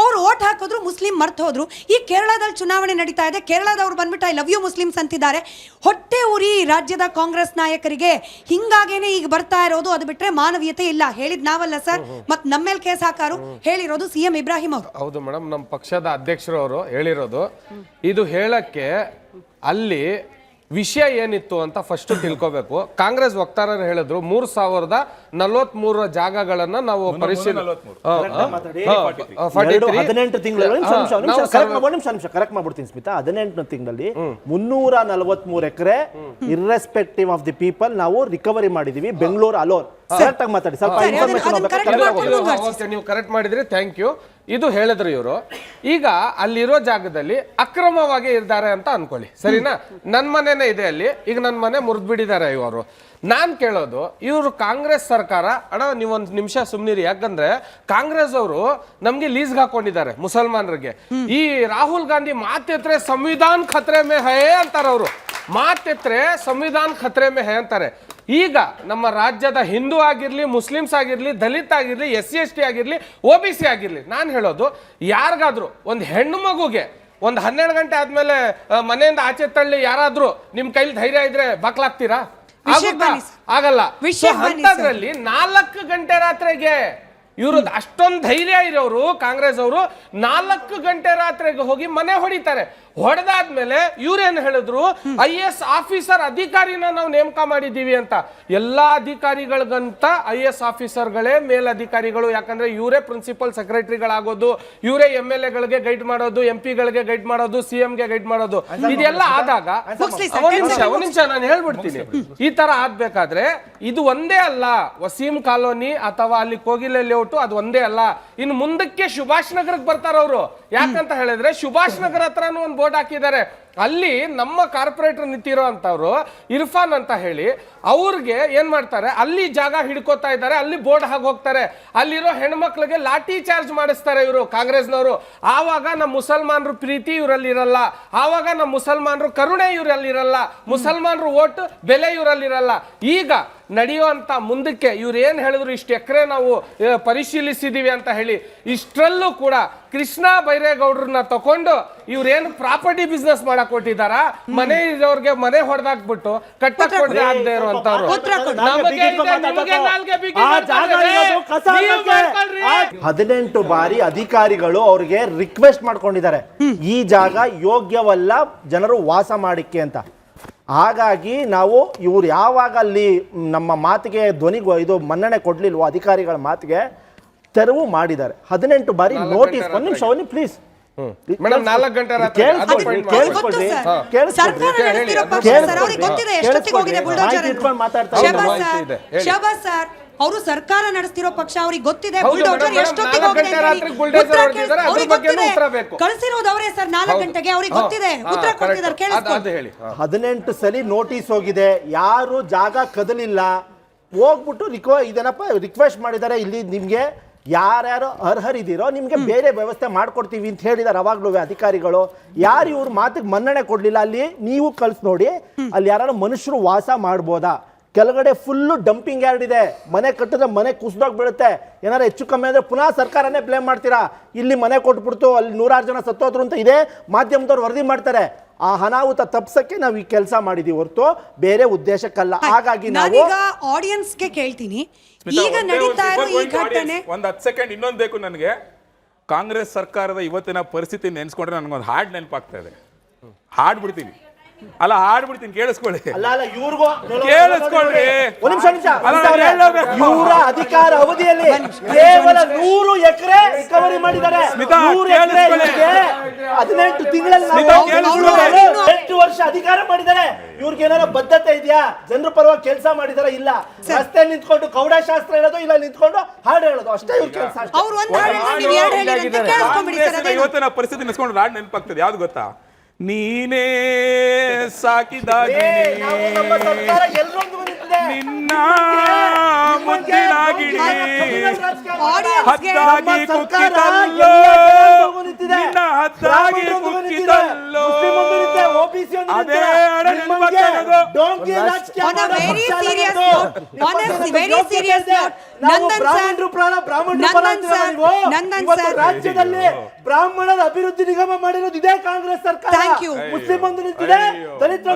C: ಅವ್ರು ಓಟ್ ಹಾಕಿದ್ರು, ಮುಸ್ಲಿಂ ಮರ್ತು ಹೋದ್ರು. ಈ ಕೇರಳದಲ್ಲಿ ಚುನಾವಣೆ ನಡೀತಾ ಇದೆ, ಕೇರಳದವ್ರು ಬಂದ್ಬಿಟ್ಟು ಐ ಲವ್ ಯು ಮುಸ್ಲಿಮ್ಸ್ ಅಂತಿದ್ದಾರೆ. ಹೊಟ್ಟೆ ಉರಿ ರಾಜ್ಯದ ಕಾಂಗ್ರೆಸ್ ನಾಯಕರಿಗೆ. ಹಿಂಗಾಗೇನೆ ಈಗ ಬರ್ತಾ ಇರೋದು. ಅದು ಬಿಟ್ರೆ ಮಾನವೀಯತೆ ಇಲ್ಲ. ಹೇಳಿದ್ ನಾವಲ್ಲ ಸರ್, ಮತ್ ನಮ್ಮ ಮೇಲೆ ಕೇಸ್ ಹಾಕಾರು. ಹೇಳಿರೋದು ಸಿಎಂ ಇಬ್ರಾಹಿಂ ಅವರು.
D: ಹೌದು ಮೇಡಮ್, ನಮ್ಮ ಪಕ್ಷದ ಅಧ್ಯಕ್ಷರು ಅವರು ಹೇಳಿರೋದು. ಇದು ಹೇಳಕ್ಕೆ ಅಲ್ಲಿ ವಿಷಯ ಏನಿತ್ತು ಅಂತ ಫಸ್ಟ್ ತಿಳ್ಕೋಬೇಕು. ಕಾಂಗ್ರೆಸ್ ವಕ್ತಾರರು ಹೇಳಿದ್ರು 3043 ಜಾಗಗಳನ್ನ ನಾವು ಪರಿಶೀಲನೆ
I: 18 ತಿಂಗಳಲ್ಲಿ ಕರೆಕ್ಟ್ ಮಾಡ್ಬಿಡ್ತೀನಿ ಸ್ಮಿತಾ. 18 ತಿಂಗಳಲ್ಲಿ 343 ಎಕರೆ ಇರ್ರೆಸ್ಪೆಕ್ಟಿವ್ ಆಫ್ ದಿ ಪೀಪಲ್ ನಾವು ರಿಕವರಿ ಮಾಡಿದೀವಿ ಬೆಂಗಳೂರು ಅಲೋನ್. ಕರೆಕ್ಟ್ ಆಗಿ ಮಾತಾಡಿ, ಸ್ವಲ್ಪ ಇನ್ಫಾರ್ಮೇಶನ್.
D: ನೀವು ಕರೆಕ್ಟ್ ಮಾಡಿದ್ರಿ, ಥ್ಯಾಂಕ್ ಯು. ಇದು ಹೇಳಿದ್ರು ಇವರು. ಈಗ ಅಲ್ಲಿರೋ ಜಾಗದಲ್ಲಿ ಅಕ್ರಮವಾಗಿ ಇದ್ದಾರೆ ಅಂತ ಅನ್ಕೊಳ್ಳಿ, ಸರಿನಾ? ನನ್ನ ಮನೆನೇ ಇದೆ ಅಲ್ಲಿ, ಈಗ ನನ್ನ ಮನೆ ಮುರಿದು ಬಿಟ್ಟಿದ್ದಾರೆ ಇವರು. ನಾನ್ ಕೇಳೋದು, ಇವರು ಕಾಂಗ್ರೆಸ್ ಸರ್ಕಾರ, ಅಣ್ಣ ನೀವೊಂದು ನಿಮಿಷ ಸುಮ್ನಿರಿ, ಯಾಕಂದ್ರೆ ಕಾಂಗ್ರೆಸ್ ಅವರು ನಮ್ಗೆ ಲೀಸ್ಗೆ ಹಾಕೊಂಡಿದ್ದಾರೆ ಮುಸಲ್ಮಾನರಿಗೆ. ಈ ರಾಹುಲ್ ಗಾಂಧಿ ಮಾತೆತ್ರೆ ಸಂವಿಧಾನ ಖತ್ರೆ ಮೇ ಹೇ ಅಂತಾರೆ ಅವರು. ಮಾತೆತ್ರೆ ಸಂವಿಧಾನ ಖತ್ರೆ ಮೇ ಹೇ ಅಂತಾರೆ. ಈಗ ನಮ್ಮ ರಾಜ್ಯದ ಹಿಂದೂ ಆಗಿರ್ಲಿ, ಮುಸ್ಲಿಮ್ಸ್ ಆಗಿರ್ಲಿ, ದಲಿತ ಆಗಿರ್ಲಿ, SC/ST ಆಗಿರ್ಲಿ, OBC ಆಗಿರ್ಲಿ, ನಾನು ಹೇಳೋದು, ಯಾರಿಗಾದ್ರೂ ಒಂದು ಹೆಣ್ಣು ಮಗುಗೆ ಒಂದು 12 ಗಂಟೆ ಆದ್ಮೇಲೆ ಮನೆಯಿಂದ ಆಚೆ ತಳ್ಳಿ ಯಾರಾದ್ರೂ ನಿಮ್ ಕೈಲಿ ಧೈರ್ಯ ಇದ್ರೆ ಬಾಕ್ಲಾಗ್ತೀರಾ? ಆಗಲ್ಲ. ಅಂತದ್ರಲ್ಲಿ 4 ಗಂಟೆ ರಾತ್ರಿಗೆ ಇವರು ಅಷ್ಟೊಂದು ಧೈರ್ಯ ಇರೋರು ಕಾಂಗ್ರೆಸ್ ಅವರು 4 ಗಂಟೆ ರಾತ್ರಿಗೆ ಹೋಗಿ ಮನೆ ಹೊಡಿತಾರೆ. ಹೊಡೆದಾದ್ಮೇಲೆ ಇವ್ರೇನ್ ಹೇಳಿದ್ರು, IAS ಆಫೀಸರ್ ಅಧಿಕಾರಿನ ನಾವು ನೇಮಕ ಮಾಡಿದೀವಿ ಅಂತ. ಎಲ್ಲಾ ಅಧಿಕಾರಿಗಳಿಗಂತ IAS ಆಫೀಸರ್ಗಳೇ ಮೇಲಧಿಕಾರಿಗಳು. ಯಾಕಂದ್ರೆ ಇವರೇ ಪ್ರಿನ್ಸಿಪಲ್ ಸೆಕ್ರೆಟರಿಗಳಾಗೋದು, ಇವರೇ MLA ಗಳಿಗೆ ಗೈಡ್ ಮಾಡೋದು, MP ಗಳಿಗೆ ಗೈಡ್ ಮಾಡೋದು, CM ಗೆ ಗೈಡ್ ಮಾಡೋದು. ಇದೆಲ್ಲ ಆದಾಗ ಒಂದ್ ನಿಮಿಷ ನಾನು ಹೇಳ್ಬಿಡ್ತೀನಿ. ಈ ತರ ಆಗ್ಬೇಕಾದ್ರೆ ಇದು ಒಂದೇ ಅಲ್ಲ, ವಸೀಂ ಕಾಲೋನಿ ಅಥವಾ ಅಲ್ಲಿ ಕೋಗಿಲೆ ಲೇಔಟ್ ಅದು ಒಂದೇ ಅಲ್ಲ. ಇನ್ನು ಮುಂದಕ್ಕೆ ಸುಭಾಷ್ ನಗರಕ್ಕೆ ಬರ್ತಾರ ಅವರು. ಯಾಕಂತ ಹೇಳಿದ್ರೆ ಸುಭಾಷ್ ನಗರ ಹತ್ರನೂ ಒಂದು ಬೋರ್ಡ್ ಹಾಕಿದ್ದಾರೆ. ಅಲ್ಲಿ ನಮ್ಮ ಕಾರ್ಪೊರೇಟರ್ ನಿಂತಿರೋ ಅಂತವ್ರು ಇರ್ಫಾನ್ ಅಂತ ಹೇಳಿ ಅವ್ರಿಗೆ ಏನ್ ಮಾಡ್ತಾರೆ, ಅಲ್ಲಿ ಜಾಗ ಹಿಡ್ಕೋತಾ ಇದ್ದಾರೆ, ಅಲ್ಲಿ ಬೋರ್ಡ್ ಹಾಕಿ ಹೋಗ್ತಾರೆ. ಅಲ್ಲಿರೋ ಹೆಣ್ಮಕ್ಳಿಗೆ ಲಾಠಿ ಚಾರ್ಜ್ ಮಾಡಿಸ್ತಾರೆ ಇವರು ಕಾಂಗ್ರೆಸ್ನವರು. ಆವಾಗ ನಮ್ಮ ಮುಸಲ್ಮಾನರು ಪ್ರೀತಿ ಇವರಲ್ಲಿ ಇರಲ್ಲ, ಆವಾಗ ನಮ್ಮ ಮುಸಲ್ಮಾನರು ಕರುಣೆ ಇವರಲ್ಲಿ ಇರಲ್ಲ, ಮುಸಲ್ಮಾನರು ಓಟ್ ಬೆಲೆ ಇವರಲ್ಲಿ ಇರಲ್ಲ. ಈಗ ನಡೆಯುವಂತ ಮುಂದಕ್ಕೆ ಇವ್ರು ಏನ್ ಹೇಳಿದ್ರು, ಇಷ್ಟು ಎಕರೆ ನಾವು ಪರಿಶೀಲಿಸಿದೀವಿ ಅಂತ ಹೇಳಿ, ಇಷ್ಟರಲ್ಲೂ ಕೂಡ ಕೃಷ್ಣ ಬೈರೇಗೌಡ್ರನ್ನ ತಕೊಂಡು ಇವ್ರೇನು ಪ್ರಾಪರ್ಟಿ ಬಿಸ್ನೆಸ್ ಮಾಡಕ್ ಕೊಟ್ಟಿದಾರ, ಮನೆ ಇರೋರ್ಗೆ ಮನೆ ಹೊಡೆದಾಕ್ಬಿಟ್ಟು ಕಟ್ಟಕ್ ಕೊಡದೆ ಆಗದೆ ಇರುವಂತವ್ರು.
I: 18 ಬಾರಿ ಅಧಿಕಾರಿಗಳು ಅವ್ರಿಗೆ ರಿಕ್ವೆಸ್ಟ್ ಮಾಡ್ಕೊಂಡಿದ್ದಾರೆ, ಈ ಜಾಗ ಯೋಗ್ಯವಲ್ಲ ಜನರು ವಾಸ ಮಾಡಿಕ್ಕೆ ಅಂತ. ಹಾಗಾಗಿ ನಾವು ಇವ್ರು ಯಾವಾಗ ಅಲ್ಲಿ ನಮ್ಮ ಮಾತಿಗೆ ಇದು ಮನ್ನಣೆ ಕೊಡ್ಲಿಲ್ವೋ ಅಧಿಕಾರಿಗಳ ಮಾತಿಗೆ ತೆರವು ಮಾಡಿದ್ದಾರೆ. 18 ಬಾರಿ ನೋಟಿಸ್. ಒಂದು ನಿಮಿಷ ಪ್ಲೀಸ್
D: ಮೇಡಮ್, 4 ಗಂಟೆ ರಾತ್ರಿ
C: ಅವರು ಸರ್ಕಾರ ನಡೆಸ್ತಿರೋ ಪಕ್ಷ, ಅವ್ರಿಗೆ ಗೊತ್ತಿದೆ ಕಳಿಸಿರೋದು ಅವರೇ ಸರ್ 4 ಗಂಟೆಗೆ. ಅವ್ರಿಗೆ ಗೊತ್ತಿದೆ, ಉತ್ತರ ಕೊಡ್ತಿದ್ದಾರೆ, ಕೇಳಿಸ್ಕೊಳ್ಳಿ.
I: 18 ಸಲ ನೋಟಿಸ್ ಹೋಗಿದೆ, ಯಾರು ಜಾಗ ಕದಲಿಲ್ಲ. ಹೋಗ್ಬಿಟ್ಟು ರಿಕ್ವೆಸ್ಟ್ ಮಾಡಿದ್ದಾರೆ, ಇಲ್ಲಿ ನಿಮ್ಗೆ ಯಾರ್ಯಾರು ಅರ್ಹರಿದ್ದೀರೋ ನಿಮ್ಗೆ ಬೇರೆ ವ್ಯವಸ್ಥೆ ಮಾಡ್ಕೊಡ್ತೀವಿ ಅಂತ ಹೇಳಿದಾರೆ ಅವಾಗ್ಲೂ ಅಧಿಕಾರಿಗಳು. ಯಾರು ಇವ್ರ ಮಾತಿಗೆ ಮನ್ನಣೆ ಕೊಡ್ಲಿಲ್ಲ, ಅಲ್ಲಿ ನೀವು ಕಳ್ಸಿ ನೋಡಿ, ಅಲ್ಲಿ ಯಾರು ಮನುಷ್ಯರು ವಾಸ ಮಾಡ್ಬೋದಾ? ಕೆಳಗಡೆ ಫುಲ್ಲು ಡಂಪಿಂಗ್ ಯಾರ್ಡ್ ಇದೆ, ಮನೆ ಕಟ್ಟಿದ್ರೆ ಮನೆ ಕುಸಿದೋಗಿ ಬೀಳುತ್ತೆ. ಏನಾರು ಹೆಚ್ಚು ಕಮ್ಮಿ ಅಂದ್ರೆ ಪುನಃ ಸರ್ಕಾರನೇ ಬ್ಲೇಮ್ ಮಾಡ್ತೀರಾ, ಇಲ್ಲಿ ಮನೆ ಕೊಟ್ಬಿಡ್ತು ಅಲ್ಲಿ 106 ಜನ ಸತ್ತೋದ್ರು ಅಂತ ಇದೇ ಮಾಧ್ಯಮದವ್ರು ವರದಿ ಮಾಡ್ತಾರೆ. ಆ ಅನಾಹುತ ತಪ್ಸಕ್ಕೆ ನಾವು ಈ ಕೆಲಸ ಮಾಡಿದೀವಿ ಹೊರತು ಬೇರೆ ಉದ್ದೇಶಕ್ಕಲ್ಲ. ಹಾಗಾಗಿ ನಾವು
C: ನಾನೀಗ ಆಡಿಯನ್ಸ್ಗೆ ಕೇಳ್ತೀನಿ, ಈಗ ನಡೀತಾ ಇರೋ ಈ ಘಟನೆ
F: ಒಂದು 10 ಸೆಕೆಂಡ್ ಇನ್ನೊಂದು ಬೇಕು ನನಗೆ. ಕಾಂಗ್ರೆಸ್ ಸರ್ಕಾರದ ಇವತ್ತಿನ ಪರಿಸ್ಥಿತಿ ನೆನೆಸ್ಕೊಂಡ್ರೆ ನನಗೊಂದು ಹಾಡು ನೆನಪಾಗ್ತಾ ಇದೆ. ಹಾಡ್ಬಿಡ್ತೀನಿ, ಅಲ್ಲ ಹಾಡ್ಬಿಡ್ತೀನಿ, ಕೇಳಿಸ್ಕೊಳ್ಳಿ.
I: ಅಲ್ಲ ಇವ್ರಿಗೂ
F: ಕೇಳಿಸ್ಕೊಳ್ಳಿ.
I: ಇವರ ಅಧಿಕಾರ ಅವಧಿಯಲ್ಲಿ ಕೇವಲ 100 ಎಕರೆ ರಿಕವರಿ ಮಾಡಿದ್ದಾರೆ. 18 ತಿಂಗಳಲ್ಲಿ 8 ವರ್ಷ ಅಧಿಕಾರ ಮಾಡಿದ್ದಾರೆ. ಇವ್ರಿಗೆ ಏನಾರ ಬದ್ಧತೆ ಇದೆಯಾ? ಜನರ ಪರವಾಗಿ ಕೆಲಸ ಮಾಡಿದಾರ? ಇಲ್ಲ. ರಸ್ತೆ ನಿಂತ್ಕೊಂಡು ಕೌಡಶಾಸ್ತ್ರ ಹೇಳೋದು, ಇಲ್ಲ ನಿಂತ್ಕೊಂಡು ಹಾಡು ಹೇಳೋದು, ಅಷ್ಟೇ ಇವ್ರ ಕೆಲಸ.
F: ಇವತ್ತಿನ ಪರಿಸ್ಥಿತಿ ನೆನೆಸ್ಕೊಂಡು ಹಾಡು ನೆನಪಾಗ್ತದೆ. ಯಾವ್ದು ಗೊತ್ತಾ? ನೀನೇ ಸಾಕಿದ ನಿನ್ನ ಮುದ್ದಿನ ಗಿಣಿ ಹದ್ದಾಗಿ ಕುಕ್ಕಿದಲ್ಲೋ, ನಿನ್ನ ಹದ್ದಾಗಿ ಕುಕ್ಕಿದಲ್ಲೋ, ಅದೇ ಹಾಡು ನೆನಪಾಗ್ತದೆ.
C: On a very serious note, Nandan sir,
I: ರಾಜ್ಯದಲ್ಲಿ ಬ್ರಾಹ್ಮಣರ ಅಭಿವೃದ್ಧಿ ನಿಗಮ ಮಾಡಿರೋದು ಇದೇ ಕಾಂಗ್ರೆಸ್ ಸರ್ಕಾರ. ಮುಸ್ಲಿಂ ಒಂದು ನಿಂತಿದೆ, ದಲಿತ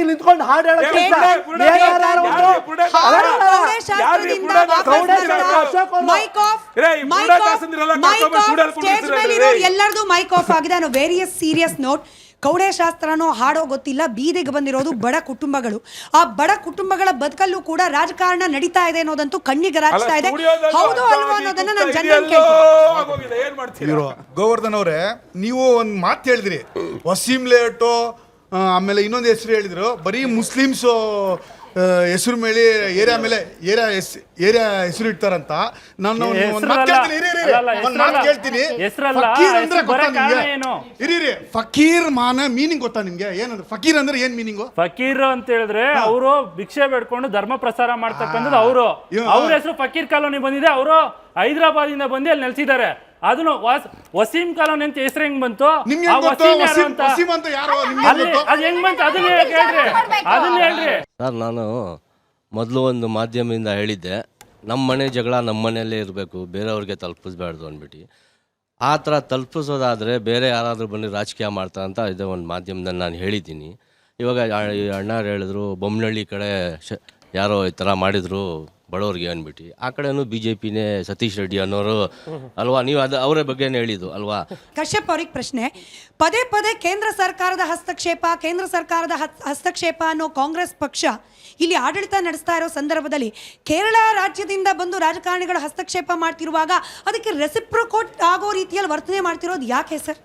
I: ನಿಂತ್ಕೊಂಡು ಹಾಡು
C: ಎಲ್ಲರದು ಮೈಕ್ ಆಫ್ ಆಗಿದೆ. Very serious note. ಕೌಡೆಶಾಸ್ತ್ರನೋ ಹಾಡೋ ಗೊತ್ತಿಲ್ಲ, ಬೀದಿಗೆ ಬಂದಿರೋದು ಬಡ ಕುಟುಂಬಗಳು. ಆ ಬಡ ಕುಟುಂಬಗಳ ಬದುಕಲ್ಲೂ ಕೂಡ ರಾಜಕಾರಣ ನಡೀತಾ ಇದೆ ಅನ್ನೋದಂತೂ ಕಣ್ಣಿಗೆ ರಾಚ್ತಾ ಇದೆ. ಹೌದು ಅಲ್ವಾ ಅನ್ನೋದನ್ನ ನಾನು ಜನರನ್ನು ಕೇಳ್ತೀನಿ.
L: ಗೋವರ್ಧನ್ ಅವರೇ, ನೀವು ಒಂದು ಮಾತು ಹೇಳಿದ್ರಿ, ವಸೀಂ ಲೇಔಟು, ಆಮೇಲೆ ಇನ್ನೊಂದು ಹೆಸರು ಹೇಳಿದ್ರು, ಬರೀ ಮುಸ್ಲಿಮ್ಸು ಹೆಸರು ಮೇಲೆ ಏರಿಯಾ ಮೇಲೆ ಏರಿಯಾ ಹೆಸರು ಇಡ್ತಾರಂತ. ನಾನು ಒಂದು ಮಾತು ಕೇಳ್ತೀನಿ, ಫಕೀರ್ ಅಂದ್ರೆ ಗೊತ್ತಾ ನಿಮ್ಗೆ? ಇರಿ, ಫಕೀರ್ ಮಾನ ಮೀನಿಂಗ್ ಗೊತ್ತಾ ನಿಮ್ಗೆ? ಏನಂದ್ರೆ ಫಕೀರ್ ಅಂದ್ರೆ ಏನ್ ಮೀನಿಂಗು?
H: ಫಕೀರ್ ಅಂತ ಹೇಳಿದ್ರೆ ಅವರು ಭಿಕ್ಷೆ ಬೇಡ್ಕೊಂಡು ಧರ್ಮ ಪ್ರಸಾರ ಮಾಡ್ತಕ್ಕಂಥದ್ದು. ಅವ್ರ ಹೆಸರು ಫಕೀರ್ ಕಾಲೋನಿ ಬಂದಿದೆ. ಅವರು ಹೈದರಾಬಾದ್ ಇಂದ ಬಂದು ಅಲ್ಲಿ ನೆಲೆಸಿದ್ದಾರೆ. ಅದನ್ನು ವಸೀಂ ಕಾಲೋನಿ ಅಂತ ಹೆಸರು ಹೆಂಗ್ ಬಂತು? ಅದು ಹೆಂಗ್ ಬಂತು ಅದನ್ನ ಹೇಳ್ರಿ.
B: ಸರ್, ನಾನು ಮೊದಲು ಒಂದು ಮಾಧ್ಯಮದಿಂದ ಹೇಳಿದ್ದೆ, ನಮ್ಮ ಮನೆ ಜಗಳ ನಮ್ಮ ಮನೆಯಲ್ಲೇ ಇರಬೇಕು, ಬೇರೆಯವ್ರಿಗೆ ತಲುಪಿಸ್ಬಾರ್ದು ಅಂದ್ಬಿಟ್ಟು. ಆ ಥರ ತಲುಪಿಸೋದಾದರೆ ಬೇರೆ ಯಾರಾದರೂ ಬಂದು ರಾಜಕೀಯ ಮಾಡ್ತಾ ಅಂತ ಇದೇ ಒಂದು ಮಾಧ್ಯಮದಲ್ಲಿ ನಾನು ಹೇಳಿದ್ದೀನಿ. ಇವಾಗ ಈ ಅಣ್ಣಾರು ಹೇಳಿದ್ರು, ಬೊಮ್ಮನಹಳ್ಳಿ ಕಡೆ ಯಾರೋ ಈ ಥರ ಮಾಡಿದ್ರು ಬಡವ್ರಿಗೆ ಅಂದ್ಬಿಟ್ಟು. ಆ ಕಡೆನೂ BJPನೇ ಸತೀಶ್ ರೆಡ್ಡಿ ಅನ್ನೋರು ಅಲ್ವಾ? ನೀವು ಅದು ಅವರ ಬಗ್ಗೆನೇ ಹೇಳಿದ್ದು ಅಲ್ವಾ?
C: ಕಶ್ಯಪ್ ಅವ್ರಿಗೆ ಪ್ರಶ್ನೆ. ಪದೇ ಪದೇ ಕೇಂದ್ರ ಸರ್ಕಾರದ ಹಸ್ತಕ್ಷೇಪ ಅನ್ನೋ ಕಾಂಗ್ರೆಸ್ ಪಕ್ಷ ಇಲ್ಲಿ ಆಡಳಿತ ನಡೆಸ್ತಾ ಇರೋ ಸಂದರ್ಭದಲ್ಲಿ ಕೇರಳ ರಾಜ್ಯದಿಂದ ಬಂದು ರಾಜಕಾರಣಿಗಳು ಹಸ್ತಕ್ಷೇಪ ಮಾಡ್ತಿರುವಾಗ ಅದಕ್ಕೆ ರೆಸಿಪ್ರೋಕೋಟ್ ಆಗೋ ರೀತಿಯಲ್ಲಿ ವರ್ತನೆ ಮಾಡ್ತಿರೋದು ಯಾಕೆ ಸರ್?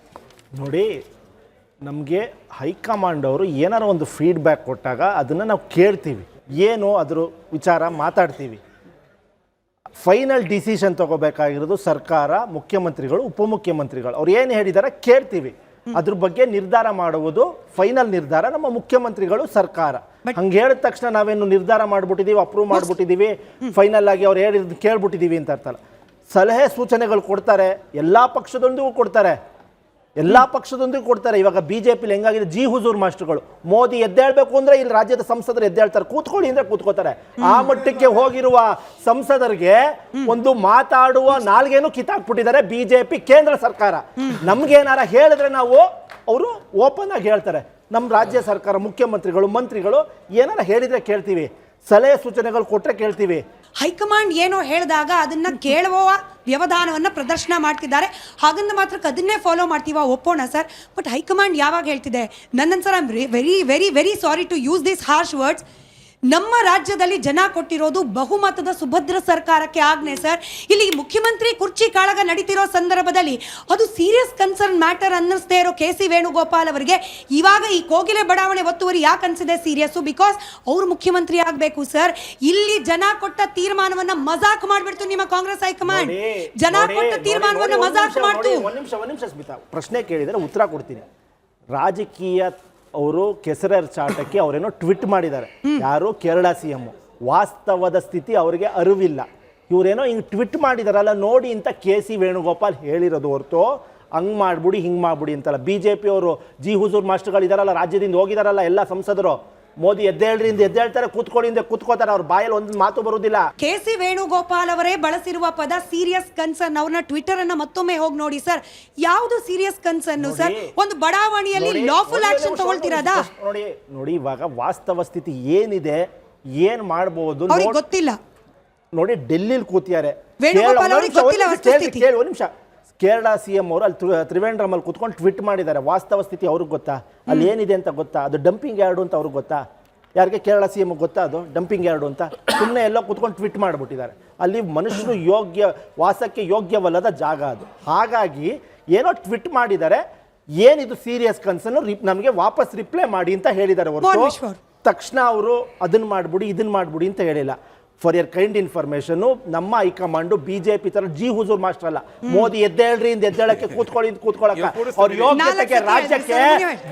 I: ನೋಡಿ, ನಮಗೆ ಹೈಕಮಾಂಡ್ ಅವರು ಏನಾರ ಒಂದು ಫೀಡ್ಬ್ಯಾಕ್ ಕೊಟ್ಟಾಗ ಅದನ್ನು ನಾವು ಕೇಳ್ತೀವಿ, ಏನು ಅದ್ರ ವಿಚಾರ ಮಾತಾಡ್ತೀವಿ. ಫೈನಲ್ ಡಿಸಿಷನ್ ತಗೋಬೇಕಾಗಿರೋದು ಸರ್ಕಾರ, ಮುಖ್ಯಮಂತ್ರಿಗಳು, ಉಪಮುಖ್ಯಮಂತ್ರಿಗಳು. ಅವ್ರು ಏನು ಹೇಳಿದಾರೆ ಕೇಳ್ತೀವಿ. ಅದ್ರ ಬಗ್ಗೆ ನಿರ್ಧಾರ ಮಾಡುವುದು, ಫೈನಲ್ ನಿರ್ಧಾರ ನಮ್ಮ ಮುಖ್ಯಮಂತ್ರಿಗಳು, ಸರ್ಕಾರ. ಹಂಗೆ ಹೇಳಿದ ತಕ್ಷಣ ನಾವೇನು ನಿರ್ಧಾರ ಮಾಡ್ಬಿಟ್ಟಿದೀವಿ, ಅಪ್ರೂವ್ ಮಾಡ್ಬಿಟ್ಟಿದೀವಿ, ಫೈನಲ್ ಆಗಿ ಅವ್ರು ಹೇಳಿದ್ ಕೇಳ್ಬಿಟ್ಟಿದೀವಿ ಅಂತ ಅರ್ಥಲ್ಲ. ಸಲಹೆ ಸೂಚನೆಗಳು ಕೊಡ್ತಾರೆ, ಎಲ್ಲ ಪಕ್ಷದೊಂದಿಗೂ ಕೊಡ್ತಾರೆ. ಇವಾಗ BJPಲಿ ಹೆಂಗಾಗಿದೆ, ಜಿ ಹುಜೂರ್ ಮಾಸ್ಟರ್ಗಳು. ಮೋದಿ ಎದ್ದೇಳ್ಬೇಕು ಅಂದ್ರೆ ಇಲ್ಲಿ ರಾಜ್ಯದ ಸಂಸದರು ಎದ್ದೇಳ್ತಾರೆ, ಕೂತ್ಕೊಳ್ಳಿ ಅಂದ್ರೆ ಕೂತ್ಕೋತಾರೆ. ಆ ಮಟ್ಟಕ್ಕೆ ಹೋಗಿರುವ ಸಂಸದರಿಗೆ ಒಂದು ಮಾತಾಡುವ ನಾಲ್ಗೇನು ಕಿತ್ತಾಕ್ಬಿಟ್ಟಿದ್ದಾರೆ BJP ಕೇಂದ್ರ ಸರ್ಕಾರ. ನಮ್ಗೇನಾರ ಹೇಳಿದ್ರೆ ನಾವು ಅವರು ಓಪನ್ ಆಗಿ ಹೇಳ್ತಾರೆ. ನಮ್ಮ ರಾಜ್ಯ ಸರ್ಕಾರ, ಮುಖ್ಯಮಂತ್ರಿಗಳು, ಮಂತ್ರಿಗಳು ಏನಾರ ಹೇಳಿದ್ರೆ ಕೇಳ್ತೀವಿ, ಸಲಹೆ ಸೂಚನೆಗಳು ಕೊಟ್ರೆ ಕೇಳ್ತೀವಿ.
C: ಹೈಕಮಾಂಡ್ ಏನೋ ಹೇಳಿದಾಗ ಅದನ್ನ ಕೇಳುವ ವ್ಯವಧಾನವನ್ನ ಪ್ರದರ್ಶನ ಮಾಡ್ತಿದ್ದಾರೆ. ಹಾಗಂದ ಮಾತ್ರಕ್ಕೆ ಅದನ್ನೇ ಫಾಲೋ ಮಾಡ್ತೀವ, ಒಪ್ಪೋಣ ಸರ್. ಬಟ್ ಹೈಕಮಾಂಡ್ ಯಾವಾಗ ಹೇಳ್ತಿದೆ, ನನ್ನನ್ sir, I am very very very sorry to use this harsh words, ನಮ್ಮ ರಾಜ್ಯದಲ್ಲಿ ಜನ ಕೊಟ್ಟಿರೋದು ಬಹುಮತದ ಸುಭದ್ರ ಸರ್ಕಾರಕ್ಕೆ ಆಜ್ಞೆ ಸರ್. ಇಲ್ಲಿ ಮುಖ್ಯಮಂತ್ರಿ ಕುರ್ಚಿ ಕಾಳಗ ನಡೀತಿರೋ ಸಂದರ್ಭದಲ್ಲಿ ಅದು ಸೀರಿಯಸ್ ಕನ್ಸರ್ನ್ ಮ್ಯಾಟರ್ ಅನ್ನಿಸ್ದೇ ಇರೋ KC ವೇಣುಗೋಪಾಲ್ ಅವರಿಗೆ ಇವಾಗ ಈ ಕೋಗಿಲೆ ಬಡಾವಣೆ ಒತ್ತುವರಿ ಯಾಕೆ ಅನ್ಸಿದೆ ಸೀರಿಯಸ್? ಬಿಕಾಸ್ ಅವ್ರು ಮುಖ್ಯಮಂತ್ರಿ ಆಗಬೇಕು ಸರ್. ಇಲ್ಲಿ ಜನ ಕೊಟ್ಟ ತೀರ್ಮಾನವನ್ನ ಮಜಾಕ್ ಮಾಡ್ಬಿಡ್ತು ನಿಮ್ಮ ಕಾಂಗ್ರೆಸ್ ಹೈಕಮಾಂಡ್. ಜನ ಕೊಟ್ಟ ತೀರ್ಮಾನವನ್ನ ಮಜಾಕ್ ಮಾಡ್ತು.
I: ಒಂದ್ ನಿಮಿಷ ಸ್ಮಿತಾ, ಪ್ರಶ್ನೆ ಕೇಳಿದ್ರೆ ಉತ್ತರ ಕೊಡ್ತೀನಿ. ರಾಜಕೀಯ ಅವರು ಕೆಸರರ್ ಚಾಟಕ್ಕೆ ಅವರೇನೋ ಟ್ವಿಟ್ ಮಾಡಿದ್ದಾರೆ, ಯಾರು ಕೇರಳ CM. ವಾಸ್ತವದ ಸ್ಥಿತಿ ಅವರಿಗೆ ಅರಿವಿಲ್ಲ. ಇವರೇನೋ ಹಿಂಗೆ ಟ್ವಿಟ್ ಮಾಡಿದಾರಲ್ಲ ನೋಡಿ ಅಂತ KC ವೇಣುಗೋಪಾಲ್ ಹೇಳಿರೋದು ಹೊರತು ಹಂಗೆ ಮಾಡ್ಬಿಡಿ ಹಿಂಗೆ ಮಾಡ್ಬಿಡಿ ಅಂತಲ್ಲ. BJP ಅವರು ಜಿ ಹುಜೂರ್ ಮಾಸ್ಟರ್ಗಳಿದಾರಲ್ಲ, ರಾಜ್ಯದಿಂದ ಹೋಗಿದಾರಲ್ಲ ಎಲ್ಲ ಸಂಸದರು, ಮೋದಿ ಎದ್ದೇಳ್ತಾರೆ, ಕೂತ್ಕೋತಾರೆ, ಅವ್ರ ಬಾಯಲ್ಲಿ ಒಂದು ಮಾತು ಬರುವುದಿಲ್ಲ.
C: KC ವೇಣುಗೋಪಾಲ್ ಅವರೇ ಬಳಸಿರುವ ಪದ ಸೀರಿಯಸ್ ಕನ್ಸರ್ನ್. ಅವ್ರನ್ನ ಟ್ವಿಟರ್ ಅನ್ನ ಮತ್ತೊಮ್ಮೆ ಹೋಗಿ ನೋಡಿ ಸರ್. ಯಾವುದು ಸೀರಿಯಸ್ ಕನ್ಸರ್ನ್ ಸರ್? ಒಂದು ಬಡಾವಣೆಯಲ್ಲಿ ಲಾಫುಲ್ ಆಕ್ಷನ್ ತಗೊಳ್ತಿರೋದಾ?
I: ನೋಡಿ ಇವಾಗ ವಾಸ್ತವ ಸ್ಥಿತಿ ಏನಿದೆ, ಏನ್ ಮಾಡಬಹುದು
C: ಅವ್ರಿಗೆ ಗೊತ್ತಿಲ್ಲ.
I: ನೋಡಿ ಡೆಲ್ಲಿಲಿ ಕೂತಿದ್ದಾರೆ,
C: ವೇಣುಗೋಪಾಲ್ ಅವರಿಗೆ ಗೊತ್ತಿಲ್ಲ ವಸ್ತುಸ್ಥಿತಿ.
I: ಒಂದು ನಿಮಿಷ, ಕೇರಳ CM ಅವರು ಅಲ್ಲಿ ತ್ರಿವೇಂದ್ರಮಲ್ಲಿ ಕೂತ್ಕೊಂಡು ಟ್ವೀಟ್ ಮಾಡಿದ್ದಾರೆ. ವಾಸ್ತವ ಸ್ಥಿತಿ ಅವ್ರಿಗೆ ಗೊತ್ತಾ? ಅಲ್ಲಿ ಏನಿದೆ ಅಂತ ಗೊತ್ತಾ? ಅದು ಡಂಪಿಂಗ್ ಯಾರ್ಡು ಅಂತ ಅವ್ರಿಗೆ ಗೊತ್ತಾ? ಯಾರಿಗೆ ಕೇರಳ CM ಗೊತ್ತಾ ಅದು ಡಂಪಿಂಗ್ ಯಾರ್ಡು ಅಂತ? ಸುಮ್ಮನೆ ಎಲ್ಲೋ ಕೂತ್ಕೊಂಡು ಟ್ವೀಟ್ ಮಾಡಿಬಿಟ್ಟಿದ್ದಾರೆ. ಅಲ್ಲಿ ಮನುಷ್ಯರು ವಾಸಕ್ಕೆ ಯೋಗ್ಯವಲ್ಲದ ಜಾಗ ಅದು. ಹಾಗಾಗಿ ಏನೋ ಟ್ವೀಟ್ ಮಾಡಿದ್ದಾರೆ, ಏನಿದು ಸೀರಿಯಸ್ ಕನ್ಸರ್ನ್, ನಮಗೆ ವಾಪಸ್ ರಿಪ್ಲೈ ಮಾಡಿ ಅಂತ ಹೇಳಿದ್ದಾರೆ ಹೊರತು ತಕ್ಷಣ ಅವರು ಅದನ್ನ ಮಾಡ್ಬಿಡಿ ಇದನ್ನ ಮಾಡ್ಬಿಡಿ ಅಂತ ಹೇಳಿಲ್ಲ. ಫಾರ್ ಯರ್ ಕೈಂಡ್ ಇನ್ಫಾರ್ಮೇಶನ್, ನಮ್ಮ ಹೈಕಮಾಂಡ್ ಬಿಜೆಪಿ ತರ ಜಿ ಹುಜೂರ್ ಮಾಸ್ಟರ್ ಅಲ್ಲ. ಮೋದಿ ಎದ್ದೇಳಕ್ಕೆ ಕೂತ್ಕೊಳ್ಳಕ್ಕ ಅವ್ರ ಯೋಗ್ಯತೆಗೆ ರಾಜ್ಯಕ್ಕೆ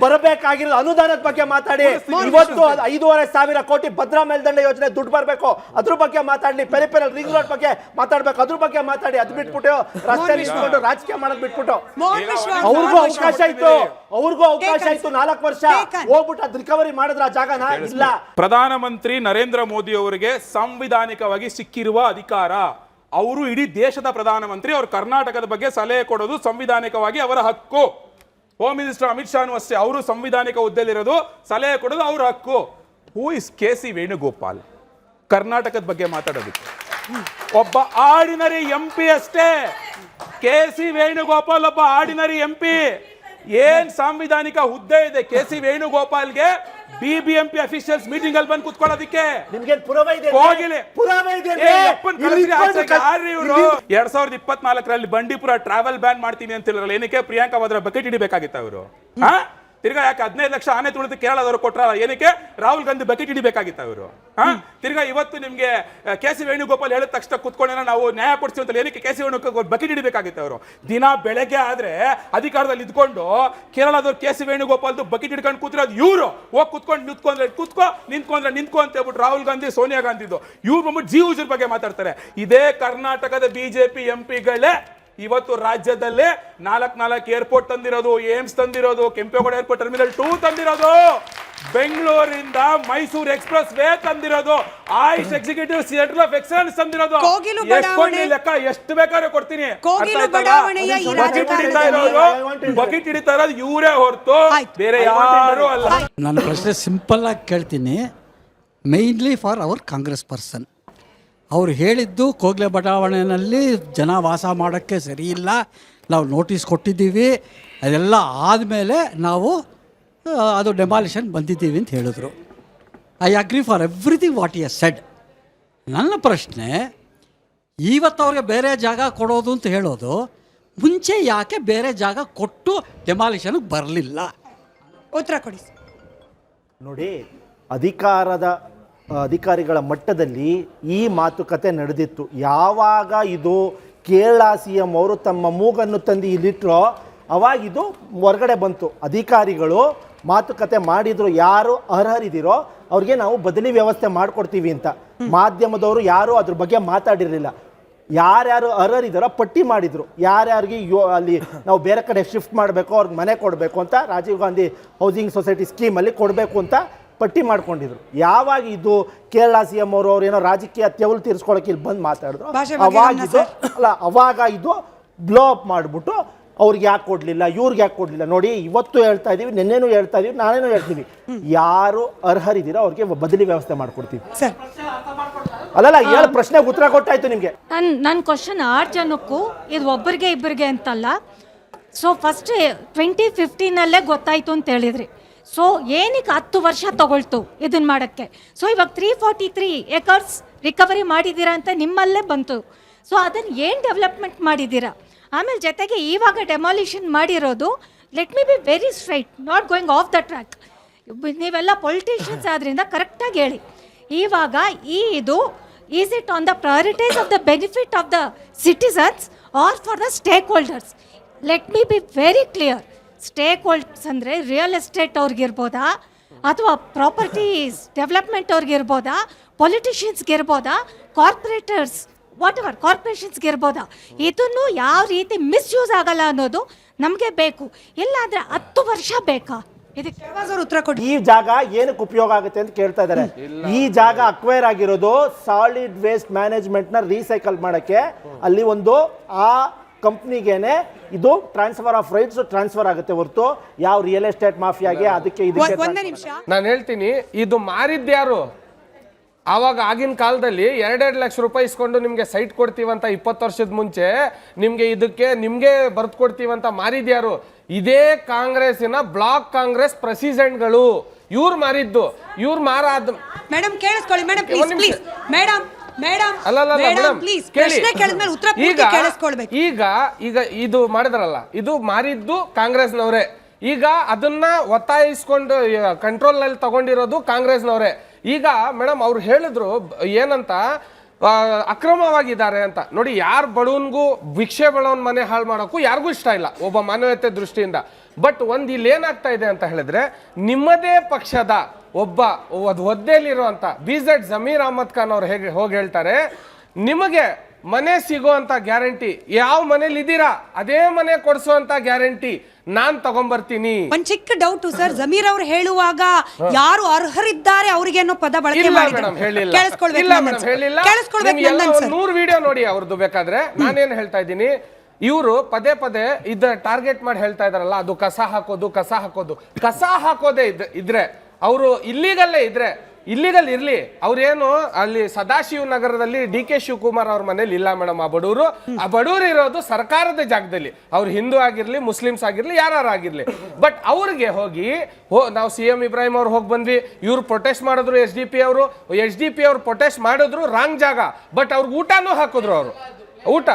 I: ಬರಬೇಕಾಗಿರೋ ಅನುದಾನದ ಬಗ್ಗೆ ಮಾತಾಡಿ. ಇವತ್ತು 5,500 ಕೋಟಿ ಭದ್ರಾ ಮೇಲ್ದಂಡ ಯೋಜನೆ ದುಡ್ಡು ಬರಬೇಕು, ಅದ್ರ ಬಗ್ಗೆ ಮಾತಾಡ್ಲಿ. ಪೆರಿಫೆರಲ್ ರಿಂಗ್ ರೋಡ್ ಬಗ್ಗೆ ಮಾತಾಡ್ಬೇಕು, ಅದ್ರ ಬಗ್ಗೆ ಮಾತಾಡಿ. ಅದ್ ಬಿಟ್ಬಿಟ್ಟು ರಸ್ತೆ ನಿಲ್ಸ್ಕೊಂಡು ರಾಜಕೀಯ ಮಾಡೋದ್ ಬಿಟ್ಬಿಟ್ಟು ಅವ್ರಿಗೂ ಅವಕಾಶ ಇತ್ತು 4 ವರ್ಷ ಹೋಗ್ಬಿಟ್ಟು ಅದ್ ರಿಕವರಿ ಮಾಡಿದ್ರ ಜಾಗನ ಇಲ್ಲ.
F: ಪ್ರಧಾನಮಂತ್ರಿ ನರೇಂದ್ರ ಮೋದಿ ಅವರಿಗೆ ಸಂವಿಧಾನಿಕವಾಗಿ ಸಿಕ್ಕಿರುವ ಅಧಿಕಾರ. ಅವರು ಇಡೀ ದೇಶದ ಪ್ರಧಾನಮಂತ್ರಿ, ಅವರು ಕರ್ನಾಟಕದ ಬಗ್ಗೆ ಸಲಹೆ ಕೊಡೋದು ಸಂವಿಧಾನಿಕವಾಗಿ ಅವರ ಹಕ್ಕು. ಹೋಮ್ ಮಿನಿಸ್ಟರ್ ಅಮಿತ್ ಶಾನು ಅಷ್ಟೇ, ಅವರು ಸಂವಿಧಾನಿಕ ಹುದ್ದೆಯಲ್ಲಿರೋದು, ಸಲಹೆ ಕೊಡೋದು ಅವರ ಹಕ್ಕು. ಹೂ ಇಸ್ KC ವೇಣುಗೋಪಾಲ್ ಕರ್ನಾಟಕದ ಬಗ್ಗೆ ಮಾತಾಡೋದಕ್ಕೆ? ಒಬ್ಬ ಆರ್ಡಿನರಿ MP ಅಷ್ಟೇ. KC ವೇಣುಗೋಪಾಲ್ ಒಬ್ಬ ಆರ್ಡಿನರಿ MP. ಏನ್ ಸಾಂವಿಧಾನಿಕ ಹುದ್ದೆ ಇದೆ KC ವೇಣುಗೋಪಾಲ್ಗೆ? BBMP ಅಫಿಷಿಯಲ್ಸ್ ಮೀಟಿಂಗ್ ಅಲ್ಲಿ ಬಂದು ಕುತ್ಕೊಳ್ಳೋದಕ್ಕೆ
I: ನಿಮ್ಗೆ ಪುರಾವೆ ಇದೆ?
F: 2024ರಲ್ಲಿ ಬಂಡೀಪುರ ಟ್ರಾವೆಲ್ ಬ್ಯಾನ್ ಮಾಡ್ತೀನಿ ಅಂತ ಹೇಳಿರಲ್ಲ, ಏನಕ್ಕೆ? ಪ್ರಿಯಾಂಕಾ ವಾದ್ರಾ ಬಕೆಟ್ ಹಿಡಿಬೇಕಾಗಿತ್ತ ಅವರು? ತಿರ್ಗಾ ಯಾಕೆ 15 ಲಕ್ಷ ಆನೆ ತುಳಿದು ಕೇರಳದವರು ಕೊಟ್ರಲ್ಲ, ಏನಕ್ಕೆ? ರಾಹುಲ್ ಗಾಂಧಿ ಬಕೆಟ್ ಹಿಡಿಬೇಕಾಗಿತ್ತ ಅವರು? ತಿರ್ಗಾ ಇವತ್ತು ನಿಮ್ಗೆ KC ವೇಣುಗೋಪಾಲ್ ಹೇಳಿದ ತಕ್ಷಣ ಕುತ್ಕೊಂಡ ನಾವು ನ್ಯಾಯ ಕೊಡ್ತೀವಿ ಅಂತ, ಏನಕ್ಕೆ KC ವೇಣುಗೋಪಾಲ್ ಬಕೆಟ್ ಹಿಡಿಬೇಕಾಗಿತ್ತ ಅವರು? ದಿನ ಬೆಳಗ್ಗೆ ಆದ್ರೆ ಅಧಿಕಾರದಲ್ಲಿ ಇದ್ಕೊಂಡು ಕೇರಳದವ್ರು KC ವೇಣುಗೋಪಾಲ್ದು ಬಕೆಟ್ ಹಿಡ್ಕೊಂಡು ಕೂತಿರೋದು ಇವರು. ಹೋಗಿ ಕುತ್ಕೊಂಡು ನಿಂತ್ಕೊ ಅಂತ ಹೇಳ್ಬಿಟ್ಟು ರಾಹುಲ್ ಗಾಂಧಿ, ಸೋನಿಯಾ ಗಾಂಧಿದು ಇವ್ರು ಬಂದ್ಬಿಟ್ಟು ಜಿ ಹುಜೂರ್ ಬಗ್ಗೆ ಮಾತಾಡ್ತಾರೆ. ಇದೇ ಕರ್ನಾಟಕದ BJP MPಗಳೇ ಇವತ್ತು ರಾಜ್ಯದಲ್ಲೇ 4 ಏರ್ಪೋರ್ಟ್ ತಂದಿರೋದು, ಏಮ್ಸ್ ತಂದಿರೋದು, ಕೆಂಪೇಗೌಡ ಏರ್ಪೋರ್ಟ್ ಟರ್ಮಿನಲ್ 2 ತಂದಿರೋದು, ಬೆಂಗಳೂರಿಂದ ಮೈಸೂರು ಎಕ್ಸ್ಪ್ರೆಸ್ ವೇ ತಂದಿರೋದು, Ayush executive centre of excellence ತಂದಿರೋದು. ಲೆಕ್ಕ ಎಷ್ಟು ಬೇಕಾದ್ರೂ ಕೊಡ್ತೀನಿ. ಬಕೆಟ್ ಹಿಡಿತಾ ಇರೋದು ಇವರೇ ಹೊರತು ಬೇರೆ ಯಾರು ಅಲ್ಲ.
M: ನನ್ನ ಪ್ರಶ್ನೆ ಸಿಂಪಲ್ ಆಗಿ ಕೇಳ್ತೀನಿ, mainly for our Congress person. ಅವ್ರು ಹೇಳಿದ್ದು ಕೋಗ್ಲೆ ಬಡಾವಣೆಯಲ್ಲಿ ಜನ ವಾಸ ಮಾಡೋಕ್ಕೆ ಸರಿ ಇಲ್ಲ, ನಾವು ನೋಟಿಸ್ ಕೊಟ್ಟಿದ್ದೀವಿ, ಅದೆಲ್ಲ ಆದಮೇಲೆ ನಾವು ಅದು ಡೆಮಾಲಿಷನ್ ಬಂದಿದ್ದೀವಿ ಅಂತ ಹೇಳಿದ್ರು. I agree for everything what you said. ನನ್ನ ಪ್ರಶ್ನೆ, ಇವತ್ತು ಅವ್ರಿಗೆ ಬೇರೆ ಜಾಗ ಕೊಡೋದು ಅಂತ ಹೇಳೋದು, ಮುಂಚೆ ಯಾಕೆ ಬೇರೆ ಜಾಗ ಕೊಟ್ಟು ಡೆಮಾಲಿಷನ್ಗೆ ಬರಲಿಲ್ಲ?
C: ಉತ್ತರ ಕೊಡಿ.
I: ನೋಡಿ, ಅಧಿಕಾರಿಗಳ ಮಟ್ಟದಲ್ಲಿ ಈ ಮಾತುಕತೆ ನಡೆದಿತ್ತು. ಯಾವಾಗ ಇದು ಕೇರಳ CM ಅವರು ತಮ್ಮ ಮೂಗನ್ನು ತಂದು ಇಲ್ಲಿಟ್ಟರೋ ಅವಾಗ ಇದು ಹೊರಗಡೆ ಬಂತು. ಅಧಿಕಾರಿಗಳು ಮಾತುಕತೆ ಮಾಡಿದ್ರು, ಯಾರು ಅರ್ಹರಿದ್ದೀರೋ ಅವ್ರಿಗೆ ನಾವು ಬದಲಿ ವ್ಯವಸ್ಥೆ ಮಾಡಿಕೊಡ್ತೀವಿ ಅಂತ. ಮಾಧ್ಯಮದವರು ಯಾರು ಅದ್ರ ಬಗ್ಗೆ ಮಾತಾಡಿರಲಿಲ್ಲ. ಯಾರ್ಯಾರು ಅರ್ಹರಿದ್ದಾರೋ ಪಟ್ಟಿ ಮಾಡಿದ್ರು, ಯಾರ್ಯಾರಿಗೆ ಅಲ್ಲಿ ನಾವು ಬೇರೆ ಕಡೆ ಶಿಫ್ಟ್ ಮಾಡಬೇಕು, ಅವ್ರಿಗೆ ಮನೆ ಕೊಡಬೇಕು ಅಂತ, ರಾಜೀವ್ ಗಾಂಧಿ ಹೌಸಿಂಗ್ ಸೊಸೈಟಿ ಸ್ಕೀಮಲ್ಲಿ ಕೊಡಬೇಕು ಅಂತ ಪಟ್ಟಿ ಮಾಡ್ಕೊಂಡಿದ್ರು. ಯಾವಾಗ ಇದು ಕೇರಳ CM ಅವರು ಏನೋ ರಾಜಕೀಯ ತೆವಲು ತೀರಿಸ್ಕೊಳಕ್ಕೆ ಇಲ್ಲಿ ಬಂದು ಮಾತಾಡಿದ್ರು, ಅವಾಗ ಇದು ಬ್ಲೋ ಅಪ್ ಮಾಡಿಬಿಟ್ಟು ಅವ್ರಿಗೆ ಯಾಕೆ ಕೊಡಲಿಲ್ಲ, ಇವ್ರಿಗೆ ಯಾಕೆ ಕೊಡಲಿಲ್ಲ. ನೋಡಿ, ಇವತ್ತು ಹೇಳ್ತಾ ಇದೀವಿ, ನಿನ್ನೆನೂ ಹೇಳ್ತಾ ಇದೀವಿ, ನಾನೇನೂ ಹೇಳ್ತೀವಿ, ಯಾರು ಅರ್ಹರಿದ್ದೀರೋ ಅವ್ರಿಗೆ ಬದಲಿ ವ್ಯವಸ್ಥೆ ಮಾಡ್ಕೊಡ್ತೀವಿ. ಅಲ್ಲಲ್ಲ, ಹೇಳ ಪ್ರಶ್ನೆಗೆ ಉತ್ತರ ಕೊಟ್ಟಾಯ್ತು ನಿಮಗೆ.
N: ನನ್ನ ಕ್ವಶನ್ 6 ಜನಕ್ಕೂ ಇದು ಒಬ್ಬರಿಗೆ ಇಬ್ಬರಿಗೆ ಅಂತಲ್ಲ. ಸೊ ಫಸ್ಟ್ 2015 ಗೊತ್ತಾಯ್ತು ಅಂತ ಹೇಳಿದ್ರಿ. ಸೊ ಏನಕ್ಕೆ 10 ವರ್ಷ ತಗೊಳ್ತು ಇದನ್ನ ಮಾಡೋಕ್ಕೆ? ಸೊ ಇವಾಗ 343 ಏಕರ್ಸ್ ರಿಕವರಿ ಮಾಡಿದ್ದೀರಾ ಅಂತ ನಿಮ್ಮಲ್ಲೇ ಬಂತು. ಸೊ ಅದನ್ನು ಏನು ಡೆವಲಪ್ಮೆಂಟ್ ಮಾಡಿದ್ದೀರಾ? ಆಮೇಲೆ ಜೊತೆಗೆ ಇವಾಗ ಡೆಮಾಲಿಷನ್ ಮಾಡಿರೋದು, let me be very straight, not going off the track. ನೀವೆಲ್ಲ ಪೊಲಿಟಿಷಿಯನ್ಸ್ ಆದ್ರಿಂದ ಕರೆಕ್ಟಾಗಿ ಹೇಳಿ, ಇವಾಗ ಇದು is it on the priorities of the benefit of the citizens or for the stakeholders? Let me be very clear. Stakeholders ಅಂದರೆ real estate ಅವ್ರಿಗಿರ್ಬೋದಾ, ಅಥವಾ properties development ಅವ್ರಿಗಿರ್ಬೋದಾ, ಪೊಲಿಟಿಷಿಯನ್ಸ್ಗಿರ್ಬೋದಾ, ಕಾರ್ಪೊರೇಟರ್ಸ್ ವಾಟ್ ಎವರ್ ಕಾರ್ಪೊರೇಷನ್ಸ್ಗಿರ್ಬೋದಾ? ಇದನ್ನು ಯಾವ ರೀತಿ ಮಿಸ್ಯೂಸ್ ಆಗಲ್ಲ ಅನ್ನೋದು ನಮಗೆ ಬೇಕು. ಇಲ್ಲಾಂದರೆ 10 ವರ್ಷ ಬೇಕಾ?
C: ಇದಕ್ಕೆ ಶ್ರೀನಿವಾಸ್ ಅವರು ಉತ್ತರ ಕೊಡಿ.
I: ಈ ಜಾಗ ಏನಕ್ಕೆ ಉಪಯೋಗ ಆಗುತ್ತೆ ಅಂತ ಕೇಳ್ತಾ ಇದ್ದಾರೆ. ಈ ಜಾಗ ಅಕ್ವೈರ್ ಆಗಿರೋದು ಸಾಲಿಡ್ ವೇಸ್ಟ್ ಮ್ಯಾನೇಜ್ಮೆಂಟ್ ನ ರೀಸೈಕಲ್ ಮಾಡಕ್ಕೆ. ಅಲ್ಲಿ ಒಂದು ಆ ಕಂಪ್ನಿಗೇನೆ ಇದು ಟ್ರಾನ್ಸ್ಫರ್ ಆಫ್ ರೈಟ್ಸ್ ಟ್ರಾನ್ಸ್ಫರ್ ಆಗುತ್ತೆ ಹೊರತು ಯಾವ ರಿಯಲ್ ಎಸ್ಟೇಟ್ ಮಾಫಿಯಾಗೆ ಅದಕ್ಕೆ ಇದಕ್ಕೆ.
C: ಒಂದೇ ನಿಮಿಷ,
D: ನಾನು ಹೇಳ್ತೀನಿ, ಇದು ಮಾರಿದ್ಯಾರು? ಆವಾಗ ಆಗಿನ ಕಾಲದಲ್ಲಿ 2-2 ಲಕ್ಷ ರೂಪಾಯಿ ಇಸ್ಕೊಂಡು ನಿಮ್ಗೆ ಸೈಟ್ ಕೊಡ್ತೀವಂತ 20 ವರ್ಷದ ಮುಂಚೆ ನಿಮ್ಗೆ ಬರ್ದು ಕೊಡ್ತೀವಂತ ಮಾರಿದ್ಯಾರು? ಇದೇ ಕಾಂಗ್ರೆಸ್ಸಿನ ಬ್ಲಾಕ್ ಕಾಂಗ್ರೆಸ್ ಪ್ರೆಸಿಡೆಂಟ್ಗಳು. ಇವ್ರು ಮಾರಿದ್ದು. ಇವ್ರು ಮಾರಾದ.
C: ಮೇಡಮ್ ಕೇಳಿಸ್ಕೊಳ್ಳಿ ಮೇಡಮ್, ಪ್ಲೀಸ್ ಮೇಡಮ್ ಪ್ಲೀಸ್.
D: ಕೇಳಿ.
C: ಪ್ರಶ್ನೆ ಕೇಳಿದ್ಮೇಲೆ ಉತ್ತರ ಪೂರ್ತಿ ಕೇಳಿಸ್ಕೊಳ್ಬೇಕು.
D: ಈಗ ಇದು ಮಾಡಿದ್ರಲ್ಲ, ಇದು ಮಾರಿದ್ದು ಕಾಂಗ್ರೆಸ್ನವರೇ. ಈಗ ಅದನ್ನ ಒತ್ತಾಯಿಸ್ಕೊಂಡು ಕಂಟ್ರೋಲ್ ನಲ್ಲಿ ತಗೊಂಡಿರೋದು ಕಾಂಗ್ರೆಸ್ನವರೇ. ಈಗ ಮೇಡಮ್ ಅವ್ರು ಹೇಳಿದ್ರು ಏನಂತ, ಅಕ್ರಮವಾಗಿದ್ದಾರೆ ಅಂತ. ನೋಡಿ, ಯಾರು ಬಡವನ್ಗೂ ಭಿಕ್ಷೆ ಬಡವನ್ ಮನೆ ಹಾಳು ಮಾಡೋಕ್ಕೂ ಯಾರಿಗೂ ಇಷ್ಟ ಇಲ್ಲ ಒಬ್ಬ ಮಾನವೀಯತೆ ದೃಷ್ಟಿಯಿಂದ. ಬಟ್ ಒಂದು ಇಲ್ಲಿ ಏನಾಗ್ತಾ ಇದೆ ಅಂತ ಹೇಳಿದ್ರೆ, ನಿಮ್ಮದೇ ಪಕ್ಷದ ಒಬ್ಬ ಒದ್ದೆಲಿರುವಂತ BZ ಜಮೀರ್ ಅಹಮದ್ ಖಾನ್ ಅವ್ರು ಹೋಗಿ ಹೇಳ್ತಾರೆ, ನಿಮಗೆ ಮನೆ ಸಿಗುವಂತ ಗ್ಯಾರಂಟಿ, ಯಾವ ಮನೇಲಿ ಇದ್ದೀರಾ ಅದೇ ಮನೆ ಕೊಡಿಸುವಂತ ಗ್ಯಾರಂಟಿ ನಾನ್ ತಗೊಂಡ್ಬರ್ತೀನಿ.
C: ಒಂದ್ ಚಿಕ್ಕ ಡೌಟ್ ಸರ್, ಜಮೀರ್ ಅವ್ರು ಹೇಳುವಾಗ ಯಾರು ಅರ್ಹರಿದ್ದಾರೆ ಅವರಿಗೆ ಅನ್ನೋ ಪದ ಬಳಕೆ ಮಾಡಿದ್ರು. ಕೇಳಿಸ್ಕೊಳ್ಬೇಕು.
D: 100 ವಿಡಿಯೋ ನೋಡಿ ಅವ್ರದ್ದು ಬೇಕಾದ್ರೆ. ನಾನೇನ್ ಹೇಳ್ತಾ ಇದ್ದೀನಿ, ಇವರು ಪದೇ ಪದೇ ಟಾರ್ಗೆಟ್ ಮಾಡಿ ಹೇಳ್ತಾ ಇದಾರಲ್ಲ, ಅದು ಕಸ ಹಾಕೋದೇ ಇದ್ರೆ, ಅವರು ಇಲ್ಲಿಗಲ್ಲೇ ಇದ್ರೆ ಇಲ್ಲಿಗಲ್ ಇರ್ಲಿ. ಅವ್ರೇನು ಅಲ್ಲಿ ಸದಾಶಿವ ನಗರದಲ್ಲಿ DK ಶಿವಕುಮಾರ್ ಅವ್ರ ಮನೇಲಿ ಇಲ್ಲ ಮೇಡಮ್. ಆ ಬಡವರು ಇರೋದು ಸರ್ಕಾರದ ಜಾಗದಲ್ಲಿ. ಅವ್ರು ಹಿಂದೂ ಆಗಿರ್ಲಿ, ಮುಸ್ಲಿಮ್ಸ್ ಆಗಿರ್ಲಿ, ಯಾರಾಗಿರ್ಲಿ. ಬಟ್ ಅವ್ರಿಗೆ ಹೋಗಿ ನಾವು CM ಇಬ್ರಾಹಿಂ ಅವ್ರು ಹೋಗಿ ಬಂದ್ವಿ, ಇವ್ರು ಪ್ರೊಟೆಸ್ಟ್ ಮಾಡಿದ್ರು. SDP ಅವ್ರು ಪ್ರೊಟೆಸ್ಟ್ ಮಾಡಿದ್ರು, ರಾಂಗ್ ಜಾಗ. ಬಟ್ ಅವ್ರಿಗೆ ಊಟನೂ ಹಾಕಿದ್ರು. ಅವರು ಊಟ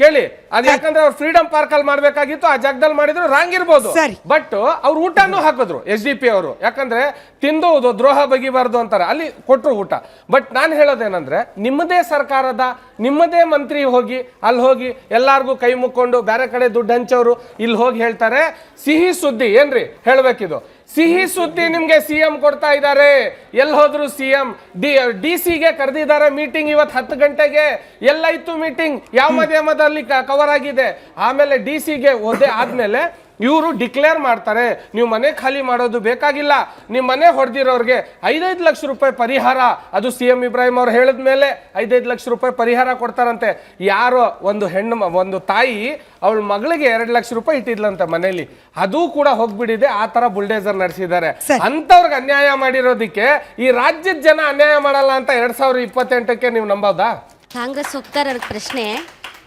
D: ಕೇಳಿ, ಅದು ಯಾಕಂದ್ರೆ ಅವ್ರು ಫ್ರೀಡಮ್ ಪಾರ್ಕ್ ಅಲ್ಲಿ ಮಾಡ್ಬೇಕಾಗಿತ್ತು, ಆ ಜಾಗದಲ್ಲಿ ಮಾಡಿದ್ರು, ರಾಂಗ್ ಇರ್ಬೋದು. ಬಟ್ ಅವ್ರು ಊಟನೂ ಹಾಕಿದ್ರು SDP ಅವರು. ಯಾಕಂದ್ರೆ ತಿಂದು ದ್ರೋಹ ಬಗಿಬಾರ್ದು ಅಂತಾರೆ, ಅಲ್ಲಿ ಕೊಟ್ರು ಊಟ. ಬಟ್ ನಾನು ಹೇಳೋದೇನಂದ್ರೆ, ನಿಮ್ಮದೇ ಸರ್ಕಾರದ ನಿಮ್ಮದೇ ಮಂತ್ರಿ ಹೋಗಿ ಅಲ್ಲಿ ಹೋಗಿ ಎಲ್ಲಾರ್ಗು ಕೈ ಮುಕ್ಕೊಂಡು ಬೇರೆ ಕಡೆ ದುಡ್ಡು ಹಂಚೋರು ಇಲ್ಲಿ ಹೋಗಿ ಹೇಳ್ತಾರೆ. ಸಿಹಿ ಸುದ್ದಿ ಏನ್ರಿ ಹೇಳ್ಬೇಕಿದು? ಸಿಹಿ ಸುದ್ದಿ ನಿಮ್ಗೆ CM ಕೊಡ್ತಾ ಇದ್ದಾರೆ. ಎಲ್ಲಿ ಹೋದ್ರು CM DC ಗೆ ಕರೆದಿದ್ದಾರೆ ಮೀಟಿಂಗ್ ಇವತ್ತು 10 ಗಂಟೆಗೆ. ಎಲ್ಲಾಯ್ತು ಮೀಟಿಂಗ್? ಯಾವ ಮಾಧ್ಯಮದಲ್ಲಿ ಕವರ್ ಆಗಿದೆ? ಆಮೇಲೆ DC ಗೆ ಹೋದೆ ಆದ್ಮೇಲೆ ಇವರು ಡಿಕ್ಲೇರ್ ಮಾಡ್ತಾರೆ, ನೀವು ಮನೆ ಖಾಲಿ ಮಾಡೋದು ಬೇಕಾಗಿಲ್ಲ, ನಿಮ್ಮ ಮನೆ ಹೊಡೆದಿರೋರಿಗೆ 5-5 ಲಕ್ಷ ರೂಪಾಯಿ ಪರಿಹಾರ. ಅದು CM ಇಬ್ರಾಹಿಂ ಅವ್ರು ಹೇಳಿದ ಮೇಲೆ 5-5 ಲಕ್ಷ ರೂಪಾಯಿ ಪರಿಹಾರ ಕೊಡ್ತಾರಂತೆ. ಯಾರೋ ಒಂದು ತಾಯಿ ಅವಳ ಮಗಳಿಗೆ 2 ಲಕ್ಷ ರೂಪಾಯಿ ಇಟ್ಟಿದ್ಲಂತೆ ಮನೇಲಿ, ಅದು ಕೂಡ ಹೋಗ್ಬಿಟ್ಟಿದೆ. ಆ ತರ ಬುಲ್ಡೇಸರ್ ನಡೆಸಿದ್ದಾರೆ. ಅಂತವ್ರಿಗೆ ಅನ್ಯಾಯ ಮಾಡಿರೋದಕ್ಕೆ ಈ ರಾಜ್ಯದ ಜನ ಅನ್ಯಾಯ ಮಾಡಲ್ಲ ಅಂತ 2028ಕ್ಕೆ ನೀವು ನಂಬೋದಾ?
O: ಕಾಂಗ್ರೆಸ್ ಹೋಗ್ತಾರ ಪ್ರಶ್ನೆ.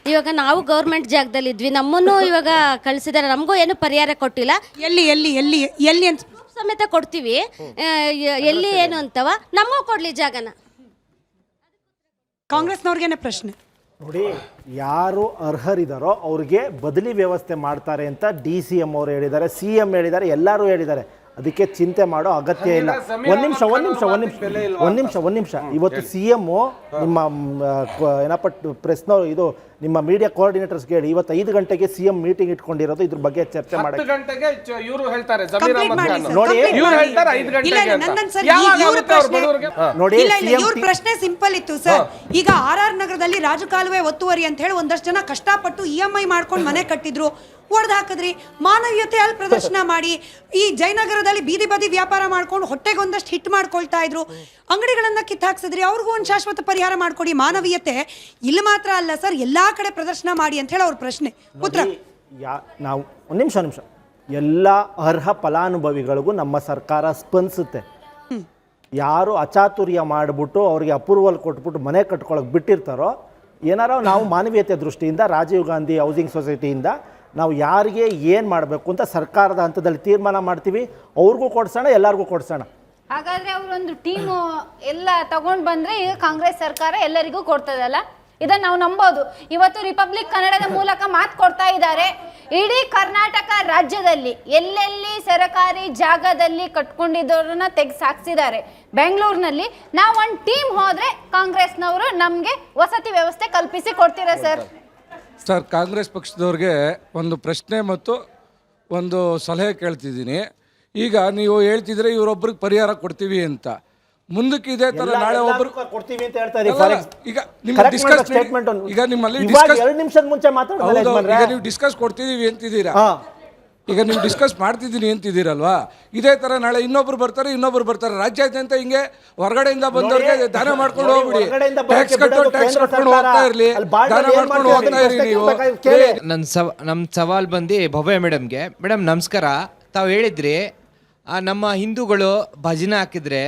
O: ಇವಾಗ ನಾವು ಗೌರ್ಮೆಂಟ್ ಜಾಗದಲ್ಲಿ ಇದ್ವಿ, ನಮ್ಮನ್ನು ಇವಾಗ ಕಳಿಸಿದಾರೆ, ನಮಗೂ ಏನು ಪರಿಹಾರ ಕೊಟ್ಟಿಲ್ಲ.
C: ಎಲ್ಲಿ ಅಂತ
O: ಸಮೇತ ಕೊಡ್ತೀವಿ, ಎಲ್ಲಿ ಏನು ಅಂತವ ನಮಗೂ ಕೊಡ್ಲಿ ಜಾಗನ.
C: ಕಾಂಗ್ರೆಸ್ನವ್ರಿಗೇನೆ ಪ್ರಶ್ನೆ.
I: ನೋಡಿ, ಯಾರು ಅರ್ಹರಿದಾರೋ ಅವ್ರಿಗೆ ಬದಲಿ ವ್ಯವಸ್ಥೆ ಮಾಡ್ತಾರೆ ಅಂತ DCM ಅವರು ಹೇಳಿದ್ದಾರೆ, CM ಹೇಳಿದ್ದಾರೆ, ಎಲ್ಲರೂ ಹೇಳಿದ್ದಾರೆ. ಅದಕ್ಕೆ ಚಿಂತೆ ಮಾಡೋ ಅಗತ್ಯ ಇಲ್ಲ. ಒಂದ್ ನಿಮಿಷ. ಇವತ್ತು CM ನಿಮ್ಮ ಏನಪ್ಪ ಪ್ರೆಸ್ನವ್ರು ಇದು ನಿಮ್ಮ ಮೀಡಿಯಾ ಕೋಆರ್ಡಿನೇಟರ್ಸ್ಗೆ ಹೇಳಿ, ಇವತ್ತು 5 ಗಂಟೆಗೆ CM ಮೀಟಿಂಗ್ ಇಟ್ಕೊಂಡಿರೋದು ಇದ್ರ ಬಗ್ಗೆ ಚರ್ಚೆ ಮಾಡಿ.
D: 10 ಗಂಟೆಗೆ ಇವರು ಹೇಳ್ತಾರೆ ಜಮೀರ್ ಅಹಮದ್ ಖಾನ್
I: ನೋಡಿ,
D: ಇವರು ಹೇಳ್ತಾರೆ 5 ಗಂಟೆಗೆ
I: ನೋಡಿ.
C: ಇವ್ರ ಪ್ರಶ್ನೆ ಸಿಂಪಲ್ ಇತ್ತು ಸರ್. ಈಗ RR ನಗರದಲ್ಲಿ ರಾಜಕಾಲುವೆ ಒತ್ತುವರಿ ಅಂತ ಹೇಳಿ ಒಂದಷ್ಟು ಜನ ಕಷ್ಟಪಟ್ಟು EMI ಮಾಡ್ಕೊಂಡು ಮನೆ ಕಟ್ಟಿದ್ರು, ಹೊಡೆದು ಹಾಕಿದ್ರಿ. ಮಾನವೀಯತೆ ಅಲ್ಲಿ ಪ್ರದರ್ಶನ ಮಾಡಿ ಈ ಜಯನಗರದಲ್ಲಿ ಬೀದಿ ಬದಿ ವ್ಯಾಪಾರ ಮಾಡ್ಕೊಂಡು ಹೊಟ್ಟೆಗೆ ಒಂದಷ್ಟು ಹಿಟ್ ಮಾಡ್ಕೊಳ್ತಾ ಇದ್ರು, ಅಂಗಡಿಗಳನ್ನ ಕಿತ್ತಾಕ್ಸಿದ್ರಿ. ಅವ್ರಿಗೂ ಒಂದು ಶಾಶ್ವತ ಪರಿಹಾರ ಮಾಡ್ಕೊಡಿ. ಮಾನವೀಯತೆ ಇಲ್ಲಿ ಮಾತ್ರ ಅಲ್ಲ ಸರ್, ಎಲ್ಲಾ ಕಡೆ ಪ್ರದರ್ಶನ ಮಾಡಿ ಅಂತ ಹೇಳಿ ಅವ್ರ ಪ್ರಶ್ನೆ. ಉತ್ತರ
I: ನಾವು ಒಂದು ನಿಮಿಷ ಎಲ್ಲ ಅರ್ಹ ಫಲಾನುಭವಿಗಳಿಗೂ ನಮ್ಮ ಸರ್ಕಾರ ಸ್ಪಂದಿಸುತ್ತೆ. ಯಾರು ಅಚಾತುರ್ಯ ಮಾಡಿಬಿಟ್ಟು ಅವ್ರಿಗೆ ಅಪ್ರೂವಲ್ ಕೊಟ್ಬಿಟ್ಟು ಮನೆ ಕಟ್ಕೊಳಕ್ಕೆ ಬಿಟ್ಟಿರ್ತಾರೋ, ಏನಾರೋ ನಾವು ಮಾನವೀಯತೆ ದೃಷ್ಟಿಯಿಂದ ರಾಜೀವ್ ಗಾಂಧಿ ಹೌಸಿಂಗ್ ಸೊಸೈಟಿಯಿಂದ ನಾವು ಯಾರಿಗೆ ಏನು ಮಾಡಬೇಕು ಅಂತ ಸರ್ಕಾರದ ಹಂತದಲ್ಲಿ ತೀರ್ಮಾನ ಮಾಡ್ತೀವಿ. ಅವ್ರಿಗೂ ಕೊಡ್ಸೋಣ, ಎಲ್ಲರಿಗೂ ಕೊಡ್ಸೋಣ.
G: ಹಾಗಾದ್ರೆ ಅವರೊಂದು ಟೀಮು ಎಲ್ಲ ತಗೊಂಡು ಬಂದ್ರೆ ಈಗ ಕಾಂಗ್ರೆಸ್ ಸರ್ಕಾರ ಎಲ್ಲರಿಗೂ ಕೊಡ್ತದಲ್ಲ, ಇದನ್ನ ನಾವು ನಂಬೋದು. ಇವತ್ತು ರಿಪಬ್ಲಿಕ್ ಕನ್ನಡದ ಮೂಲಕ ಮಾತು ಕೊಡ್ತಾ ಇದ್ದಾರೆ. ಇಡೀ ಕರ್ನಾಟಕ ರಾಜ್ಯದಲ್ಲಿ ಎಲ್ಲೆಲ್ಲಿ ಸರ್ಕಾರಿ ಜಾಗದಲ್ಲಿ ಕಟ್ಕೊಂಡಿದ್ದವ್ರನ್ನ ತೆಗೆಸಾಕ್ಸಿದ್ದಾರೆ. ಬೆಂಗಳೂರಿನಲ್ಲಿ ನಾವು ಒಂದು ಟೀಮ್ ಹೋದ್ರೆ ಕಾಂಗ್ರೆಸ್ನವರು ನಮಗೆ ವಸತಿ ವ್ಯವಸ್ಥೆ ಕಲ್ಪಿಸಿ ಕೊಡ್ತೀರಾ ಸರ್?
P: ಸರ್, ಕಾಂಗ್ರೆಸ್ ಪಕ್ಷದವ್ರಿಗೆ ಒಂದು ಪ್ರಶ್ನೆ ಮತ್ತು ಒಂದು ಸಲಹೆ ಕೇಳ್ತಿದ್ದೀನಿ. ಈಗ ನೀವು ಹೇಳ್ತಿದ್ರೆ ಇವರೊಬ್ರಿಗೆ ಪರಿಹಾರ ಕೊಡ್ತೀವಿ ಅಂತ, ಮುಂದಕ್ಕೆ ಇದೇ ತರ ನಾಳೆ ಒಬ್ಬರು
I: ಕೊಡ್ತೀವಿ ಅಂತ ಹೇಳ್ತಾ ಇದ್ದೀವಿ.
P: ಈಗ ನಿಮ್ಮ ಡಿಸ್ಕಸ್ ಈಗ ನಿಮ್ಮಲ್ಲಿ ಡಿಸ್ಕಸ್
I: 2 ನಿಮಿಷದ ಮುಂಚೆ ಮಾತಾಡೋದು,
P: ಈಗ ನೀವು ಡಿಸ್ಕಸ್ ಕೊಡ್ತಿದೀವಿ ಅಂತಿದ್ದೀರಾ. ಈಗ ನೀವು ಡಿಸ್ಕಸ್ ಮಾಡ್ತಿದ್ದೀನಿ ಅಂತಿದ್ದೀರಲ್ವಾ, ಇದೇ ಥರ ನಾಳೆ ಇನ್ನೊಬ್ರು ಬರ್ತಾರೆ ರಾಜ್ಯಾದ್ಯಂತ ಹಿಂಗೆ ಹೊರಗಡೆಯಿಂದ ಬಂದವ್ರಿಗೆ ದಾನ ಮಾಡ್ಕೊಂಡು ಹೋಗ್ಬಿಡಿ, ಟ್ಯಾಕ್ಸ್ ಕಟ್ಕೊಂಡು ಹೋಗ್ತಾ ಇರಲಿ, ದಾನ ಮಾಡ್ಕೊಂಡು ಹೋಗ್ತಾ ಇರಿ ನೀವು.
Q: ನಮ್ಮ ಸವಾಲ್ ಬಂದು ಭವ್ಯ ಮೇಡಮ್ಗೆ. ಮೇಡಮ್ ನಮಸ್ಕಾರ. ತಾವು ಹೇಳಿದ್ರಿ ನಮ್ಮ ಹಿಂದೂಗಳು ಭಜನೆ ಹಾಕಿದ್ರೆ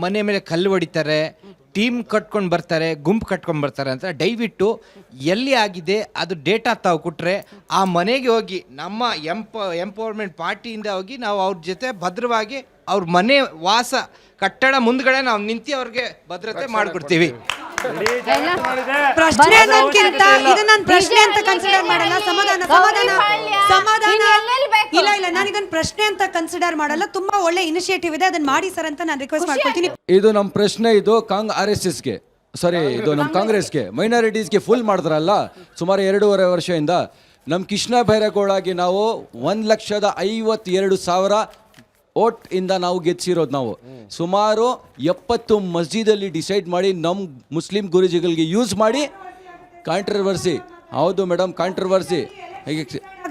Q: ಮನೆ ಮೇಲೆ ಕಲ್ಲು ಹೊಡಿತಾರೆ, ಟೀಮ್ ಕಟ್ಕೊಂಡು ಬರ್ತಾರೆ, ಗುಂಪು ಕಟ್ಕೊಂಡು ಬರ್ತಾರೆ ಅಂತ. ದಯವಿಟ್ಟು ಎಲ್ಲಿ ಆಗಿದೆ ಅದು ಡೇಟಾ ತಾವು ಕೊಟ್ಟರೆ ಆ ಮನೆಗೆ ಹೋಗಿ ನಮ್ಮ ಎಂಪವರ್ಮೆಂಟ್ ಪಾರ್ಟಿಯಿಂದ ಹೋಗಿ ನಾವು ಅವ್ರ ಜೊತೆ ಭದ್ರವಾಗಿ ಅವ್ರ ಮನೆ ವಾಸ ಕಟ್ಟಡ ಮುಂದ್ಗಡೆ ನಾವು ನಿಂತು ಅವ್ರಿಗೆ ಭದ್ರತೆ ಮಾಡಿಕೊಡ್ತೀವಿ.
C: ಪ್ರಶ್ನೆ ಅನ್ನೋದ್ಕಿಂತ ಇದು ನಾನು ಪ್ರಶ್ನೆ ಅಂತ ಕನ್ಸಿಡರ್ ಮಾಡಲ್ಲ. ಸಮಾಧಾನ ಇಲ್ಲ, ನಾನು ಇದನ್ನ ಪ್ರಶ್ನೆ ಅಂತ ಕನ್ಸಿಡರ್ ಮಾಡಲ್ಲ. ತುಂಬಾ ಒಳ್ಳೆ ಇನಿಷಿಯೇಟಿವ್ ಇದೆ, ಅದನ್ನ ಮಾಡಿ ಸರ್ ಅಂತ ನಾನು ರಿಕ್ವೆಸ್ಟ್ ಮಾಡ್ಕೊಳ್ತೀನಿ.
P: ಇದು ನಮ್ಮ ಪ್ರಶ್ನೆ, ಇದು RSSಗೆ ಇದು ನಮ್ಮ ಕಾಂಗ್ರೆಸ್ಗೆ ಮೈನಾರಿಟೀಸ್ಗೆ ಫುಲ್ ಮಾಡಿದ್ರಲ್ಲ ಸುಮಾರು 2.5 ವರ್ಷದಿಂದ. ನಮ್ಮ ಕೃಷ್ಣ ಬೈರೇಗೌಡಗೆ ನಾವು 1,52,000 ಓಟ್ ಇಂದ ನಾವು ಗೆದ್ಸಿರೋದು. ನಾವು ಸುಮಾರು 70 ಮಸ್ಜಿದಲ್ಲಿ ಡಿಸೈಡ್ ಮಾಡಿ ನಮ್ಮ ಮುಸ್ಲಿಂ ಗುರುಜಿಗಳಿಗೆ ಯೂಸ್ ಮಾಡಿ ಕಾಂಟ್ರವರ್ಸಿ. ಹೌದು ಮೇಡಮ್, ಕಾಂಟ್ರವರ್ಸಿ.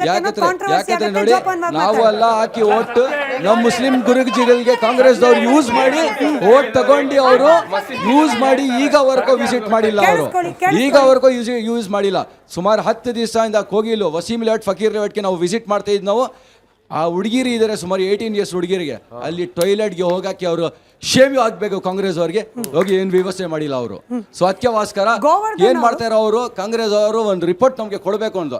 P: ಯಾಕಂದ್ರೆ ನೋಡಿ, ನಾವು ಎಲ್ಲ ಹಾಕಿ ಓಟ್ ನಮ್ಮ ಮುಸ್ಲಿಂ ಗುರುಜಿಗಳಿಗೆ ಕಾಂಗ್ರೆಸ್ದವ್ರು ಯೂಸ್ ಮಾಡಿ ಓಟ್ ತಗೊಂಡು ಅವರು ಯೂಸ್ ಮಾಡಿ ಈಗವರೆಗೂ ವಿಸಿಟ್ ಮಾಡಿಲ್ಲ. ಅವರು ಈಗವರೆಗೂ ಯೂಸ್ ಮಾಡಿಲ್ಲ. ಸುಮಾರು 10 ದಿವಸದಿಂದ ಕೋಗಿಲು ವಸೀಂ ಲೇಔಟ್ ಫಕೀರ್ ಲೇಔಟ್ಗೆ ನಾವು ವಿಸಿಟ್ ಮಾಡ್ತಾ ಇದ್ದು. ನಾವು ಆ ಹುಡುಗಿರಿ ಇದ್ದಾರೆ ಸುಮಾರು 18 ಇಯರ್ಸ್ ಹುಡುಗಿರಿಗೆ, ಅಲ್ಲಿ ಟಾಯ್ಲೆಟ್ಗೆ ಹೋಗಕ್ಕೆ ಅವರು ಶೇವ್ ಆಗಬೇಕು ಕಾಂಗ್ರೆಸ್ ಅವ್ರಿಗೆ, ಹೋಗಿ ಏನು ವ್ಯವಸ್ಥೆ ಮಾಡಿಲ್ಲ ಅವರು. ಸೊ ಅದಕ್ಕೋಸ್ಕರ ಏನ್ ಮಾಡ್ತಾರೋ ಅವರು ಕಾಂಗ್ರೆಸ್ ಅವರು ಒಂದು ರಿಪೋರ್ಟ್ ನಮಗೆ ಕೊಡಬೇಕು ಅಂತ.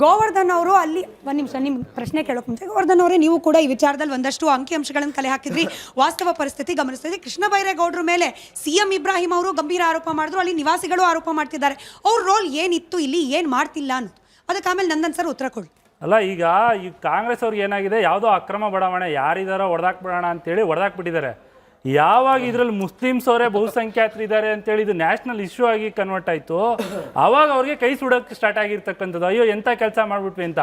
C: ಗೋವರ್ಧನ್ ಅವರು ಅಲ್ಲಿ ಒಂದ್ ನಿಮಿಷ ನಿಮ್ ಪ್ರಶ್ನೆ ಕೇಳೋಕ್ ಮುಂಚೆ, ಗೋವರ್ಧನ್ ಅವರೇ ನೀವು ಕೂಡ ಈ ವಿಚಾರದಲ್ಲಿ ಒಂದಷ್ಟು ಅಂಕಿಅಂಶಗಳನ್ನು ಕಲೆ ಹಾಕಿದ್ರಿ, ವಾಸ್ತವ ಪರಿಸ್ಥಿತಿ ಗಮನಿಸ್ತಿದ್ರಿ. ಕೃಷ್ಣ ಬೈರೇಗೌಡರ ಮೇಲೆ CM ಇಬ್ರಾಹಿಂ ಅವರು ಗಂಭೀರ ಆರೋಪ ಮಾಡಿದ್ರು, ಅಲ್ಲಿ ನಿವಾಸಿಗಳು ಆರೋಪ ಮಾಡ್ತಿದ್ದಾರೆ. ಅವ್ರ ರೋಲ್ ಏನಿತ್ತು ಇಲ್ಲಿ, ಏನ್ ಮಾಡ್ತಿಲ್ಲ ಅನ್ನೋದು, ಅದಕ್ಕೆ ಆಮೇಲೆ ನಂದನ್ ಸರ್ ಉತ್ತರ ಕೊಡಿ.
H: ಅಲ್ಲ, ಈಗ ಈ ಕಾಂಗ್ರೆಸ್ ಅವ್ರಿಗೆ ಏನಾಗಿದೆ, ಯಾವುದೋ ಅಕ್ರಮ ಬಡಾವಣೆ ಯಾರಿದಾರೋ ಹೊಡೆದಾಕ್ಬಿಡೋಣ ಅಂತೇಳಿ ಹೊಡೆದಾಕ್ಬಿಟ್ಟಿದ್ದಾರೆ. ಯಾವಾಗ ಇದರಲ್ಲಿ ಮುಸ್ಲಿಮ್ಸ್ ಅವರೇ ಬಹುಸಂಖ್ಯಾತರಿದ್ದಾರೆ ಅಂತೇಳಿ ಇದು ನ್ಯಾಷನಲ್ ಇಶ್ಯೂ ಆಗಿ ಕನ್ವರ್ಟ್ ಆಯಿತು, ಆವಾಗ ಅವ್ರಿಗೆ ಕೈ ಸುಡೋಕ್ಕೆ ಸ್ಟಾರ್ಟ್ ಆಗಿರ್ತಕ್ಕಂಥದ್ದು, ಅಯ್ಯೋ ಎಂಥ ಕೆಲಸ ಮಾಡಿಬಿಟ್ವಿ ಅಂತ.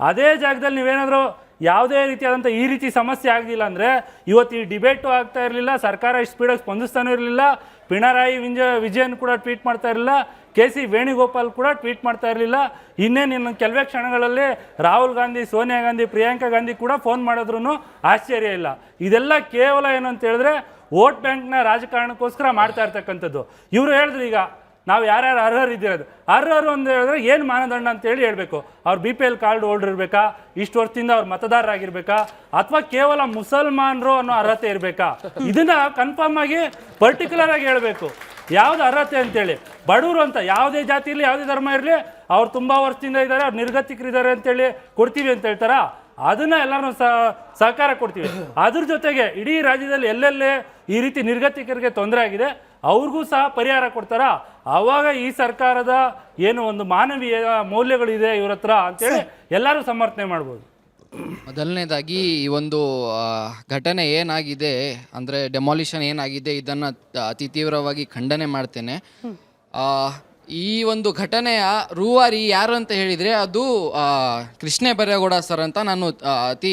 H: ಅದೇ ಜಾಗದಲ್ಲಿ ನೀವೇನಾದರೂ ಯಾವುದೇ ರೀತಿಯಾದಂಥ ಈ ರೀತಿ ಸಮಸ್ಯೆ ಆಗಲಿಲ್ಲ ಅಂದರೆ ಇವತ್ತು ಈ ಡಿಬೇಟು ಆಗ್ತಾ ಇರಲಿಲ್ಲ, ಸರ್ಕಾರ ಇಷ್ಟು ಸ್ಪೀಡಾಗಿ ಸ್ಪಂದಿಸ್ತಾನೂ ಇರಲಿಲ್ಲ, ಪಿಣರಾಯಿ ವಿಜಯನ್ ಕೂಡ ಟ್ವೀಟ್ ಮಾಡ್ತಾ ಇರಲಿಲ್ಲ, KC ವೇಣುಗೋಪಾಲ್ ಕೂಡ ಟ್ವೀಟ್ ಮಾಡ್ತಾ ಇರಲಿಲ್ಲ. ಇನ್ನೇನು ಕೆಲವೇ ಕ್ಷಣಗಳಲ್ಲಿ ರಾಹುಲ್ ಗಾಂಧಿ, ಸೋನಿಯಾ ಗಾಂಧಿ, ಪ್ರಿಯಾಂಕಾ ಗಾಂಧಿ ಕೂಡ ಫೋನ್ ಮಾಡಿದ್ರೂ ಆಶ್ಚರ್ಯ ಇಲ್ಲ. ಇದೆಲ್ಲ ಕೇವಲ ಏನು ಅಂತ ಹೇಳಿದ್ರೆ ವೋಟ್ ಬ್ಯಾಂಕ್ನ ರಾಜಕಾರಣಕ್ಕೋಸ್ಕರ ಮಾಡ್ತಾ ಇರ್ತಕ್ಕಂಥದ್ದು. ಇವರು ಹೇಳಿದ್ರು ಈಗ ನಾವು ಯಾರ್ಯಾರು ಅರ್ಹರು ಇದ್ದೀರೋದು, ಅರ್ಹರು ಅಂತ ಹೇಳಿದ್ರೆ ಏನು ಮಾನದಂಡ ಅಂತೇಳಿ ಹೇಳಬೇಕು. ಅವ್ರು BPL ಕಾರ್ಡ್ ಹೋಲ್ಡರ್ ಇರಬೇಕಾ, ಇಷ್ಟು ವರ್ಷದಿಂದ ಅವ್ರು ಮತದಾರರಾಗಿರ್ಬೇಕಾ, ಅಥವಾ ಕೇವಲ ಮುಸಲ್ಮಾನರು ಅನ್ನೋ ಅರ್ಹತೆ ಇರಬೇಕಾ, ಇದನ್ನ ಕನ್ಫರ್ಮ್ ಆಗಿ ಪರ್ಟಿಕ್ಯುಲರ್ ಆಗಿ ಹೇಳಬೇಕು. ಯಾವ್ದು ಅರ್ಹತೆ ಅಂತೇಳಿ. ಬಡವರು ಅಂತ ಯಾವುದೇ ಜಾತಿ ಇರಲಿ, ಯಾವುದೇ ಧರ್ಮ ಇರಲಿ, ಅವ್ರು ತುಂಬ ವರ್ಷದಿಂದ ಇದ್ದಾರೆ, ಅವ್ರು ನಿರ್ಗತಿಕರಿದ್ದಾರೆ ಅಂತೇಳಿ ಕೊಡ್ತೀವಿ ಅಂತ ಹೇಳ್ತಾರ, ಅದನ್ನ ಎಲ್ಲರೂ ಸಹಕಾರ ಕೊಡ್ತೀವಿ. ಅದ್ರ ಜೊತೆಗೆ ಇಡೀ ರಾಜ್ಯದಲ್ಲಿ ಎಲ್ಲೆಲ್ಲೇ ಈ ರೀತಿ ನಿರ್ಗತಿಕರಿಗೆ ತೊಂದರೆ ಆಗಿದೆ ಅವ್ರಿಗೂ ಸಹ ಪರಿಹಾರ ಕೊಡ್ತಾರ. ಆವಾಗ ಈ ಸರ್ಕಾರದ ಏನು ಒಂದು ಮಾನವೀಯ ಮೌಲ್ಯಗಳಿದೆ ಇವ್ರ ಹತ್ರ ಅಂತೇಳಿ ಎಲ್ಲರೂ ಸಮರ್ಥನೆ ಮಾಡ್ಬೋದು.
Q: ಮೊದಲನೇದಾಗಿ ಈ ಒಂದು ಘಟನೆ ಏನಾಗಿದೆ ಅಂದರೆ ಡೆಮಾಲಿಷನ್ ಏನಾಗಿದೆ ಇದನ್ನು ಅತಿ ತೀವ್ರವಾಗಿ ಖಂಡನೆ ಮಾಡ್ತೇನೆ. ಈ ಒಂದು ಘಟನೆಯ ರೂವಾರಿ ಯಾರು ಅಂತ ಹೇಳಿದರೆ ಅದು ಕೃಷ್ಣ ಬೈರೇಗೌಡ ಸರ್ ಅಂತ ನಾನು ಅತಿ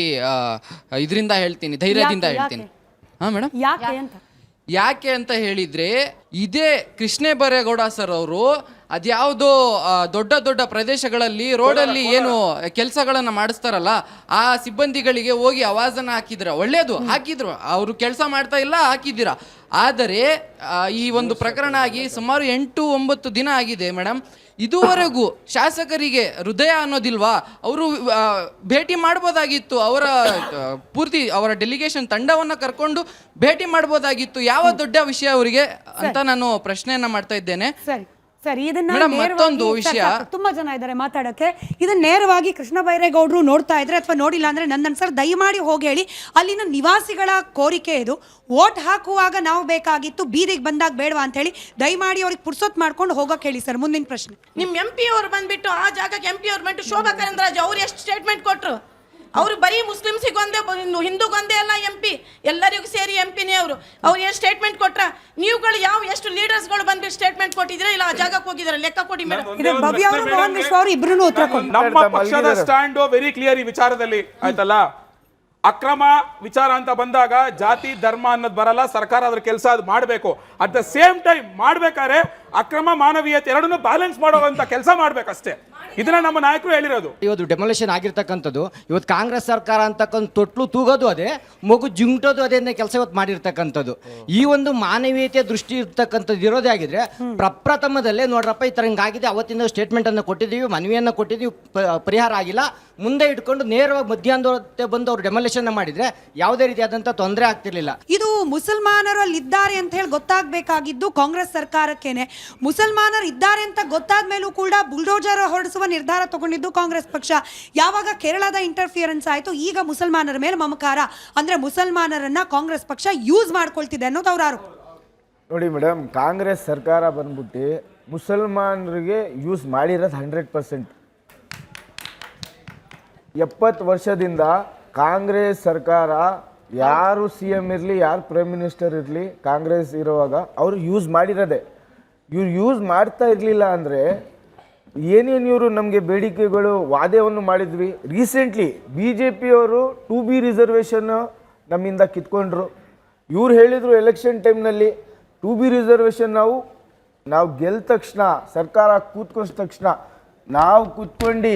Q: ಇದರಿಂದ ಹೇಳ್ತೀನಿ, ಧೈರ್ಯದಿಂದ ಹೇಳ್ತೀನಿ. ಹಾಂ ಮೇಡಮ್, ಯಾಕೆ ಅಂತ ಹೇಳಿದರೆ ಇದೇ ಕೃಷ್ಣ ಬೈರೇಗೌಡ ಸರ್ ಅವರು ಅದ್ಯಾವುದೋ ದೊಡ್ಡ ದೊಡ್ಡ ಪ್ರದೇಶಗಳಲ್ಲಿ ರೋಡಲ್ಲಿ ಏನು ಕೆಲಸಗಳನ್ನು ಮಾಡಿಸ್ತಾರಲ್ಲ ಆ ಸಿಬ್ಬಂದಿಗಳಿಗೆ ಹೋಗಿ ಆವಾಜನ್ನು ಹಾಕಿದ್ರ, ಒಳ್ಳೇದು ಹಾಕಿದ್ರು, ಅವರು ಕೆಲಸ ಮಾಡ್ತಾ ಇಲ್ಲ ಹಾಕಿದ್ದೀರಾ. ಆದರೆ ಈ ಒಂದು ಪ್ರಕರಣ ಆಗಿ ಸುಮಾರು 8-9 ದಿನ ಆಗಿದೆ ಮೇಡಮ್. ಇದುವರೆಗೂ ಶಾಸಕರಿಗೆ ಹೃದಯ ಅನ್ನೋದಿಲ್ವಾ? ಅವರು ಭೇಟಿ ಮಾಡ್ಬೋದಾಗಿತ್ತು, ಅವರ ಪೂರ್ತಿ ಅವರ ಡೆಲಿಗೇಷನ್ ತಂಡವನ್ನು ಕರ್ಕೊಂಡು ಭೇಟಿ ಮಾಡ್ಬೋದಾಗಿತ್ತು. ಯಾವ ದೊಡ್ಡ ವಿಷಯ ಅವರಿಗೆ ಅಂತ ನಾನು ಪ್ರಶ್ನೆಯನ್ನ ಮಾಡ್ತಾ ಇದ್ದೇನೆ.
C: ಸರಿ, ಇದನ್ನ ಮತ್ತೊಂದು ವಿಷಯ, ತುಂಬಾ ಜನ ಇದ್ದಾರೆ ಮಾತಾಡಕ್ಕೆ. ಇದನ್ನ ನೇರವಾಗಿ ಕೃಷ್ಣ ಬೈರೇಗೌಡರು ನೋಡ್ತಾ ಇದ್ರೆ ಅಥವಾ ನೋಡಿಲ್ಲ ಅಂದ್ರೆ ನನ್ನ ಸರ್ ದಯಮಾಡಿ ಹೋಗಿ ಹೇಳಿ, ಅಲ್ಲಿನ ನಿವಾಸಿಗಳ ಕೋರಿಕೆ ಇದು. ವೋಟ್ ಹಾಕುವಾಗ ನಾವು ಬೇಕಾಗಿತ್ತು, ಬೀದಿಗೆ ಬಂದಾಗ ಬೇಡವಾ ಅಂತ ಹೇಳಿ ದಯಮಾಡಿ ಅವ್ರಿಗೆ ಪುರ್ಸೊತ್ ಮಾಡ್ಕೊಂಡು ಹೋಗಕ್ಕೆ ಹೇಳಿ ಸರ್. ಮುಂದಿನ ಪ್ರಶ್ನೆ,
R: ನಿಮ್ MP ಅವ್ರು ಬಂದ್ಬಿಟ್ಟು ಆ ಜಾಗಕ್ಕೆ MP ಅವ್ರು ಬಂದು ಶೋಭಾ ಕರಂದ್ರಾಜ್ ಅವ್ರು ಎಷ್ಟು ಸ್ಟೇಟ್ಮೆಂಟ್ ಕೊಟ್ರು? ಅವರು ಬರೀ ಮುಸ್ಲಿಮ್ಸಿಗೊಂದೇ, ಹಿಂದೂಗೊಂದೇ ಅಲ್ಲ MP, ಎಲ್ಲರಿಗೂ ಸೇರಿ MP-ನೇ ಅವರು. ಅವ್ರು ಏನು ಸ್ಟೇಟ್ಮೆಂಟ್ ಕೊಟ್ರ? ನೀವುಗಳು ಎಷ್ಟು ಲೀಡರ್ಸ್ಗಳು ಬಂದ್ಬಿಟ್ಟು ಸ್ಟೇಟ್ಮೆಂಟ್ ಕೊಟ್ಟಿದ್ರೆ ಇಲ್ಲ ಆ ಜಾಗಕ್ಕೆ ಹೋಗಿದ್ದಾರೆ? ಲೆಕ್ಕ ಕೊಡಿ ಮೇಡಮ್.
F: ನಮ್ಮ ಪಕ್ಷದ ಸ್ಟ್ಯಾಂಡ್ ವೆರಿ ಕ್ಲಿಯರ್ ಈ ವಿಚಾರದಲ್ಲಿ, ಆಯ್ತಲ್ಲ? ಅಕ್ರಮ ವಿಚಾರ ಅಂತ ಬಂದಾಗ ಜಾತಿ ಧರ್ಮ ಅನ್ನೋದು ಬರಲ್ಲ, ಸರ್ಕಾರ ಅದ್ರ ಕೆಲಸ ಅದು ಮಾಡಬೇಕು. ಅಟ್ ದ ಸೇಮ್ ಟೈಮ್ ಮಾಡ್ಬೇಕಾದ್ರೆ ಅಕ್ರಮ ಮಾನವೀಯತೆ ಎರಡನ್ನೂ ಬ್ಯಾಲೆನ್ಸ್ ಮಾಡುವಂತ ಕೆಲಸ ಮಾಡ್ಬೇಕಷ್ಟೇ. ಇದನ್ನ ನಮ್ಮ ನಾಯಕರು ಹೇಳಿರೋದು.
S: ಇವತ್ತು ಡೆಮೊಲೇಷನ್ ಆಗಿರ್ತಕ್ಕಂಥದ್ದು, ಇವತ್ತು ಕಾಂಗ್ರೆಸ್ ಸರ್ಕಾರ ಅಂತಕ್ಕಂಥ ತೊಟ್ಲು ತೂಗೋದು ಅದೇ, ಮಗು ಜಿಂಟೋದು ಅದೇ ಕೆಲಸ ಇವತ್ತು ಮಾಡಿರ್ತಕ್ಕಂಥದ್ದು. ಈ ಒಂದು ಮಾನವೀಯತೆ ದೃಷ್ಟಿ ಇರ್ತಕ್ಕಂಥದ್ದು ಇರೋದೇ ಆಗಿದ್ರೆ ಪ್ರಪ್ರಥಮದಲ್ಲೇ ನೋಡ್ರಪ್ಪ ಈ ಥರ ಹಿಂಗಾಗಿದೆ, ಅವತ್ತಿಂದ ಸ್ಟೇಟ್ಮೆಂಟ್ ಅನ್ನು ಕೊಟ್ಟಿದ್ದೀವಿ, ಮನವಿಯನ್ನು ಕೊಟ್ಟಿದ್ದೀವಿ, ಪರಿಹಾರ ಆಗಿಲ್ಲ, ಮುಂದೆ ಇಟ್ಕೊಂಡು ನೇರವಾಗಿ ಮಧ್ಯಾಹ್ನದೊತ್ತೆ ಬಂದು ಅವರು ಡೆಮೊಲೇಷನ್ ಮಾಡಿದ್ರೆ ಯಾವುದೇ ರೀತಿಯಾದಂಥ ತೊಂದರೆ ಆಗ್ತಿರ್ಲಿಲ್ಲ.
C: ಇದು ಮುಸಲ್ಮಾನರು ಅಲ್ಲಿದ್ದಾರೆ ಅಂತ ಹೇಳಿ ಗೊತ್ತಾಗಬೇಕಾಗಿದ್ದು ಕಾಂಗ್ರೆಸ್ ಸರ್ಕಾರಕ್ಕೇನೆ. ಮುಸಲ್ಮಾನರು ಇದ್ದಾರೆ ಅಂತ ಗೊತ್ತಾದ ಮೇಲೂ ಕೂಡ ಬುಲ್ಡೋಜರ್ ಹೊರಡಿಸುವ ನಿರ್ಧಾರ ತಗೊಂಡಿದ್ದು ಕಾಂಗ್ರೆಸ್ ಪಕ್ಷ. ಯಾವಾಗ ಕೇರಳದ ಇಂಟರ್ಫಿಯರೆನ್ಸ್ ಆಯಿತು, ಈಗ ಮುಸಲ್ಮಾನರ ಮೇಲೆ ಮಮಕಾರ, ಅಂದ್ರೆ ಮುಸಲ್ಮಾನರನ್ನ ಕಾಂಗ್ರೆಸ್ ಪಕ್ಷ ಯೂಸ್ ಮಾಡ್ಕೊಳ್ತಿದೆ ಅನ್ನೋದು ಅವ್ರ ಆರೋಪ.
E: ನೋಡಿ ಮೇಡಮ್, ಕಾಂಗ್ರೆಸ್ ಸರ್ಕಾರ ಬಂದ್ಬಿಟ್ಟು ಮುಸಲ್ಮಾನರಿಗೆ ಯೂಸ್ ಮಾಡಿರೋದು 100%. 70 ವರ್ಷದಿಂದ ಕಾಂಗ್ರೆಸ್ ಸರ್ಕಾರ, ಯಾರು CM ಇರಲಿ, ಯಾರು ಪ್ರೈಮ್ ಮಿನಿಸ್ಟರ್ ಇರಲಿ, ಕಾಂಗ್ರೆಸ್ ಇರುವಾಗ ಅವರು ಯೂಸ್ ಮಾಡಿರೋದೆ. ಇವ್ರು ಯೂಸ್ ಮಾಡ್ತಾ ಇರಲಿಲ್ಲ ಅಂದರೆ ಏನೇನು ಇವರು ನಮಗೆ ಬೇಡಿಕೆಗಳು ವಾದವನ್ನು ಮಾಡಿದ್ವಿ. ರೀಸೆಂಟ್ಲಿ BJP ಅವರು 2B ರಿಸರ್ವೇಷನ್ನು ನಮ್ಮಿಂದ ಕಿತ್ಕೊಂಡ್ರು. ಇವ್ರು ಹೇಳಿದರು ಎಲೆಕ್ಷನ್ ಟೈಮ್ನಲ್ಲಿ 2B ರಿಸರ್ವೇಷನ್ ನಾವು ಗೆದ್ದ ತಕ್ಷಣ, ಸರ್ಕಾರ ಕೂತ್ಕೊಂಡ ತಕ್ಷಣ ನಾವು ಕೂತ್ಕೊಂಡು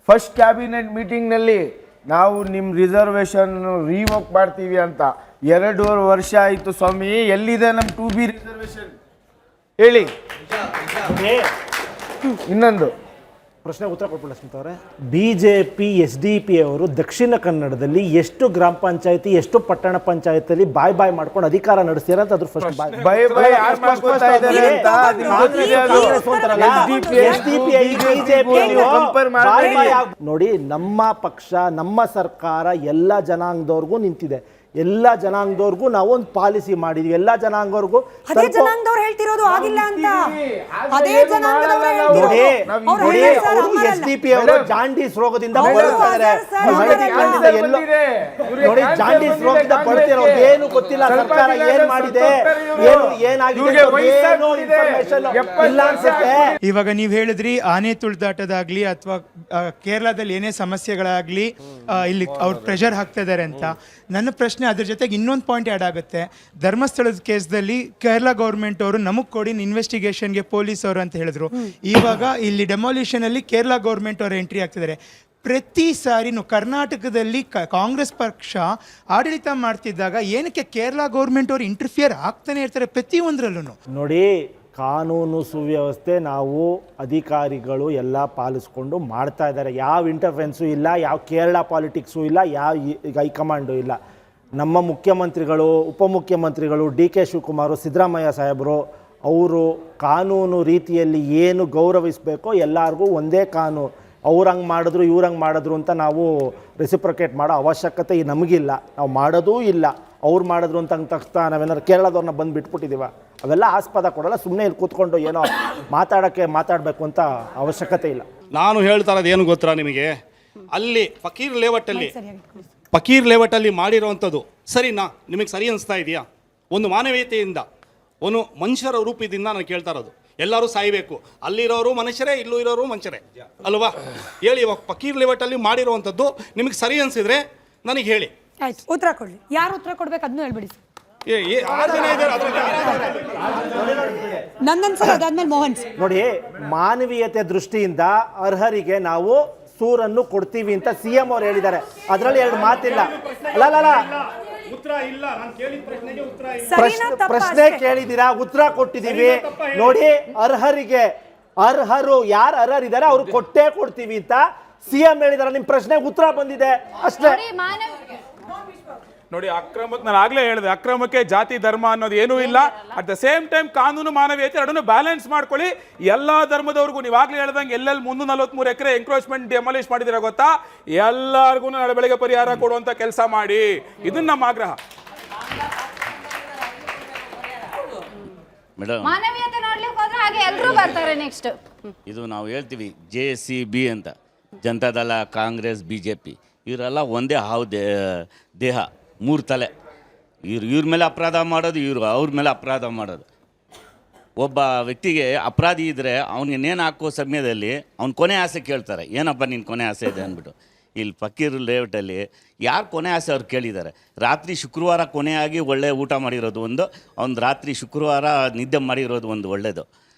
E: ಫಸ್ಟ್ ಕ್ಯಾಬಿನೆಟ್ ಮೀಟಿಂಗ್ನಲ್ಲಿ ನಾವು ನಿಮ್ಮ ರಿಸರ್ವೇಷನ್ ರಿವೋಕ್ ಮಾಡ್ತೀವಿ ಅಂತ. 2.5 ವರ್ಷ ಆಯಿತು ಸ್ವಾಮಿ, ಎಲ್ಲಿದೆ ನಮ್ಮ 2B ರಿಸರ್ವೇಷನ್ ಹೇಳಿ. ಇನ್ನೊಂದು
I: ಪ್ರಶ್ನೆ ಉತ್ತರ ಕೊಟ್ಬಿಡ ಸ್ಮಿತಾ ಅವರೇ. BJP SDP ಅವರು ದಕ್ಷಿಣ ಕನ್ನಡದಲ್ಲಿ ಎಷ್ಟು ಗ್ರಾಮ ಪಂಚಾಯತಿ, ಎಷ್ಟು ಪಟ್ಟಣ ಪಂಚಾಯತಿಯಲ್ಲಿ ಬಾಯ್ ಮಾಡ್ಕೊಂಡು ಅಧಿಕಾರ ನಡೆಸ್ತೀರ ಅಂತ ಅದ್ರ ಫಸ್ಟ್ ನೋಡಿ. ನಮ್ಮ ಪಕ್ಷ, ನಮ್ಮ ಸರ್ಕಾರ ಎಲ್ಲ ಜನಾಂಗದವ್ರಿಗೂ ನಿಂತಿದೆ. ಎಲ್ಲ ಜನಾಂಗದವ್ರಿಗೂ ನಾವು ಒಂದು ಪಾಲಿಸಿ ಮಾಡಿದ್ವಿ. ಎಲ್ಲ ಜನಾಂಗದವ್ರಿಗೂ
C: ಅದೇ ಜನಾಂಗದವ್ರು ಹೇಳ್ತಿರೋದು ಆಗಿಲ್ಲ ಅಂತ. ಅದೇ
I: SDP ಅವರು ಜಾಂಡೀಸ್ ರೋಗದಿಂದ ಬಳಲ್ತಾರೆ. ನೋಡಿ, ಜಾಂಡೀಸ್ ರೋಗದಿಂದ ಬಳಲ್ತಿರೋ ಏನು ಗೊತ್ತಿಲ್ಲ, ಸರ್ಕಾರ ಏನ್ ಮಾಡಿದೆ, ಏನಾಗಿದೆ ಇಲ್ಲ ಅನ್ಸುತ್ತೆ.
T: ಇವಾಗ ನೀವು ಹೇಳಿದ್ರಿ ಆನೆ ತುಳಿದಾಟದಾಗ್ಲಿ ಅಥವಾ ಕೇರಳದಲ್ಲಿ ಏನೇ ಸಮಸ್ಯೆಗಳಾಗ್ಲಿ ಇಲ್ಲಿ ಅವ್ರು ಪ್ರೆಷರ್ ಹಾಕ್ತಾ ಇದ್ದಾರೆ ಅಂತ. ನನ್ನ ಪ್ರಶ್ನೆ ಅದ್ರ ಜೊತೆಗೆ ಇನ್ನೊಂದು ಪಾಯಿಂಟ್ ಆ್ಯಡ್ ಆಗುತ್ತೆ. ಧರ್ಮಸ್ಥಳದ ಕೇಸ್ದಲ್ಲಿ ಕೇರಳ ಗೌರ್ಮೆಂಟ್ ಅವರು ನಮಗೆ ಕೊಡಿ ಇನ್ವೆಸ್ಟಿಗೇಷನ್ಗೆ ಪೊಲೀಸ್ ಅವರು ಅಂತ ಹೇಳಿದ್ರು. ಇವಾಗ ಇಲ್ಲಿ ಡೆಮಾಲಿಷನ್ ಅಲ್ಲಿ ಕೇರಳ ಗೌರ್ಮೆಂಟ್ ಅವರು ಎಂಟ್ರಿ ಆಗ್ತಿದ್ದಾರೆ. ಪ್ರತಿ ಸಾರಿನೂ ಕರ್ನಾಟಕದಲ್ಲಿ ಕಾಂಗ್ರೆಸ್ ಪಕ್ಷ ಆಡಳಿತ ಮಾಡ್ತಿದ್ದಾಗ ಏನಕ್ಕೆ ಕೇರಳ ಗೌರ್ಮೆಂಟ್ ಅವರು ಇಂಟರ್ಫಿಯರ್ ಆಗ್ತಾನೆ ಇರ್ತಾರೆ ಪ್ರತಿಯೊಂದರಲ್ಲೂ.
I: ನೋಡಿ, ಕಾನೂನು ಸುವ್ಯವಸ್ಥೆ ನಾವು ಅಧಿಕಾರಿಗಳು ಎಲ್ಲ ಪಾಲಿಸ್ಕೊಂಡು ಮಾಡ್ತಾ ಇದ್ದಾರೆ. ಯಾವ ಇಂಟರ್ಫೆನ್ಸು ಇಲ್ಲ, ಯಾವ ಕೇರಳ ಪಾಲಿಟಿಕ್ಸು ಇಲ್ಲ, ಯಾವ ಹೈಕಮಾಂಡು ಇಲ್ಲ. ನಮ್ಮ ಮುಖ್ಯಮಂತ್ರಿಗಳು, ಉಪಮುಖ್ಯಮಂತ್ರಿಗಳು, DK ಶಿವಕುಮಾರು, ಸಿದ್ದರಾಮಯ್ಯ ಸಾಹೇಬರು ಅವರು ಕಾನೂನು ರೀತಿಯಲ್ಲಿ ಏನು ಗೌರವಿಸಬೇಕೋ ಎಲ್ಲರಿಗೂ ಒಂದೇ ಕಾನೂನು. ಅವ್ರು ಹಂಗೆ ಮಾಡಿದ್ರು, ಇವ್ರು ಹಂಗೆ ಮಾಡಿದ್ರು ಅಂತ ನಾವು ರೆಸಿಪ್ರೊಕೇಟ್ ಮಾಡೋ ಅವಶ್ಯಕತೆ ನಮಗಿಲ್ಲ. ನಾವು ಮಾಡೋದೂ ಇಲ್ಲ. ಅವ್ರು ಮಾಡಿದ್ರು ಅಂತ ತಕ್ಷಣ ನಾವೇನಾದ್ರು ಕೇರಳದವ್ರನ್ನ ಬಂದು ಬಿಟ್ಬಿಟ್ಟಿದ್ದೀವ? ಅವೆಲ್ಲ ಆಸ್ಪದ ಕೊಡಲ್ಲ. ಸುಮ್ಮನೆ ಇಲ್ಲಿ ಕೂತ್ಕೊಂಡು ಏನೋ ಮಾತಾಡಬೇಕು ಅಂತ ಅವಶ್ಯಕತೆ ಇಲ್ಲ.
U: ನಾನು ಹೇಳ್ತಾ ಇರೋದು ಏನು ಗೊತ್ತಾ ನಿಮಗೆ, ಅಲ್ಲಿ ಫಕೀರ್ ಲೇಔಟಲ್ಲಿ ಮಾಡಿರೋವಂಥದ್ದು ಸರಿನಾ? ನಿಮಗೆ ಸರಿ ಅನಿಸ್ತಾ ಇದೆಯಾ? ಒಂದು ಮಾನವೀಯತೆಯಿಂದ, ಒಂದು ಮನುಷ್ಯರ ರೂಪದಿಂದ ನಾನು ಕೇಳ್ತಾ ಇರೋದು. ಎಲ್ಲರೂ ಸಾಯಬೇಕು, ಅಲ್ಲಿರೋರು ಮನುಷ್ಯರೇ, ಇಲ್ಲೂ ಇರೋರು ಮನುಷ್ಯರೇ ಅಲ್ವಾ? ಹೇಳಿ, ಇವಾಗ ಫಕೀರ್ ಲೇಔಟಲ್ಲಿ ಮಾಡಿರೋವಂಥದ್ದು ನಿಮಗೆ ಸರಿ ಅನಿಸಿದ್ರೆ ನನಗೆ ಹೇಳಿ.
C: ಆಯ್ತು, ಉತ್ತರ ಕೊಡ್ಲಿ. ಯಾರು ಉತ್ತರ ಕೊಡ್ಬೇಕು ಅದನ್ನು ಹೇಳ್ಬಿಡಿ. ಅದಾದ್ಮೇಲೆ ಮೋಹನ್.
I: ನೋಡಿ, ಮಾನವೀಯತೆ ದೃಷ್ಟಿಯಿಂದ ಅರ್ಹರಿಗೆ ನಾವು ಸೂರನ್ನು ಕೊಡ್ತೀವಿ ಅಂತ CM ಅವ್ರು ಹೇಳಿದ್ದಾರೆ. ಅದರಲ್ಲಿ 2 ಮಾತಿಲ್ಲ. ಪ್ರಶ್ನೆ ಕೇಳಿದ್ದೀರಾ, ಉತ್ತರ ಕೊಟ್ಟಿದ್ದೀವಿ. ನೋಡಿ, ಅರ್ಹರು ಯಾರು ಅರ್ಹರಿದ್ದಾರೆ ಅವ್ರು ಕೊಟ್ಟೇ ಕೊಡ್ತೀವಿ ಅಂತ CM ಹೇಳಿದ್ದಾರೆ. ನಿಮ್ಮ ಪ್ರಶ್ನೆಗೆ ಉತ್ತರ ಬಂದಿದೆ ಅಷ್ಟೇ.
F: ನೋಡಿ, ಅಕ್ರಮಕ್ಕೆ ನಾನು ಆಗ್ಲೇ ಹೇಳಿದೆ, ಅಕ್ರಮಕ್ಕೆ ಜಾತಿ ಧರ್ಮ ಅನ್ನೋದು ಏನೂ ಇಲ್ಲ. ಅಟ್ ದ ಸೇಮ್ ಟೈಮ್ ಕಾನೂನು ಮಾನವೀಯತೆ ಎರಡನ್ನೂ ಬ್ಯಾಲೆನ್ಸ್ ಮಾಡ್ಕೊಳ್ಳಿ. ಎಲ್ಲಾ ಧರ್ಮದವ್ರಿಗೂ ನೀವು ಆಗ್ಲೇ ಹೇಳ್ದಂಗೆ ಎಲ್ಲೆಲ್ಲಿ 343 ಎಕರೆ ಎಂಕ್ರೋಚ್ಮೆಂಟ್ ಡೆಮಾಲಿಷ್ ಮಾಡಿದಿರ ಗೊತ್ತಾ, ಎಲ್ಲರಿಗೂ ನಾಳೆ ಬೆಳಗ್ಗೆ ಪರಿಹಾರ ಕೊಡುವಂತ ಕೆಲಸ ಮಾಡಿ. ಇದನ್ನ ನಮ್ಮ ಆಗ್ರಹ.
G: ಮೇಡಮ್, ಮಾನವೀಯತೆ ನೋಡ್ಲಿಕ್ಕೆ ಹೋದ್ರೆ ಹಾಗೆ ಎಲ್ಲರೂ ಬರ್ತಾರೆ. ನೆಕ್ಸ್ಟ್
V: ಇದು ನಾವು ಹೇಳ್ತೀವಿ JCB ಅಂತ, ಜನತಾದಳ, ಕಾಂಗ್ರೆಸ್, BJP ಇವರೆಲ್ಲ ಒಂದೇ ಹಾವು ದೇಹ, 3 ತಲೆ. ಇವ್ರ ಮೇಲೆ ಅಪರಾಧ ಮಾಡೋದು, ಅವ್ರ ಮೇಲೆ ಅಪರಾಧ ಮಾಡೋದು. ಒಬ್ಬ ವ್ಯಕ್ತಿಗೆ ಅಪರಾಧಿ ಇದ್ದರೆ ಅವ್ನಿಗೆ ನೇಣು ಹಾಕೋ ಸಮಯದಲ್ಲಿ ಅವ್ನು ಕೊನೆ ಆಸೆ ಕೇಳ್ತಾರೆ, ಏನಪ್ಪ ನಿನ್ನ ಕೊನೆ ಆಸೆ ಇದೆ ಅಂದ್ಬಿಟ್ಟು. ಇಲ್ಲಿ ಫಕೀರ್ ಲೇಔಟಲ್ಲಿ ಯಾರು ಕೊನೆ ಆಸೆ ಅವ್ರು ಕೇಳಿದ್ದಾರೆ. ರಾತ್ರಿ ಶುಕ್ರವಾರ ಕೊನೆಯಾಗಿ ಒಳ್ಳೆ ಊಟ ಮಾಡಿರೋದು ಒಂದು, ಅವ್ನು ರಾತ್ರಿ ಶುಕ್ರವಾರ ನಿದ್ದೆ ಮಾಡಿರೋದು ಒಂದು ಒಳ್ಳೆಯದು.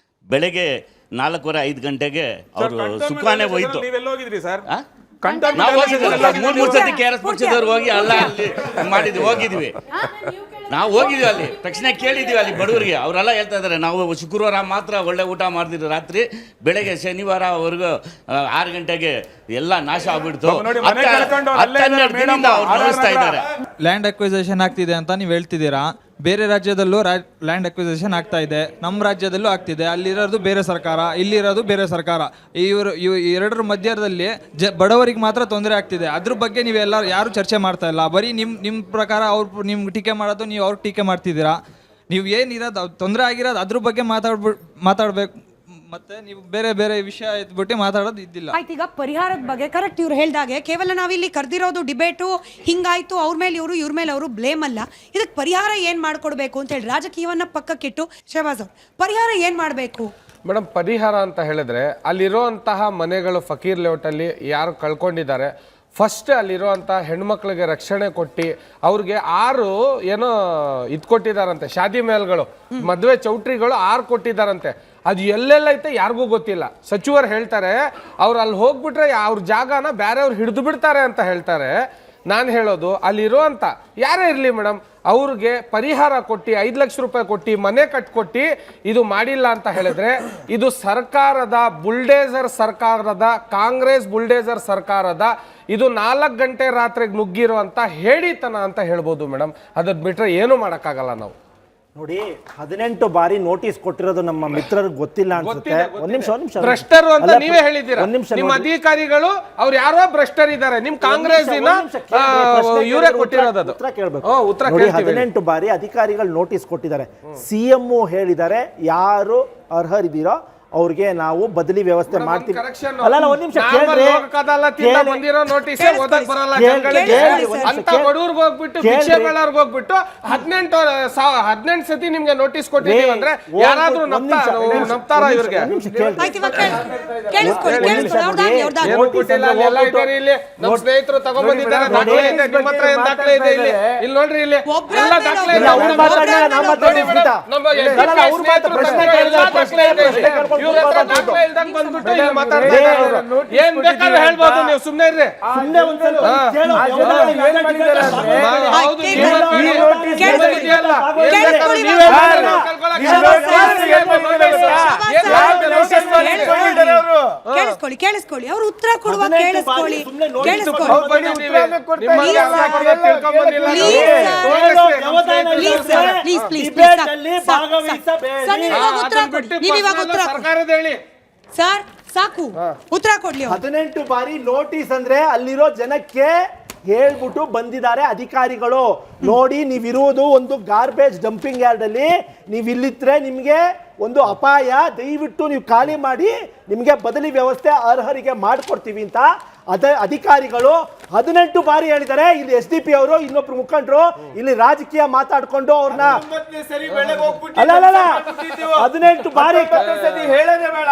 V: ಬೆಳಗ್ಗೆ 4:30-5 ಗಂಟೆಗೆ ಅವರು ಸುಖಾನೆ ಹೋಯ್ತು.
F: ನೀವೆಲ್ಲ ಹೋಗಿದ್ರಿ ಸರ್?
V: ನಾವು ಮೂರು ಸತಿ KRS ಪಕ್ಷದವ್ರು ಹೋಗಿ ಅಲ್ಲ ಅಲ್ಲಿ ಮಾಡಿದ್ವಿ, ಹೋಗಿದ್ವಿ, ನಾವು ಹೋಗಿದ್ವಿ, ಅಲ್ಲಿ ತಕ್ಷಣ ಕೇಳಿದ್ವಿ ಅಲ್ಲಿ ಬಡವರಿಗೆ. ಅವರೆಲ್ಲ ಹೇಳ್ತಾ ಇದ್ದಾರೆ ನಾವು ಶುಕ್ರವಾರ ಮಾತ್ರ ಒಳ್ಳೆ ಊಟ ಮಾಡ್ತಿದ್ರು, ರಾತ್ರಿ ಬೆಳಗ್ಗೆ ಶನಿವಾರವರೆಗೂ 6 ಗಂಟೆಗೆ ಎಲ್ಲ ನಾಶ ಆಗ್ಬಿಡ್ತು. 12 ದಿನದಿಂದ ಅವ್ರು ನಡೆಸ್ತಾ ಇದ್ದಾರೆ.
A: ಲ್ಯಾಂಡ್ ಅಕ್ವಿಸೇಷನ್ ಆಗ್ತಿದೆ ಅಂತ ನೀವು ಹೇಳ್ತಿದ್ದೀರಾ. ಬೇರೆ ರಾಜ್ಯದಲ್ಲೂ ಲ್ಯಾಂಡ್ ಅಕ್ವಿಸೇಷನ್ ಆಗ್ತಾ ಇದೆ, ನಮ್ಮ ರಾಜ್ಯದಲ್ಲೂ ಆಗ್ತಿದೆ. ಅಲ್ಲಿರೋದು ಬೇರೆ ಸರ್ಕಾರ, ಇಲ್ಲಿರೋದು ಬೇರೆ ಸರ್ಕಾರ. ಇವು ಎರಡರ ಮಧ್ಯದಲ್ಲಿ ಬಡವರಿಗೆ ಮಾತ್ರ ತೊಂದರೆ ಆಗ್ತಿದೆ. ಅದ್ರ ಬಗ್ಗೆ ನೀವೆಲ್ಲ ಯಾರು ಚರ್ಚೆ ಮಾಡ್ತಾ ಇಲ್ಲ. ಬರೀ ನಿಮ್ಮ ಪ್ರಕಾರ ಅವ್ರು ನಿಮ್ಗೆ ಟೀಕೆ ಮಾಡೋದು, ನೀವು ಅವ್ರಿಗೆ ಟೀಕೆ ಮಾಡ್ತಿದ್ದೀರಾ. ನೀವು ಏನಿರೋದು ತೊಂದರೆ ಆಗಿರೋದು ಅದ್ರ ಬಗ್ಗೆ ಮಾತಾಡ್ಬೇಕು, ಮತ್ತೆ ನೀವು ಬೇರೆ ಬೇರೆ ವಿಷಯ ಎತ್ಬಿಟ್ಟು ಮಾತಾಡೋದು ಇದ್ದಿಲ್ಲ.
C: ಆಯ್ತು, ಈಗ ಪರಿಹಾರದ ಬಗ್ಗೆ ಕರೆಕ್ಟ್ ಇವ್ರು ಹೇಳ್ದಾಗೆ ಕೇವಲ ನಾವಿಲ್ಲಿ ಕರೆದಿರೋದು ಡಿಬೇಟು ಹಿಂಗಾಯ್ತು, ಅವ್ರ ಮೇಲೆ ಇವ್ರ ಮೇಲೆ ಅವರು ಬ್ಲೇಮ್ ಅಲ್ಲ. ಇದಕ್ಕೆ ಪರಿಹಾರ ಏನು ಮಾಡ್ಕೊಡ್ಬೇಕು ಅಂತ ಹೇಳಿ ರಾಜಕೀಯವನ್ನ ಪಕ್ಕಕ್ಕಿಟ್ಟು ಶಹಬಾಜ್ ಅವ್ರು ಪರಿಹಾರ ಏನು ಮಾಡಬೇಕು
D: ಮೇಡಮ್? ಪರಿಹಾರ ಅಂತ ಹೇಳಿದ್ರೆ ಅಲ್ಲಿರುವಂತಹ ಮನೆಗಳು ಫಕೀರ್ ಲೇಔಟಲ್ಲಿ ಯಾರು ಕಳ್ಕೊಂಡಿದ್ದಾರೆ, ಫಸ್ಟ್ ಅಲ್ಲಿರುವಂಥ ಹೆಣ್ಮಕ್ಳಿಗೆ ರಕ್ಷಣೆ ಕೊಟ್ಟು ಅವ್ರಿಗೆ 6 ಏನೋ ಇದು ಕೊಟ್ಟಿದ್ದಾರಂತೆ, ಶಾದಿ ಮೇಲ್ಗಳು, ಮದುವೆ ಚೌಟ್ರಿಗಳು 6 ಕೊಟ್ಟಿದ್ದಾರಂತೆ. ಅದು ಎಲ್ಲೆಲ್ಲ ಐತೆ ಯಾರಿಗೂ ಗೊತ್ತಿಲ್ಲ. ಸಚಿವರು ಹೇಳ್ತಾರೆ ಅವ್ರು ಅಲ್ಲಿ ಹೋಗ್ಬಿಟ್ರೆ ಅವ್ರ ಜಾಗನ ಬೇರೆಯವ್ರು ಹಿಡಿದು ಬಿಡ್ತಾರೆ ಅಂತ ಹೇಳ್ತಾರೆ. ನಾನು ಹೇಳೋದು ಅಲ್ಲಿರುವಂಥ ಯಾರೇ ಇರಲಿ ಮೇಡಮ್, ಅವ್ರಿಗೆ ಪರಿಹಾರ ಕೊಟ್ಟು 5 ಲಕ್ಷ ರೂಪಾಯಿ ಕೊಟ್ಟು ಮನೆ ಕಟ್ಕೊಟ್ಟು ಇದು ಮಾಡಿಲ್ಲ ಅಂತ ಹೇಳಿದ್ರೆ ಇದು ಸರ್ಕಾರದ ಬುಲ್ಡೇಸರ್ ಸರ್ಕಾರದ, ಕಾಂಗ್ರೆಸ್ ಬುಲ್ಡೇಸರ್ ಸರ್ಕಾರದ ಇದು 4 ಗಂಟೆ ರಾತ್ರಿಗೆ ನುಗ್ಗಿರುವಂಥ ಹೇಳಿತನ ಅಂತ ಹೇಳ್ಬೋದು ಮೇಡಮ್. ಅದನ್ನ ಬಿಟ್ರೆ ಏನು ಮಾಡೋಕ್ಕಾಗಲ್ಲ ನಾವು.
I: ನೋಡಿ, 18 ಬಾರಿ ನೋಟಿಸ್ ಕೊಟ್ಟಿರೋದು ನಮ್ಮ ಮಿತ್ರರಿಗೆ ಗೊತ್ತಿಲ್ಲ ಅನ್ಸುತ್ತೆ. ಒಂದ್ ನಿಮಿಷ
D: ಭ್ರಷ್ಟರು ಅಂತ ನೀವೇ ಹೇಳಿದ್ದೀರಾ. ನಿಮ್ಮ ಅಧಿಕಾರಿಗಳು ಅವ್ರು ಯಾರೋ ಭ್ರಷ್ಟರಿದ್ದಾರೆ, ನಿಮ್ ಕಾಂಗ್ರೆಸ್ ಇವರೇ ಕೊಟ್ಟಿರೋದು.
I: ಉತ್ತರ ಕೇಳಬೇಕು. 18 ಬಾರಿ ಅಧಿಕಾರಿಗಳು ನೋಟಿಸ್ ಕೊಟ್ಟಿದ್ದಾರೆ. CM ಹೇಳಿದ್ದಾರೆ ಯಾರು ಅರ್ಹರಿದ್ದೀರೋ ಅವ್ರಿಗೆ ನಾವು ಬದಲಿ ವ್ಯವಸ್ಥೆ ಮಾಡ್ತೀವಿ. ಅಲ್ಲ, ಒಂದ್ ನಿಮಿಷ ಕೇಳ್ರಿ.
D: ಹೋಗ್ಬಿಟ್ಟು ಭಿಕ್ಷೆಗಳವ್ರಿಗೆ ಹೋಗ್ಬಿಟ್ಟು 18 ಸತಿ ನಿಮ್ಗೆ ನೋಟಿಸ್ ಕೊಟ್ಟಿದ್ದೀವಿ ಅಂದ್ರೆ ಯಾರಾದ್ರೂ ನಂಬ್ತಾರ ಇವ್ರಿಗೆ? ನಮ್ಮ ಸ್ನೇಹಿತರು ತಗೊಂಡ್ಬಂದಿದ್ದಾರೆ, ದಾಖಲೆ ಇದೆ, ನಿಮ್ಮ ಹತ್ರ ಏನ್ ದಾಖಲೆ ಇದೆ? ಇಲ್ಲಿ ನೋಡ್ರಿ, ಇಲ್ಲಿ ಎಲ್ಲ ದಾಖಲೆ ಇದೆ. ಏನ್ ಬೇಕಾದ್ರೂ ಹೇಳ್ಬೋದು, ನೀವು ಸುಮ್ನೆ ಇರ್ರಿ.
C: ಕೇಳಿಸ್ಕೊಳ್ಳಿ, ಅವ್ರು ಉತ್ತರ ಕೊಡುವ ಕೇಳಿಸ್ಕೊಳ್ಳಿ. ಸರ್ ಸಾಕು, ಉತ್ತರ ಕೊಡ್ಲಿ.
I: 18 ಬಾರಿ ನೋಟಿಸ್ ಅಂದ್ರೆ ಅಲ್ಲಿರೋ ಜನಕ್ಕೆ ಹೇಳ್ಬಿಟ್ಟು ಬಂದಿದ್ದಾರೆ ಅಧಿಕಾರಿಗಳು. ನೋಡಿ, ನೀವಿರುವುದು ಒಂದು ಗಾರ್ಬೇಜ್ ಡಂಪಿಂಗ್ ಯಾರ್ಡ್ ಅಲ್ಲಿ, ನೀವು ಇಲ್ಲಿದ್ರೆ ನಿಮ್ಗೆ ಒಂದು ಅಪಾಯ, ದಯವಿಟ್ಟು ನೀವು ಖಾಲಿ ಮಾಡಿ, ನಿಮ್ಗೆ ಬದಲಿ ವ್ಯವಸ್ಥೆ ಅರ್ಹರಿಗೆ ಮಾಡ್ಕೊಡ್ತೀವಿ ಅಂತ ಅಧಿಕಾರಿಗಳು 18 ಬಾರಿ ಹೇಳಿದ್ದಾರೆ. ಇಲ್ಲಿ SDP ಅವರು ಇನ್ನೊಬ್ರು ಮುಖಂಡರು ಇಲ್ಲಿ ರಾಜಕೀಯ ಮಾತಾಡ್ಕೊಂಡು ಅವ್ರನ್ನ 18 ಬಾರಿ ಹೇಳೋದೇ ಬೇಡ.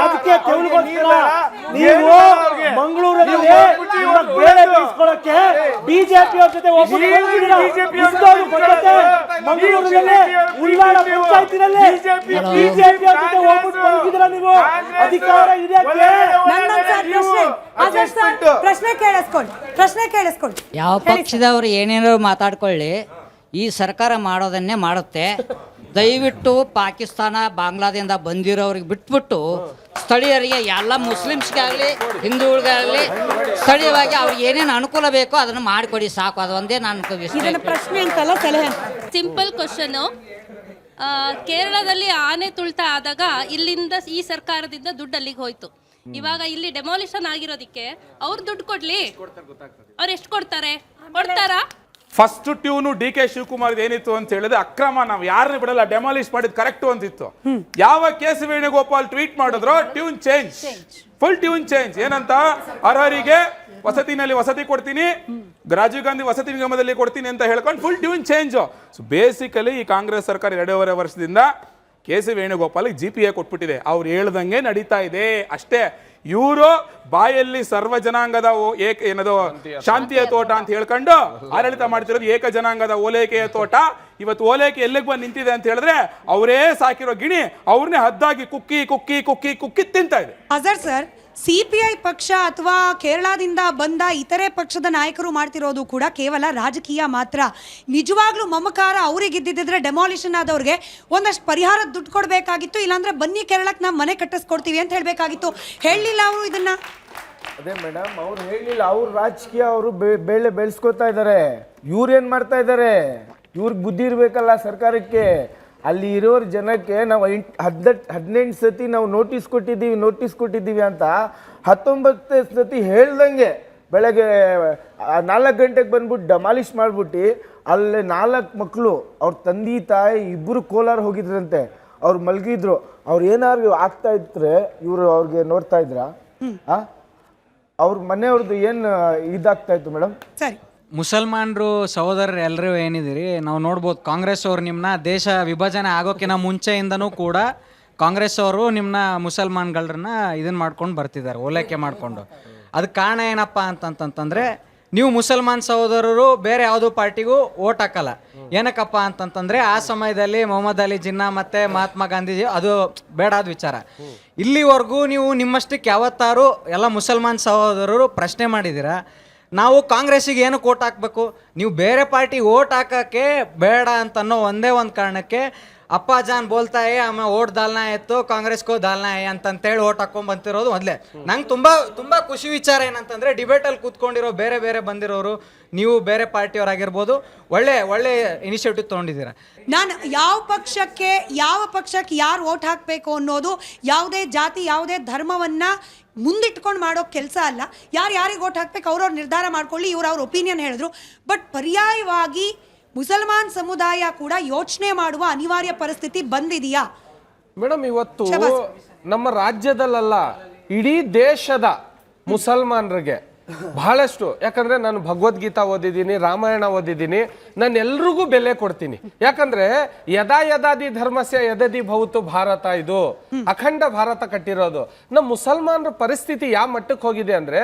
I: ರಾಜಕೀಯ ತೆವಳಿಗೋಸ್ಕರ ನೀವು ಮಂಗಳೂರಲ್ಲಿ ಬಿಜೆಪಿ ಅವ್ರ ಜೊತೆ ಮಂಗಳೂರಿನಲ್ಲಿ ಉಳ್ಳಾಳ ಪಂಚಾಯತಿನಲ್ಲಿ ಬಿಜೆಪಿ ಅವ್ರ ಜೊತೆ ಹೋಗ್ಬಿಟ್ಟು ಬಂದಿದ್ದೀರಾ ನೀವು? ಅಧಿಕಾರ ಇದೆ.
C: ಪ್ರಶ್ನೆ ಕೇಳಿಸ್ಕೊಳ್ಳಿ.
J: ಯಾವ ಪಕ್ಷದವರು ಏನೇನೋ ಮಾತಾಡ್ಕೊಳ್ಳಿ, ಈ ಸರ್ಕಾರ ಮಾಡೋದನ್ನೇ ಮಾಡುತ್ತೆ. ದಯವಿಟ್ಟು ಪಾಕಿಸ್ತಾನ ಬಾಂಗ್ಲಾದಿಂದ ಬಂದಿರೋರಿಗೆ ಬಿಟ್ಬಿಟ್ಟು ಸ್ಥಳೀಯರಿಗೆ ಎಲ್ಲ ಮುಸ್ಲಿಮ್ಸ್ಗಾಗಲಿ ಹಿಂದೂಗಳಿಗಾಗಲಿ ಸ್ಥಳೀಯವಾಗಿ ಅವ್ರಿಗೆ ಏನೇನು ಅನುಕೂಲ ಬೇಕೋ ಅದನ್ನು ಮಾಡಿಕೊಡಿ, ಸಾಕು. ಅದು ಒಂದೇ ನಾನು
C: ಪ್ರಶ್ನೆ ಅಂತಲ್ಲ, ಸಲಹೆ.
W: Simple question. ಕೇರಳದಲ್ಲಿ ಆನೆ ತುಳಿತ ಆದಾಗ ಇಲ್ಲಿಂದ ಈ ಸರ್ಕಾರದಿಂದ ದುಡ್ಡು ಅಲ್ಲಿಗೆ ಹೋಯ್ತು. ಇವಾಗ ಇಲ್ಲಿ ಡೆಮಾಲಿಷನ್ ಆಗಿರೋದಕ್ಕೆ ಅವ್ರು ದುಡ್ಡು ಕೊಡ್ಲಿ, ಅವ್ರು ಎಷ್ಟು ಕೊಡ್ತಾರೆ? ಕೊಡ್ತಾರಾ?
F: ಫಸ್ಟ್ ಟ್ಯೂನು DK ಶಿವಕುಮಾರ್ ಏನಿತ್ತು ಅಂತ ಹೇಳಿದ್ರೆ ಅಕ್ರಮ, ನಾವು ಯಾರನ್ನ ಬಿಡಲ್ಲ, ಡೆಮಾಲಿಷ್ ಮಾಡಿದ್ ಕರೆಕ್ಟ್ ಅಂತಿತ್ತು. ಯಾವ KC ವೇಣುಗೋಪಾಲ್ ಟ್ವೀಟ್ ಮಾಡಿದ್ರು tune change, full tune change. ಏನಂತ? ಅರ್ಹರಿಗೆ ವಸತಿನಲ್ಲಿ ವಸತಿ ಕೊಡ್ತೀನಿ, ರಾಜೀವ್ ಗಾಂಧಿ ವಸತಿ ನಿಗಮದಲ್ಲಿ ಕೊಡ್ತೀನಿ ಅಂತ ಹೇಳ್ಕೊಂಡು full tune change. So basically ಈ ಕಾಂಗ್ರೆಸ್ ಸರ್ಕಾರ 2.5 ವರ್ಷದಿಂದ ಕೆ.ಸಿ. ವೇಣುಗೋಪಾಲಿಗೆ GPA ಕೊಟ್ಬಿಟ್ಟಿದೆ. ಅವ್ರು ಹೇಳ್ದಂಗೆ ನಡೀತಾ ಇದೆ ಅಷ್ಟೇ. ಇವರು ಬಾಯಲ್ಲಿ ಸರ್ವ ಜನಾಂಗದ ಏನದು ಶಾಂತಿಯ ತೋಟ ಅಂತ ಹೇಳ್ಕೊಂಡು ಆಡಳಿತ ಮಾಡ್ತಿರೋದು ಏಕ ಜನಾಂಗದ ಓಲೈಕೆಯ ತೋಟ. ಇವತ್ತು ಓಲೈಕೆ ಎಲ್ಲಿಗೆ ಬಂದು ನಿಂತಿದೆ ಅಂತ ಹೇಳಿದ್ರೆ ಅವರೇ ಸಾಕಿರೋ ಗಿಣಿ ಅವ್ರನ್ನೇ ಹದ್ದಾಗಿ ಕುಕ್ಕಿ ಕುಕ್ಕಿ ಕುಕ್ಕಿ ಕುಕ್ಕಿ ತಿಂತಾ ಇದೆ.
C: ಅಜರ್ ಸರ್, CPI ಪಕ್ಷ ಅಥವಾ ಕೇರಳದಿಂದ ಬಂದ ಇತರೆ ಪಕ್ಷದ ನಾಯಕರು ಮಾಡ್ತಿರೋದು ಕೂಡ ಕೇವಲ ರಾಜಕೀಯ ಮಾತ್ರ. ನಿಜವಾಗ್ಲೂ ಮಮಕಾರ ಅವರಿಗಿದ್ದಿದ್ರೆ ಡೆಮಾಲಿಷನ್ ಆದವ್ರಿಗೆ ಒಂದಷ್ಟು ಪರಿಹಾರದ ದುಡ್ಡು ಕೊಡಬೇಕಾಗಿತ್ತು, ಇಲ್ಲಾಂದ್ರೆ ಬನ್ನಿ ಕೇರಳಕ್ಕೆ ನಾವು ಮನೆ ಕಟ್ಟಿಸ್ಕೊಡ್ತೀವಿ ಅಂತ ಹೇಳಬೇಕಾಗಿತ್ತು. ಹೇಳಲಿಲ್ಲ ಅವರು ಇದನ್ನ.
E: ಅದೇ ಮೇಡಮ್, ಅವ್ರು ಹೇಳಿಲ್ಲ. ಅವ್ರು ರಾಜಕೀಯ, ಅವರು ಬೆಳೆ ಬೆಳೆಸ್ಕೊತಾ ಇದ್ದಾರೆ. ಇವ್ರೇನು ಮಾಡ್ತಾ ಇದ್ದಾರೆ? ಇವ್ರಿಗೆ ಬುದ್ಧಿ ಇರಬೇಕಲ್ಲ ಸರ್ಕಾರಕ್ಕೆ. ಅಲ್ಲಿ ಇರೋರ ಜನಕ್ಕೆ ನಾವು 18 ಸತಿ ನಾವು ನೋಟಿಸ್ ಕೊಟ್ಟಿದ್ದೀವಿ ಅಂತ 19 ಸತಿ ಹೇಳ್ದಂಗೆ ಬೆಳಗ್ಗೆ 4 ಗಂಟೆಗೆ ಬಂದ್ಬಿಟ್ಟು ಡೆಮಾಲಿಷ್ ಮಾಡಿಬಿಟ್ಟು ಅಲ್ಲಿ 4 ಮಕ್ಕಳು ಅವ್ರ ತಂದೆ ತಾಯಿ ಇಬ್ಬರು ಕೋಲಾರ ಹೋಗಿದ್ರಂತೆ. ಅವ್ರು ಮಲಗಿದ್ರು. ಅವ್ರು ಏನಾದ್ರು ಆಗ್ತಾ ಇದ್ರೆ ಇವರು ಅವ್ರಿಗೆ ನೋಡ್ತಾ ಇದ್ರಾ? ಅವ್ರ ಮನೆಯವ್ರದ್ದು ಏನು ಇದಾಗ್ತಾ ಇತ್ತು ಮೇಡಮ್?
C: ಸರಿ,
B: ಮುಸಲ್ಮಾನರು ಸಹೋದರರು ಎಲ್ಲರೂ ಏನಿದ್ದೀರಿ, ನಾವು ನೋಡ್ಬೋದು ಕಾಂಗ್ರೆಸ್ ಅವರು ನಿಮ್ಮನ್ನ ದೇಶ ವಿಭಜನೆ ಆಗೋಕ್ಕಿಂತ ಮುಂಚೆಯಿಂದನೂ ಕೂಡ ಕಾಂಗ್ರೆಸ್ ಅವರು ನಿಮ್ಮನ್ನ ಮುಸಲ್ಮಾನ್ಗಳನ್ನ ಇದನ್ನು ಮಾಡ್ಕೊಂಡು ಬರ್ತಿದ್ದಾರೆ, ಓಲೈಕೆ ಮಾಡಿಕೊಂಡು. ಅದಕ್ಕೆ ಕಾರಣ ಏನಪ್ಪ ಅಂತಂತಂದರೆ, ನೀವು ಮುಸಲ್ಮಾನ್ ಸಹೋದರರು ಬೇರೆ ಯಾವುದೋ ಪಾರ್ಟಿಗೂ ಓಟ್ ಹಾಕಲ್ಲ. ಏನಕ್ಕಪ್ಪ ಅಂತಂತಂದರೆ, ಆ ಸಮಯದಲ್ಲಿ ಮೊಹಮ್ಮದ್ ಅಲಿ ಜಿನ್ನಾ ಮತ್ತು ಮಹಾತ್ಮ ಗಾಂಧೀಜಿ ಅದು ಬೇಡಾದ ವಿಚಾರ. ಇಲ್ಲಿವರೆಗೂ ನೀವು ನಿಮ್ಮಷ್ಟಕ್ಕೆ ಯಾವತ್ತಾರು ಎಲ್ಲ ಮುಸಲ್ಮಾನ್ ಸಹೋದರರು ಪ್ರಶ್ನೆ ಮಾಡಿದ್ದೀರಾ? ನಾವು ಕಾಂಗ್ರೆಸ್ಸಿಗೆ ಏನಕ್ಕೆ ಓಟ್ ಹಾಕಬೇಕು, ನೀವು ಬೇರೆ ಪಾರ್ಟಿ ಓಟ್ ಹಾಕೋಕ್ಕೆ ಬೇಡ ಅಂತನ್ನೋ ಒಂದೇ ಒಂದು ಕಾರಣಕ್ಕೆ ಅಪ್ಪ ಜಾನ್ ಬೋಲ್ತಾಯೇ ಆಮೇಲೆ ಓಟ್ ದಾಲ್ನಾ ಎತ್ತು ಕಾಂಗ್ರೆಸ್ಗೂ ದಾಲ್ನಾ ಅಂತಂತೇಳಿ ಓಟ್ ಹಾಕೊಂಡ್ ಬಂತಿರೋದು ಮೊದಲೇ. ನಂಗೆ ತುಂಬ ಖುಷಿ ವಿಚಾರ ಏನಂತಂದರೆ, ಡಿಬೇಟಲ್ಲಿ ಕೂತ್ಕೊಂಡಿರೋ ಬೇರೆ ಬಂದಿರೋರು ನೀವು ಬೇರೆ ಪಾರ್ಟಿಯವರಾಗಿರ್ಬೋದು, ಒಳ್ಳೆ ಇನಿಷಿಯೇಟಿವ್ ತೊಗೊಂಡಿದ್ದೀರಾ.
C: ನಾನು ಯಾವ ಪಕ್ಷಕ್ಕೆ ಯಾರು ಓಟ್ ಹಾಕಬೇಕು ಅನ್ನೋದು ಯಾವುದೇ ಜಾತಿ ಯಾವುದೇ ಧರ್ಮವನ್ನು ಮುಂದಿಟ್ಕೊಂಡು ಮಾಡೋ ಕೆಲಸ ಅಲ್ಲ. ಯಾರಿಗೆ ಓಟ್ ಹಾಕ್ಬೇಕು ಅವ್ರವ್ರು ನಿರ್ಧಾರ ಮಾಡ್ಕೊಳ್ಳಿ, ಅವ್ರ ಒಪಿನಿಯನ್ ಹೇಳಿದ್ರು. ಬಟ್ ಪರ್ಯಾಯವಾಗಿ ಮುಸಲ್ಮಾನ್ ಸಮುದಾಯ ಕೂಡ ಯೋಚನೆ ಮಾಡುವ ಅನಿವಾರ್ಯ ಪರಿಸ್ಥಿತಿ ಬಂದಿದೆಯಾ
D: ಮೇಡಮ್? ಇವತ್ತು ನಮ್ಮ ರಾಜ್ಯದಲ್ಲ, ಇಡೀ ದೇಶದ ಮುಸಲ್ಮಾನರಿಗೆ ಬಹಳಷ್ಟು, ಯಾಕಂದ್ರೆ ನಾನು ಭಗವದ್ಗೀತಾ ಓದಿದ್ದೀನಿ, ರಾಮಾಯಣ ಓದಿದ್ದೀನಿ, ನಾನು ಎಲ್ರಿಗೂ ಬೆಲೆ ಕೊಡ್ತೀನಿ. ಯಾಕಂದ್ರೆ ಯದಾದಿ ಧರ್ಮಸ್ಯ ಯದದಿ ಭವತು ಭಾರತ, ಇದು ಅಖಂಡ ಭಾರತ ಕಟ್ಟಿರೋದು. ನಮ್ಮ ಮುಸಲ್ಮಾನರ ಪರಿಸ್ಥಿತಿ ಯಾವ ಮಟ್ಟಕ್ಕೆ ಹೋಗಿದೆ ಅಂದ್ರೆ,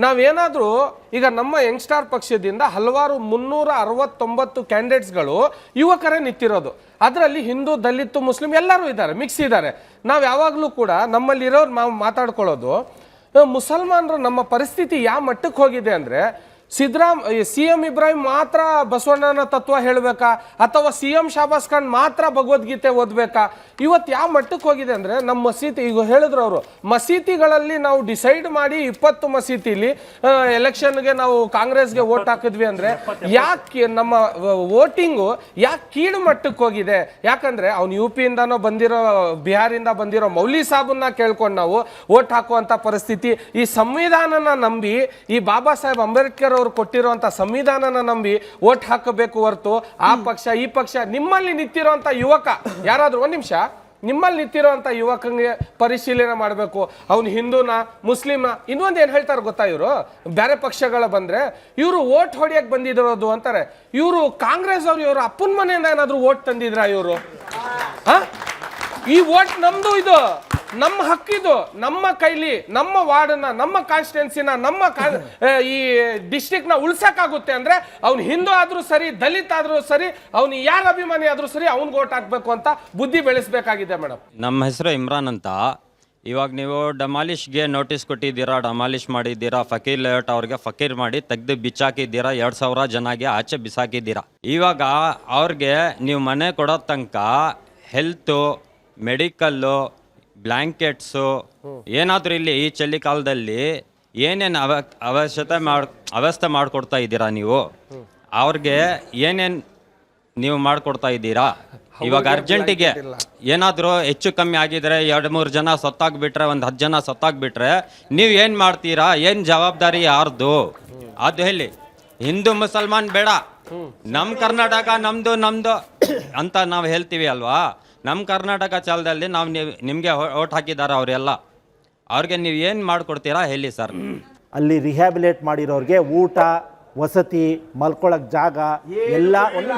D: ನಾವೇನಾದ್ರೂ ಈಗ ನಮ್ಮ ಯಂಗ್ಸ್ಟಾರ್ ಪಕ್ಷದಿಂದ ಹಲವಾರು 369 ಕ್ಯಾಂಡಿಡೇಟ್ಸ್ಗಳು ಯುವಕರೇ ನಿಂತಿರೋದು. ಅದರಲ್ಲಿ ಹಿಂದೂ, ದಲಿತ, ಮುಸ್ಲಿಂ ಎಲ್ಲರೂ ಇದ್ದಾರೆ, ಮಿಕ್ಸ್ ಇದ್ದಾರೆ. ನಾವು ಯಾವಾಗಲೂ ಕೂಡ ನಮ್ಮಲ್ಲಿರೋರು ನಾವು ಮಾತಾಡ್ಕೊಳ್ಳೋದು, ಮುಸಲ್ಮಾನರು ನಮ್ಮ ಪರಿಸ್ಥಿತಿ ಯಾವ ಮಟ್ಟಕ್ಕೆ ಹೋಗಿದೆ ಅಂದರೆ, CM ಇಬ್ರಾಹಿಂ ಮಾತ್ರ ಬಸವಣ್ಣನ ತತ್ವ ಹೇಳಬೇಕಾ, ಅಥವಾ CM ಶಾಬಾಸ್ ಖಾನ್ ಮಾತ್ರ ಭಗವದ್ಗೀತೆ ಓದಬೇಕಾ? ಇವತ್ತು ಯಾವ ಮಟ್ಟಕ್ಕೆ ಹೋಗಿದೆ ಅಂದರೆ, ನಮ್ಮ ಮಸೀದಿ, ಈಗ ಹೇಳಿದ್ರು ಅವರು, ಮಸೀದಿಗಳಲ್ಲಿ ನಾವು ಡಿಸೈಡ್ ಮಾಡಿ 20 ಮಸೀದಿಲಿ ಎಲೆಕ್ಷನ್ಗೆ ನಾವು ಕಾಂಗ್ರೆಸ್ಗೆ ಓಟ್ ಹಾಕಿದ್ವಿ ಅಂದರೆ, ಯಾಕೆ ನಮ್ಮ ವೋಟಿಂಗು ಯಾಕೆ ಕೀಳು ಮಟ್ಟಕ್ಕೆ ಹೋಗಿದೆ? ಯಾಕಂದರೆ ಅವ್ನು UP ಇಂದಾನೋ ಬಂದಿರೋ, ಬಿಹಾರಿಂದ ಬಂದಿರೋ ಮೌಲಿ ಸಾಬನ್ನ ಕೇಳ್ಕೊಂಡು ನಾವು ಓಟ್ ಹಾಕುವಂಥ ಪರಿಸ್ಥಿತಿ. ಈ ಸಂವಿಧಾನನ ನಂಬಿ, ಈ ಬಾಬಾ ಸಾಹೇಬ್ ಅಂಬೇಡ್ಕರ್ ಅವರು ಕೊಟ್ಟಿರುವಂತ ಸಂವಿಧಾನನ ನಂಬಿ ಓಟ್ ಹಾಕಬೇಕು ಹೊರತು ಆ ಪಕ್ಷ ಈ ಪಕ್ಷ. ನಿಮ್ಮಲ್ಲಿ ನಿಂತಿರುವಂತ ಯುವಕ ಯಾರಾದ್ರೂ, ಒಂದ್ ನಿಮಿಷ, ನಿಮ್ಮಲ್ಲಿ ನಿಂತಿರುವಂತ ಯುವಕಂಗೆ ಪರಿಶೀಲನೆ ಮಾಡಬೇಕು, ಅವನು ಹಿಂದೂನಾ ಮುಸ್ಲಿಂನಾ. ಇನ್ನೊಂದು ಏನ್ ಹೇಳ್ತಾರೆ ಗೊತ್ತಾ, ಇವರು ಬೇರೆ ಪಕ್ಷಗಳ ಬಂದ್ರೆ ಇವರು ಓಟ್ ಹೊಡಿಯಕ್ ಬಂದಿರೋದು ಅಂತಾರೆ. ಇವರು ಕಾಂಗ್ರೆಸ್ ಅವ್ರು ಇವರು ಅಪ್ಪನ ಮನೆಯಿಂದ ಏನಾದ್ರು ಓಟ್ ತಂದಿದ್ರ ಇವರು? ಈ ಓಟ್ ನಮ್ದು, ಇದು ನಮ್ಮ ಹಕ್ಕಿದು, ನಮ್ಮ ಕೈಲಿ ನಮ್ಮ ವಾರ್ಡ್ನ, ನಮ್ಮ ಕಾನ್ಸ್ಟಿಟ್ಯೂನ್ಸಿನ, ನಮ್ಮ ಈ ಡಿಸ್ಟ್ರಿಕ್ಟ್ ನ ಉಳ್ಸಕ್ಕಾಗುತ್ತೆ ಅಂದ್ರೆ, ಅವ್ನು ಹಿಂದೂ ಆದ್ರೂ ಸರಿ, ದಲಿತ ಆದ್ರೂ ಸರಿ, ಅವ್ನು ಯಾರ ಅಭಿಮಾನಿ ಆದ್ರೂ ಸರಿ, ಅವ್ನಿಗೆ ಓಟ್ ಹಾಕ್ಬೇಕು ಅಂತ ಬುದ್ಧಿ ಬೆಳೆಸ್ಬೇಕಾಗಿದೆ ಮೇಡಮ್.
K: ನಮ್ಮ ಹೆಸರು ಇಮ್ರಾನ್ ಅಂತ. ಇವಾಗ ನೀವು ಡೆಮಾಲಿಷ್ಗೆ ನೋಟಿಸ್ ಕೊಟ್ಟಿದ್ದೀರಾ, ಡೆಮಾಲಿಷ್ ಮಾಡಿದ್ದೀರಾ, ಫಕೀರ್ ಲೇಔಟ್ ಅವ್ರಿಗೆ ಫಕೀರ್ ಮಾಡಿ ತೆಗೆದು ಬಿಚ್ಚಾಕಿದ್ದೀರಾ, 2000 ಜನಗೆ ಆಚೆ ಬಿಸಾಕಿದ್ದೀರಾ. ಇವಾಗ ಅವ್ರಿಗೆ ನೀವು ಮನೆ ಕೊಡೋ ತನಕ ಹೆಲ್ತು, ಮೆಡಿಕಲ್ಲು, ಬ್ಲ್ಯಾಂಕೆಟ್ಸು ಏನಾದರೂ ಇಲ್ಲಿ ಈ ಚಳಿಗಾಲದಲ್ಲಿ ಏನೇನು ವ್ಯವಸ್ಥೆ ಮಾಡಿಕೊಡ್ತಾ ಇದ್ದೀರಾ ನೀವು? ಅವ್ರಿಗೆ ಏನೇನು ನೀವು ಮಾಡಿಕೊಡ್ತಾ ಇದ್ದೀರಾ? ಇವಾಗ ಅರ್ಜೆಂಟಿಗೆ ಏನಾದರೂ ಹೆಚ್ಚು ಕಮ್ಮಿ ಆಗಿದ್ರೆ, 2-3 ಜನ ಸತ್ತಾಗ್ಬಿಟ್ರೆ, ಒಂದು 10 ಜನ ಸತ್ತಾಗ್ಬಿಟ್ರೆ ನೀವು ಏನು ಮಾಡ್ತೀರಾ? ಏನು ಜವಾಬ್ದಾರಿ ಯಾರ್ದು? ಅದು ಹೇಳಿ. ಹಿಂದೂ ಮುಸಲ್ಮಾನ್ ಬೇಡ, ನಮ್ಮ ಕರ್ನಾಟಕ ನಮ್ಮದು ಅಂತ ನಾವು ಹೇಳ್ತೀವಿ ಅಲ್ವಾ? ನಮ್ಮ ಕರ್ನಾಟಕ ಚಾಲದಲ್ಲಿ ನಾವು ನಿಮಗೆ ಓಟ್ ಹಾಕಿದ್ದಾರೆ ಅವರೆಲ್ಲ, ಅವ್ರಿಗೆ ನೀವು ಏನು ಮಾಡಿಕೊಡ್ತೀರಾ ಹೇಳಿ ಸರ್.
I: ಅಲ್ಲಿ ರಿಹ್ಯಾಬಿಲೇಟ್ ಮಾಡಿರೋರಿಗೆ ಊಟ, ವಸತಿ, ಮಲ್ಕೊಳಕ್ ಜಾಗ ಎಲ್ಲ ಒಂದ್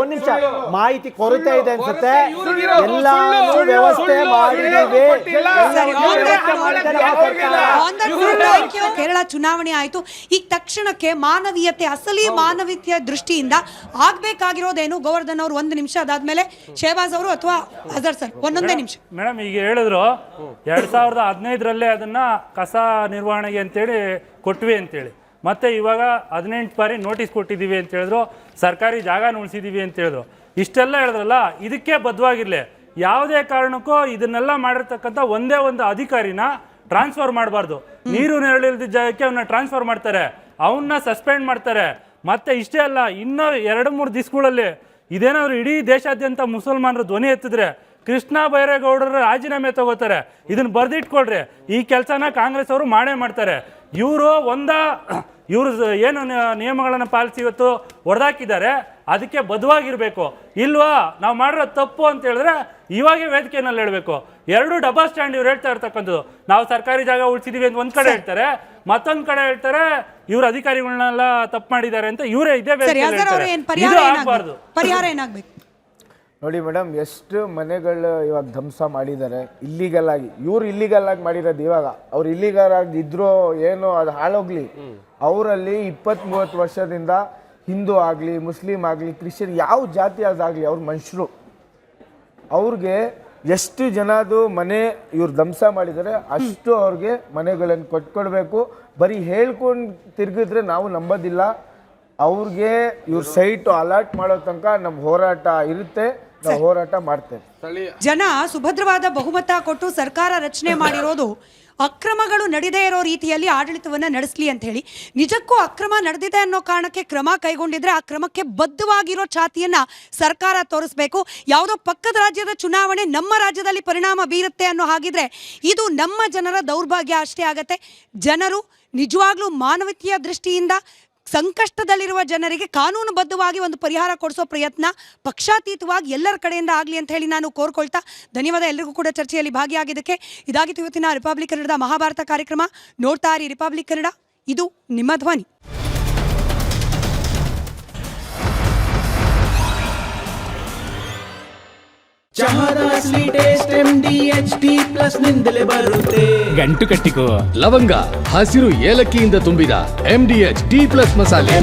I: ನಿಮಿಷ ಮಾಹಿತಿ ಕೊರತೆ ಇದೆ ಅನ್ಸುತ್ತೆ. ಎಲ್ಲ ವ್ಯವಸ್ಥೆ ಮಾಡಿದ್ದೀವಿ.
C: ಕೇರಳ ಚುನಾವಣೆ ಆಯ್ತು. ಈಗ ತಕ್ಷಣಕ್ಕೆ ಮಾನವೀಯತೆ, ಅಸಲಿ ಮಾನವೀಯತೆಯ ದೃಷ್ಟಿಯಿಂದ ಆಗ್ಬೇಕಾಗಿರೋದೇನು? ಗೋವರ್ಧನ್ ಅವರು 1 ನಿಮಿಷ, ಅದಾದ್ಮೇಲೆ ಶಹಬಾಜ್ ಅವರು ಅಥವಾ ಅಜರ್ ಸರ್ ಒಂದೊಂದೇ ನಿಮಿಷ.
H: ಮೇಡಮ್ ಈಗ ಹೇಳಿದ್ರು 2015ರಲ್ಲೇ ಅದನ್ನ ಕಸ ನಿರ್ವಹಣೆಗೆ ಅಂತೇಳಿ ಕೊಟ್ವಿ ಅಂತೇಳಿ, ಮತ್ತೆ ಇವಾಗ 18 ಬಾರಿ ನೋಟಿಸ್ ಕೊಟ್ಟಿದ್ದೀವಿ ಅಂತ ಹೇಳಿದ್ರು, ಸರ್ಕಾರಿ ಜಾಗ ಉಳಿಸಿದ್ದೀವಿ ಅಂತ ಹೇಳಿದ್ರು. ಇಷ್ಟೆಲ್ಲ ಹೇಳಿದ್ರಲ್ಲ, ಇದಕ್ಕೆ ಬದ್ಧವಾಗಿರ್ಲಿ. ಯಾವುದೇ ಕಾರಣಕ್ಕೂ ಇದನ್ನೆಲ್ಲ ಮಾಡಿರ್ತಕ್ಕಂಥ ಒಂದೇ ಒಂದು ಅಧಿಕಾರಿನ ಟ್ರಾನ್ಸ್ಫರ್ ಮಾಡಬಾರ್ದು. ನೀರು ನೆರಳಿಲ್ದ ಜಾಗಕ್ಕೆ ಅವನ್ನ ಟ್ರಾನ್ಸ್ಫರ್ ಮಾಡ್ತಾರೆ, ಅವನ್ನ ಸಸ್ಪೆಂಡ್ ಮಾಡ್ತಾರೆ. ಮತ್ತೆ ಇಷ್ಟೇ ಅಲ್ಲ, ಇನ್ನೂ 2-3 ದಿವಸಗಳಲ್ಲಿ ಇದೇನಾದ್ರು ಇಡೀ ದೇಶಾದ್ಯಂತ ಮುಸಲ್ಮಾನರು ಧ್ವನಿ ಎತ್ತಿದ್ರೆ ಕೃಷ್ಣ ಬೈರೇಗೌಡರ ರಾಜೀನಾಮೆ ತಗೋತಾರೆ. ಇದನ್ನ ಬರ್ದಿಟ್ಕೊಳ್ರಿ. ಈ ಕೆಲಸನ ಕಾಂಗ್ರೆಸ್ ಅವರು ಮಾಡೇ ಮಾಡ್ತಾರೆ. ಇವರು ಇವರು ಏನು ನಿಯಮಗಳನ್ನು ಪಾಲಿಸಿ ಇವತ್ತು ಹೊಡೆದಾಕಿದ್ದಾರೆ, ಅದಕ್ಕೆ ಬದ್ಧವಾಗಿರಬೇಕು. ಇಲ್ವಾ ನಾವು ಮಾಡಿರೋ ತಪ್ಪು ಅಂತ ಹೇಳಿದ್ರೆ ಇವಾಗೇ ವೇದಿಕೆಯಲ್ಲಿ ಹೇಳಬೇಕು. 2 ಡಬಲ್ ಸ್ಟ್ಯಾಂಡ್ ಇವ್ರು ಹೇಳ್ತಾ ಇರ್ತಕ್ಕಂಥದ್ದು. ನಾವು ಸರ್ಕಾರಿ ಜಾಗ ಉಳಿಸಿದೀವಿ ಅಂತ ಒಂದ್ ಕಡೆ ಹೇಳ್ತಾರೆ, ಮತ್ತೊಂದ್ ಕಡೆ ಹೇಳ್ತಾರೆ ಇವ್ರ ಅಧಿಕಾರಿಗಳನ್ನೆಲ್ಲ ತಪ್ಪು ಮಾಡಿದ್ದಾರೆ ಅಂತ ಇವರೇ ಇದೇ ಆಗಬಾರ್ದು.
C: ಪರಿಹಾರ ಏನಾಗಬೇಕು
E: ನೋಡಿ ಮೇಡಮ್, ಎಷ್ಟು ಮನೆಗಳು ಇವಾಗ ಧ್ವಂಸ ಮಾಡಿದ್ದಾರೆ ಇಲ್ಲಿಗಲ್ ಆಗಿ. ಇವ್ರು ಇಲ್ಲಿಗಲ್ ಆಗಿ ಮಾಡಿರೋದು. ಇವಾಗ ಅವ್ರು ಇಲ್ಲಿಗಲ್ ಆಗಿ ಇದ್ರೋ ಏನೋ ಅದು ಹಾಳೋಗ್ಲಿ. ಅವರಲ್ಲಿ 20-30 ವರ್ಷದಿಂದ ಹಿಂದೂ ಆಗಲಿ, ಮುಸ್ಲಿಂ ಆಗಲಿ, ಕ್ರಿಶ್ಚಿಯನ್ ಯಾವ ಜಾತಿ ಅದಾಗಲಿ ಅವ್ರ ಮನುಷ್ಯರು. ಅವ್ರಿಗೆ ಎಷ್ಟು ಜನದು ಮನೆ ಇವ್ರು ಧ್ವಂಸ ಮಾಡಿದ್ದಾರೆ ಅಷ್ಟು ಅವ್ರಿಗೆ ಮನೆಗಳನ್ನು ಕೊಟ್ಕೊಡ್ಬೇಕು. ಬರೀ ಹೇಳ್ಕೊಂಡು ತಿರುಗಿದ್ರೆ ನಾವು ನಂಬೋದಿಲ್ಲ. ಅವ್ರಿಗೆ ಇವ್ರ ಸೈಟು ಅಲಾಟ್ ಮಾಡೋ ತನಕ ನಮ್ಮ ಹೋರಾಟ ಇರುತ್ತೆ, ನಾವು ಹೋರಾಟ ಮಾಡ್ತೇವೆ.
C: ಜನ ಸುಭದ್ರವಾದ ಬಹುಮತ ಕೊಟ್ಟು ಸರ್ಕಾರ ರಚನೆ ಮಾಡಿರೋದು ಅಕ್ರಮಗಳು ನಡೆದೇ ಇರೋ ರೀತಿಯಲ್ಲಿ ಆಡಳಿತವನ್ನ ನಡೆಸಲಿ ಅಂತ ಹೇಳಿ. ನಿಜಕ್ಕೂ ಅಕ್ರಮ ನಡೆದಿದೆ ಅನ್ನೋ ಕಾರಣಕ್ಕೆ ಕ್ರಮ ಕೈಗೊಂಡಿದ್ರೆ ಆ ಕ್ರಮಕ್ಕೆ ಬದ್ಧವಾಗಿರೋ ಛಾತಿಯನ್ನ ಸರ್ಕಾರ ತೋರಿಸ್ಬೇಕು. ಯಾವುದೋ ಪಕ್ಕದ ರಾಜ್ಯದ ಚುನಾವಣೆ ನಮ್ಮ ರಾಜ್ಯದಲ್ಲಿ ಪರಿಣಾಮ ಬೀರುತ್ತೆ ಅನ್ನೋ ಹಾಗಿದ್ರೆ ಇದು ನಮ್ಮ ಜನರ ದೌರ್ಭಾಗ್ಯ ಅಷ್ಟೇ ಆಗತ್ತೆ. ಜನರು ನಿಜವಾಗ್ಲೂ ಮಾನವೀಯತೆಯ ದೃಷ್ಟಿಯಿಂದ ಸಂಕಷ್ಟದಲ್ಲಿರುವ ಜನರಿಗೆ ಕಾನೂನುಬದ್ಧವಾಗಿ ಒಂದು ಪರಿಹಾರ ಕೊಡಿಸೋ ಪ್ರಯತ್ನ ಪಕ್ಷಾತೀತವಾಗಿ ಎಲ್ಲರ ಕಡೆಯಿಂದ ಆಗಲಿ ಅಂತ ಹೇಳಿ ನಾನು ಕೋರ್ಕೊಳ್ತಾ ಧನ್ಯವಾದ ಎಲ್ಲರಿಗೂ ಕೂಡ ಚರ್ಚೆಯಲ್ಲಿ ಭಾಗಿಯಾಗಿದ್ದಕ್ಕೆ. ಇದಾಗಿತ್ತು ಇವತ್ತಿನ ರಿಪಬ್ಲಿಕ್ ಕನ್ನಡದ ಮಹಾಭಾರತ ಕಾರ್ಯಕ್ರಮ. ನೋಡ್ತಾ ಇರಿ ರಿಪಬ್ಲಿಕ್ ಕನ್ನಡ, ಇದು ನಿಮ್ಮ ಧ್ವನಿ.
L: ಚಹಾದ ಅಸಲಿ ಟೇಸ್ಟ್ MDHD+ ನಿಂದಲೇ ಬರುತ್ತೆ. ಗಂಟು ಕಟ್ಟಿಕೋ ಲವಂಗ, ಹಸಿರು ಏಲಕ್ಕಿಯಿಂದ ತುಂಬಿದ MDHD+ ಮಸಾಲೆ.